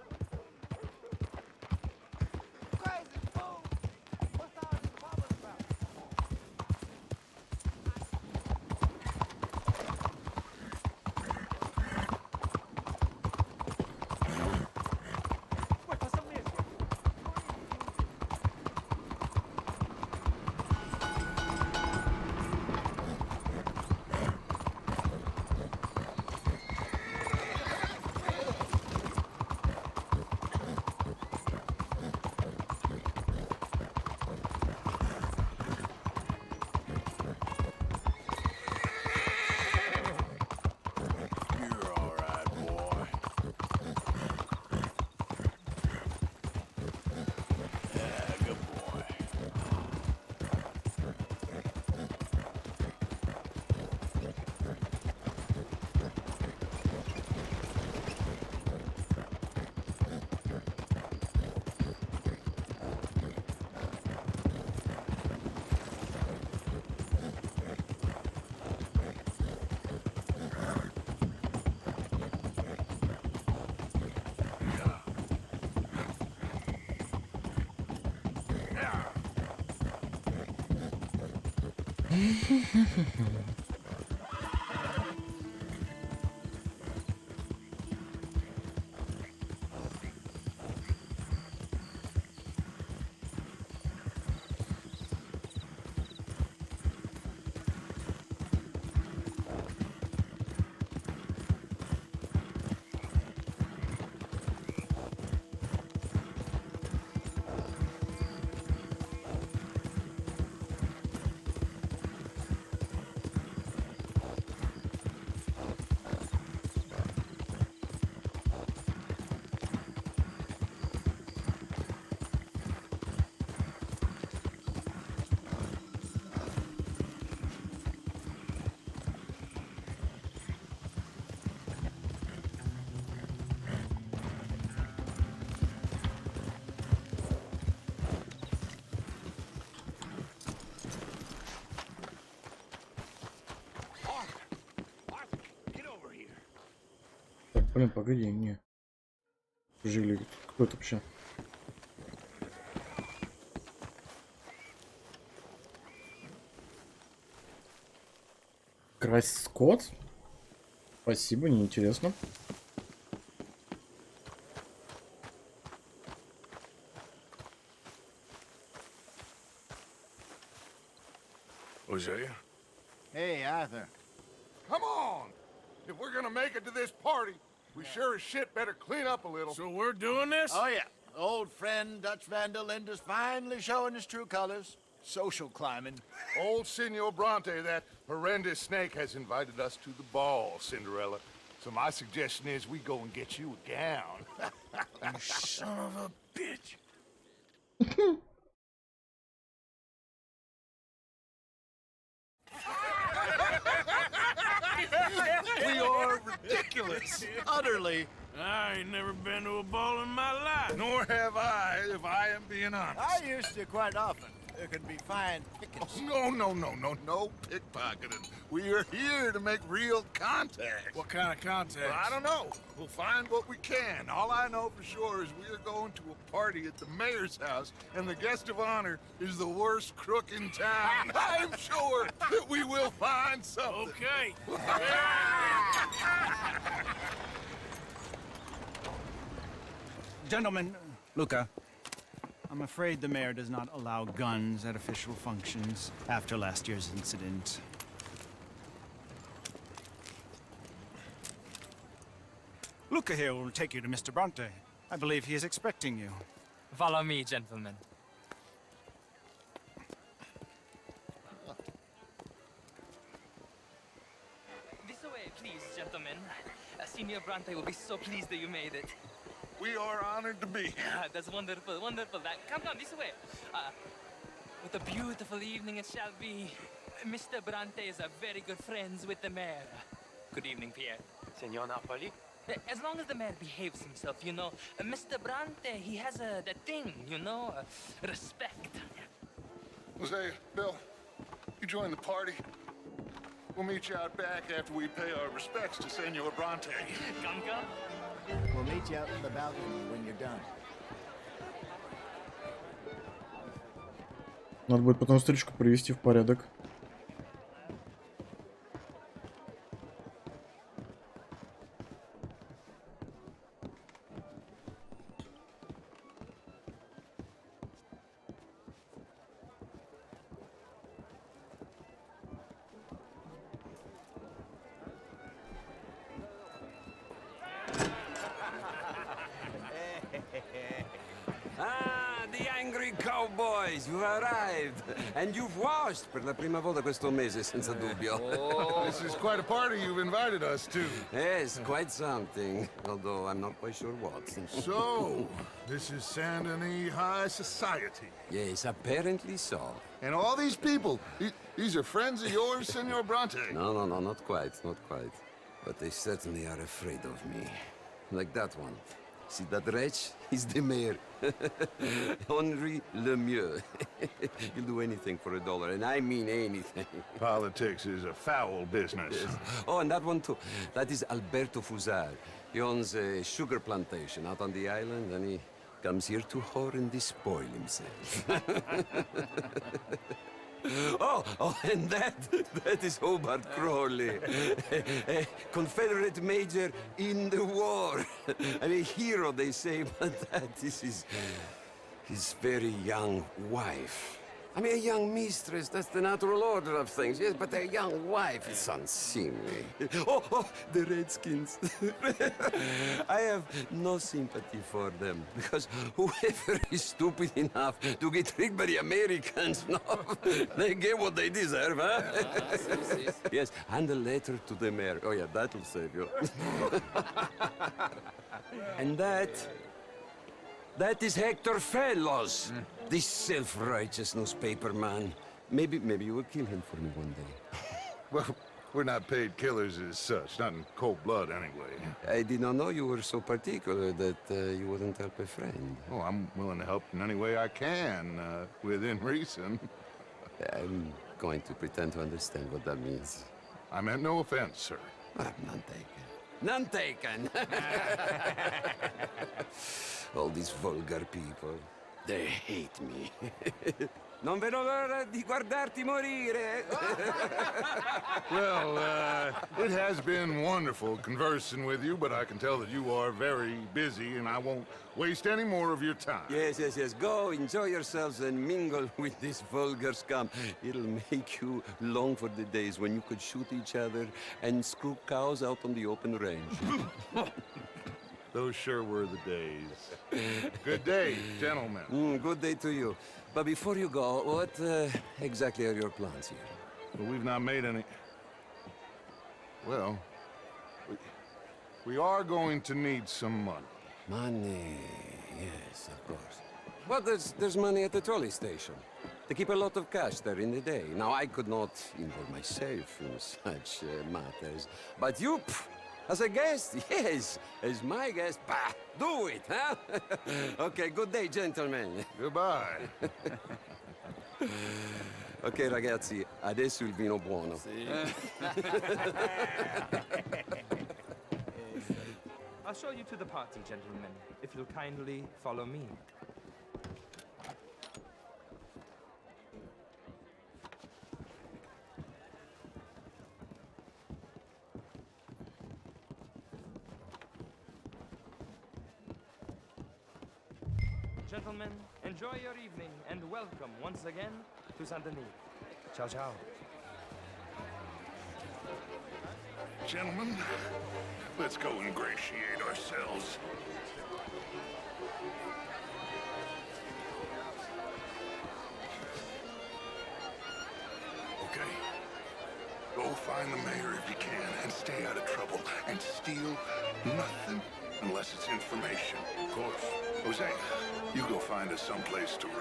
Speaker 1: Так, блин, погоди, не. Жили. Кто это вообще? Красть скот? Спасибо, неинтересно.
Speaker 3: Hosea?
Speaker 5: Hey, Arthur.
Speaker 13: Come on! If we're gonna make it to this party, we sure as shit better clean up a little.
Speaker 3: So we're doing this?
Speaker 5: Oh, yeah. Old friend Dutch Van der Linde's finally showing his true colors. Social climbing.
Speaker 13: Old Senor Bronte, that horrendous snake, has invited us to the ball, Cinderella. So my suggestion is we go and get you a gown.
Speaker 3: You son of a bitch.
Speaker 13: We are ridiculous.
Speaker 5: Utterly.
Speaker 3: I ain't never been to a ball in my life.
Speaker 13: Nor have I, if I am being honest.
Speaker 5: I used to quite often. There can be fine pickings.
Speaker 13: No pickpocketing. We are here to make real contact.
Speaker 3: What kind of contact?
Speaker 13: Well, I don't know. We'll find what we can. All I know for sure is we are going to a party at the mayor's house, and the guest of honor is the worst crook in town. I'm sure that we will find something.
Speaker 3: Okay.
Speaker 8: Gentlemen, Luca, I'm afraid the mayor does not allow guns at official functions after last year's incident. Luca here will take you to Mr. Bronte. I believe he is expecting you.
Speaker 15: Follow me, gentlemen. way, please, gentlemen. Senior Bronte will be so pleased that you made it.
Speaker 13: We are honored to be here.
Speaker 15: That's wonderful, wonderful. Come this way. What a beautiful evening it shall be. Mr. Bronte is very good friends with the mayor. Good evening, Pierre.
Speaker 11: Senor Napoli?
Speaker 15: As long as the mayor behaves himself, you know. Mr. Bronte, he has that thing, you know, respect.
Speaker 13: Jose, Bill, you join the party. We'll meet you out back after we pay our respects to Senor Bronte.
Speaker 15: Come.
Speaker 5: We'll meet you out in the balcony when you're done.
Speaker 1: Надо будет потом стрижку привести в порядок.
Speaker 4: Ah, the angry cowboys, you've arrived. And you've washed per la prima volta questo mese, senza dubbio.
Speaker 13: This is quite a party you've invited us to.
Speaker 4: Yes, quite something. Although I'm not quite sure what.
Speaker 13: So, this is Saint Denis High Society.
Speaker 4: Yes, apparently so.
Speaker 13: And all these people, these are friends of yours, Senor Bronte?
Speaker 4: No, not quite, not quite. But they certainly are afraid of me. Like that one. See that wretch? He's the mayor. Henri Lemieux. He'll do anything for $1, and I mean anything.
Speaker 13: Politics is a foul business.
Speaker 4: Yes. Oh, and that one too. That is Alberto Fusar. He owns a sugar plantation out on the island, and he comes here to whore and despoil himself. Oh, and that is Hobart Crawley, a Confederate major in the war. I mean, a hero, they say, but that is his very young wife. I mean, a young mistress, that's the natural order of things, yes, but a young wife is unseemly. Oh, the Redskins. I have no sympathy for them, because whoever is stupid enough to get tricked by the Americans, no, they get what they deserve, huh? Yes, and a letter to the mayor. Oh, yeah, that'll save you. And that is Hector Fellows, this self-righteous newspaper man. Maybe you will kill him for me one day.
Speaker 13: Well, we're not paid killers as such, not in cold blood anyway.
Speaker 4: I did not know you were so particular that you wouldn't help a friend.
Speaker 13: Oh, I'm willing to help in any way I can, within reason.
Speaker 4: I'm going to pretend to understand what that means.
Speaker 13: I meant no offense, sir.
Speaker 4: None taken. None taken! All these vulgar people, they hate me. Non vedo l'ora di guardarti morire.
Speaker 13: Well, it has been wonderful conversing with you, but I can tell that you are very busy, and I won't waste any more of your time.
Speaker 4: Yes. Go, enjoy yourselves, and mingle with this vulgar scum. It'll make you long for the days when you could shoot each other and screw cows out on the open range.
Speaker 13: Those sure were the days. Good day, gentlemen.
Speaker 4: Good day to you. But before you go, what exactly are your plans here?
Speaker 13: Well, we've not made any... Well, we are going to need some money.
Speaker 4: Money, yes, of course. Well, there's money at the trolley station. They keep a lot of cash there in the day. Now, I could not involve myself in such matters. But you, as a guest, yes, as my guest, bah, do it, huh? Okay, good day, gentlemen.
Speaker 13: Goodbye.
Speaker 4: Ok, ragazzi, adesso il vino buono.
Speaker 14: I'll show you to the party, gentlemen, if you'll kindly follow me. Gentlemen, enjoy your evening and welcome once again to Saint Denis. Ciao, ciao.
Speaker 13: Gentlemen, let's go ingratiate ourselves. Okay. Go find the mayor if you can and stay out of and steal nothing unless it's information. Of course. Jose, you go find us someplace to run.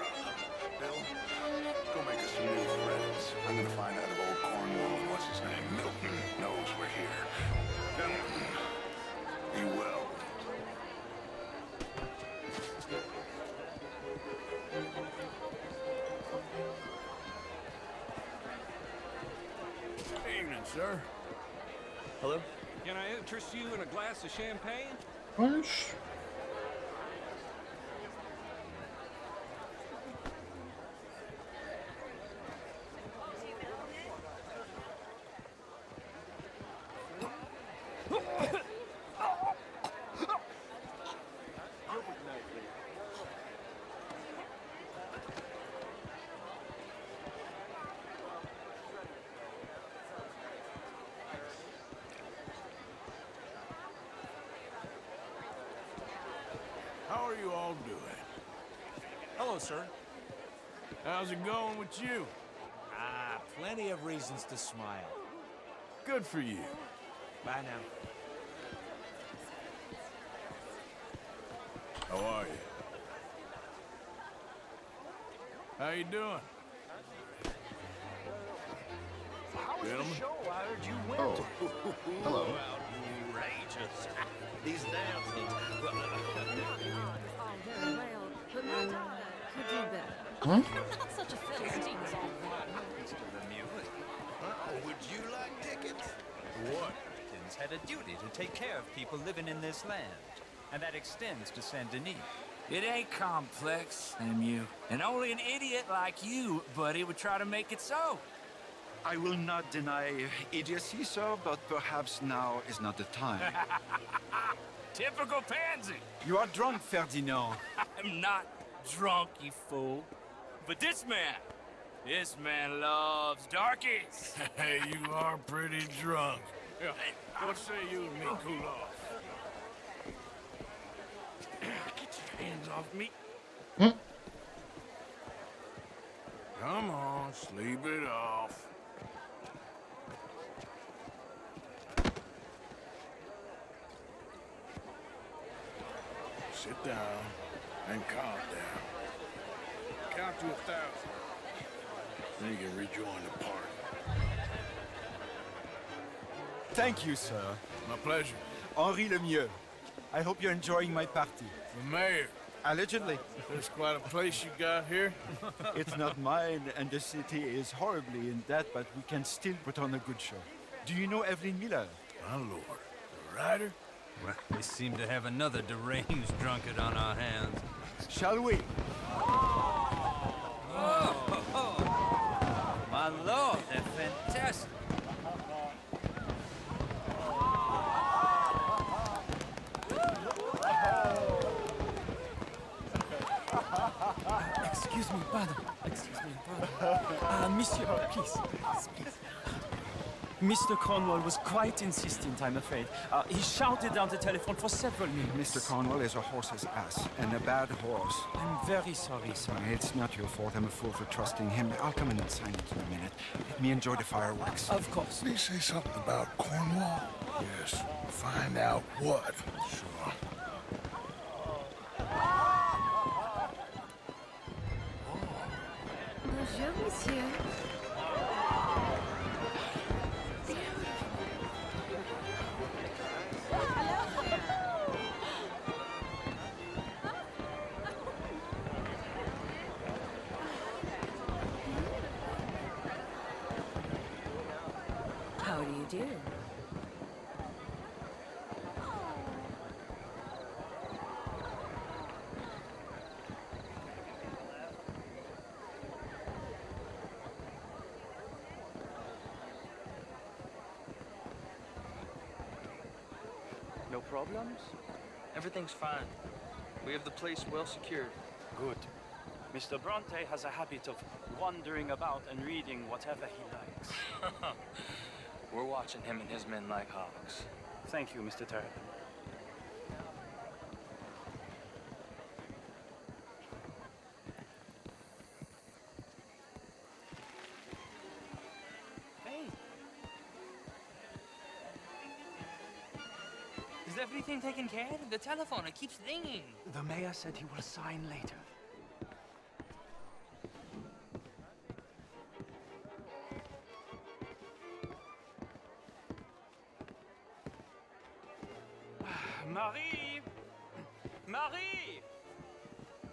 Speaker 13: Bill, go make us some new friends. I'm gonna find out if old Cornwall and what's his name, Milton, knows we're here. Gentlemen, be well.
Speaker 3: Evening, sir.
Speaker 2: Hello? Can I interest you in a glass of champagne?
Speaker 1: Punch.
Speaker 3: How are you all doing?
Speaker 2: Hello, sir.
Speaker 3: How's it going with you?
Speaker 2: Ah, plenty of reasons to smile.
Speaker 3: Good for you.
Speaker 2: Bye now.
Speaker 3: How are you? How you doing?
Speaker 16: How was
Speaker 3: Gentlemen?
Speaker 16: the show? I heard you went.
Speaker 22: Oh, hello.
Speaker 16: Outrageous. These damn things.
Speaker 12: All very well, but my daughter could do better.
Speaker 1: Huh?
Speaker 6: Not such a Philistine.
Speaker 16: Would you like tickets?
Speaker 3: What?
Speaker 17: Americans had a duty to take care of people living in this land, and that extends to Saint Denis.
Speaker 20: It ain't complex, MU. And only an idiot like you, buddy, would try to make it so.
Speaker 24: I will not deny idiocy, sir, but perhaps now is not the time.
Speaker 20: Typical pansy.
Speaker 24: You are drunk, Ferdinand.
Speaker 20: I'm not drunk, you fool. But this man loves darkies.
Speaker 3: Hey, you are pretty drunk. Yeah, what say you and me cool off? Get your hands off me. Come on, sleep it off. Sit down and calm down. Count to 1,000. Then you can rejoin the party.
Speaker 24: Thank you, sir.
Speaker 3: My pleasure.
Speaker 24: Henri Lemieux. I hope you're enjoying my party.
Speaker 3: The mayor.
Speaker 24: Allegedly.
Speaker 3: There's quite a place you got here.
Speaker 24: It's not mine, and the city is horribly in debt, but we can still put on a good show. Do you know Evelyn Miller?
Speaker 3: My lord. The writer?
Speaker 17: Well, we seem to have another deranged drunkard on our hands.
Speaker 24: Shall we?
Speaker 17: Oh, my lord, they're fantastic.
Speaker 7: Excuse me, pardon. Excuse me, pardon. Monsieur, please. Mr. Cornwall was quite insistent, I'm afraid. He shouted down the telephone for several minutes.
Speaker 24: Mr. Cornwall is a horse's ass, and a bad horse.
Speaker 7: I'm very sorry, sir.
Speaker 24: It's not your fault. I'm a fool for trusting him. I'll come in and sign it in a minute. Let me enjoy the fireworks.
Speaker 7: Of course.
Speaker 3: Did he say something about Cornwall? Yes. Find out what. Sure.
Speaker 12: Bonjour, monsieur. How do you do?
Speaker 14: No problems? Everything's fine. We have the place well secured.
Speaker 7: Good. Mr. Bronte has a habit of wandering about and reading whatever he likes.
Speaker 14: We're watching him and his men like hawks.
Speaker 7: Thank you, Mr. Terrapin.
Speaker 15: everything taken care of? The telephone, it keeps ringing.
Speaker 8: The mayor said he will sign later.
Speaker 7: Marie! Marie!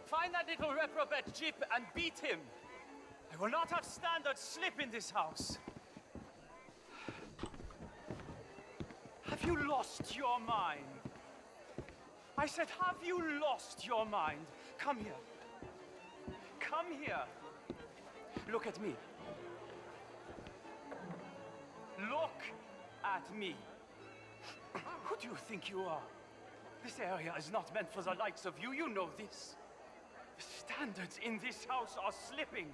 Speaker 7: Find that little reprobate Jip and beat him. I will not have standard slip in this house. Have you lost your mind? I said, have you lost your mind? Come here. Come here. Look at me. Look at me. Who do you think you are? This area is not meant for the likes of you. You know this. The standards in this house are slipping.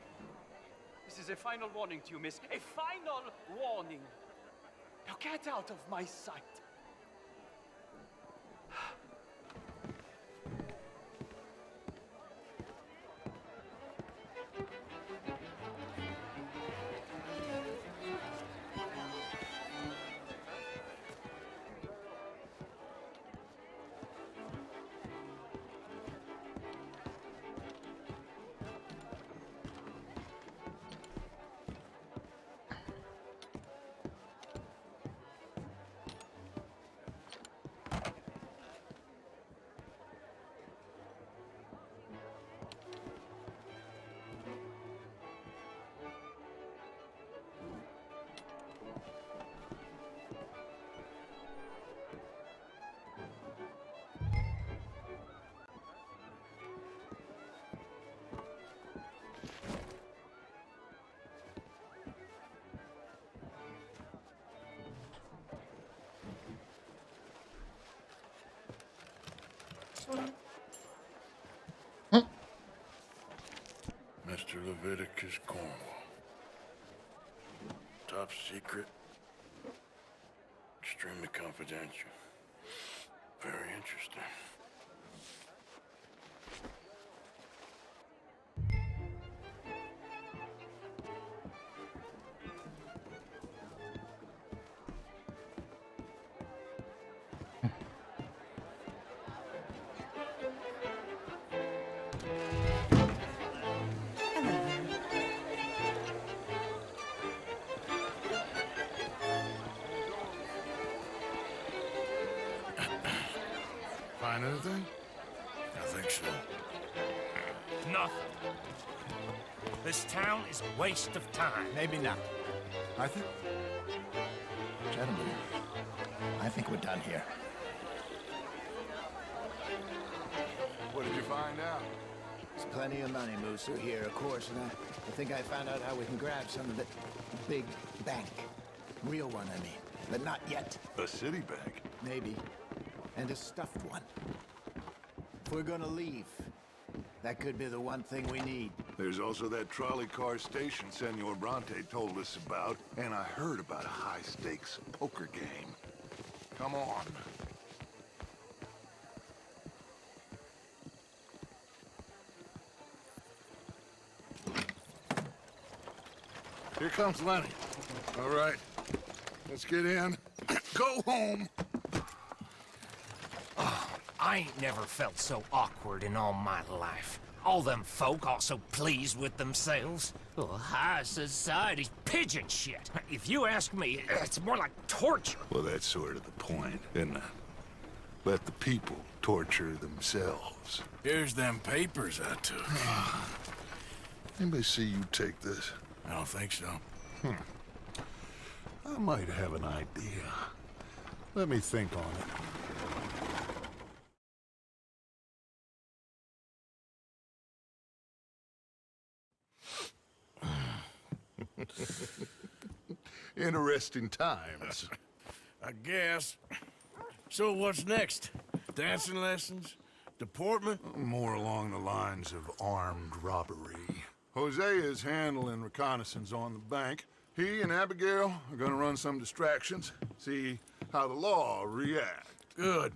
Speaker 7: This is a final warning to you, miss. A final warning. Now get out of my sight.
Speaker 13: Mr. Leviticus Cornwall. Top secret. Extremely confidential. Very interesting. Find anything? I think so.
Speaker 16: Nothing. This town is a waste of time.
Speaker 5: Maybe not. Arthur? Gentlemen, I think we're done here.
Speaker 13: What did you find out?
Speaker 5: There's plenty of money moves through here, of course, and I think I found out how we can grab some of it. Big bank. Real one, I mean. But not yet.
Speaker 13: A city bank?
Speaker 5: Maybe. And a stuffed one. If we're gonna leave, that could be the one thing we need.
Speaker 13: There's also that trolley car station Senor Bronte told us about, and I heard about a high-stakes poker game. Come on. Here comes Lenny. All right, let's get in. Go home.
Speaker 16: I ain't never felt so awkward in all my life. All them folk all so pleased with themselves. Oh, high society's pigeon shit. If you ask me, it's more like torture.
Speaker 13: Well, that's sort of the point, isn't it? Let the people torture themselves.
Speaker 3: Here's them papers I took.
Speaker 13: Anybody see you take this?
Speaker 3: I don't think so.
Speaker 13: I might have an idea. Let me think on it. Interesting times.
Speaker 3: I guess. So what's next? Dancing lessons? Deportment?
Speaker 13: More along the lines of armed robbery. Hosea is handling reconnaissance on the bank. He and Abigail are gonna run some distractions, see how the law reacts.
Speaker 3: Good.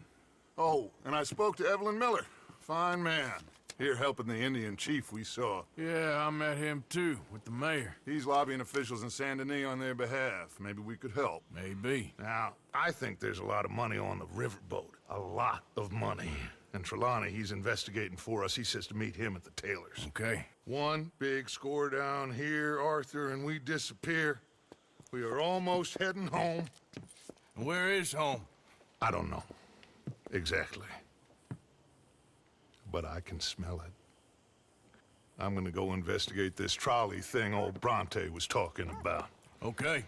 Speaker 13: Oh, and I spoke to Evelyn Miller. Fine man. Here helping the Indian chief we saw.
Speaker 3: Yeah, I met him too, with the mayor.
Speaker 13: He's lobbying officials in Saint Denis on their behalf. Maybe we could help.
Speaker 3: Maybe.
Speaker 13: Now, I think there's a lot of money on the riverboat. A lot of money. And Trelawney, he's investigating for us. He says to meet him at the Taylor's.
Speaker 3: Okay.
Speaker 13: One big score down here, Arthur, and we disappear. We are almost heading home.
Speaker 3: And where is home?
Speaker 13: I don't know. Exactly. But I can smell it. I'm gonna go investigate this trolley thing old Bronte was talking about.
Speaker 3: Okay.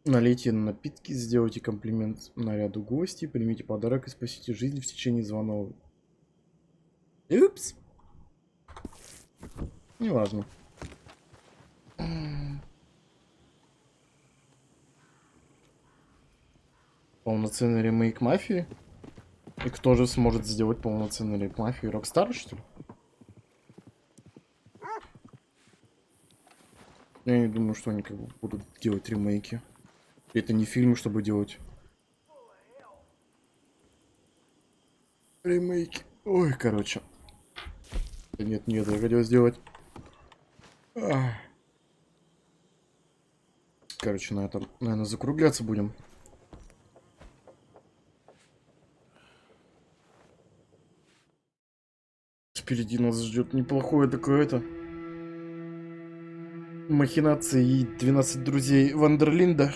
Speaker 1: Налейте напитки, сделайте комплимент наряду гостей, примите подарок и спасите жизнь в течение званого. Упс. Неважно. Полноценный ремейк Мафии? И кто же сможет сделать полноценный ремейк Мафии? Rockstar, что ли? Я не думаю, что они как бы будут делать ремейки. Это не фильм, чтобы делать ремейки. Ой, короче. Да нет, нет, я хотел сделать. Короче, на этом, наверное, закругляться будем. Впереди нас ждет неплохое такое-то. Махинации и 12 друзей Вандерлинда.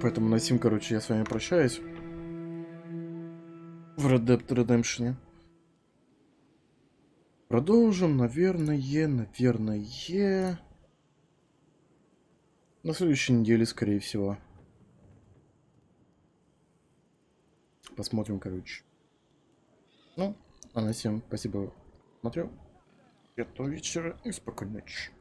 Speaker 1: Поэтому на сим, короче, я с вами прощаюсь. В Red Dead Redemption. Продолжим, наверное. На следующей неделе, скорее всего. Посмотрим, короче. Ну, а на всем спасибо, смотрел. Приятного вечера и спокойной ночи.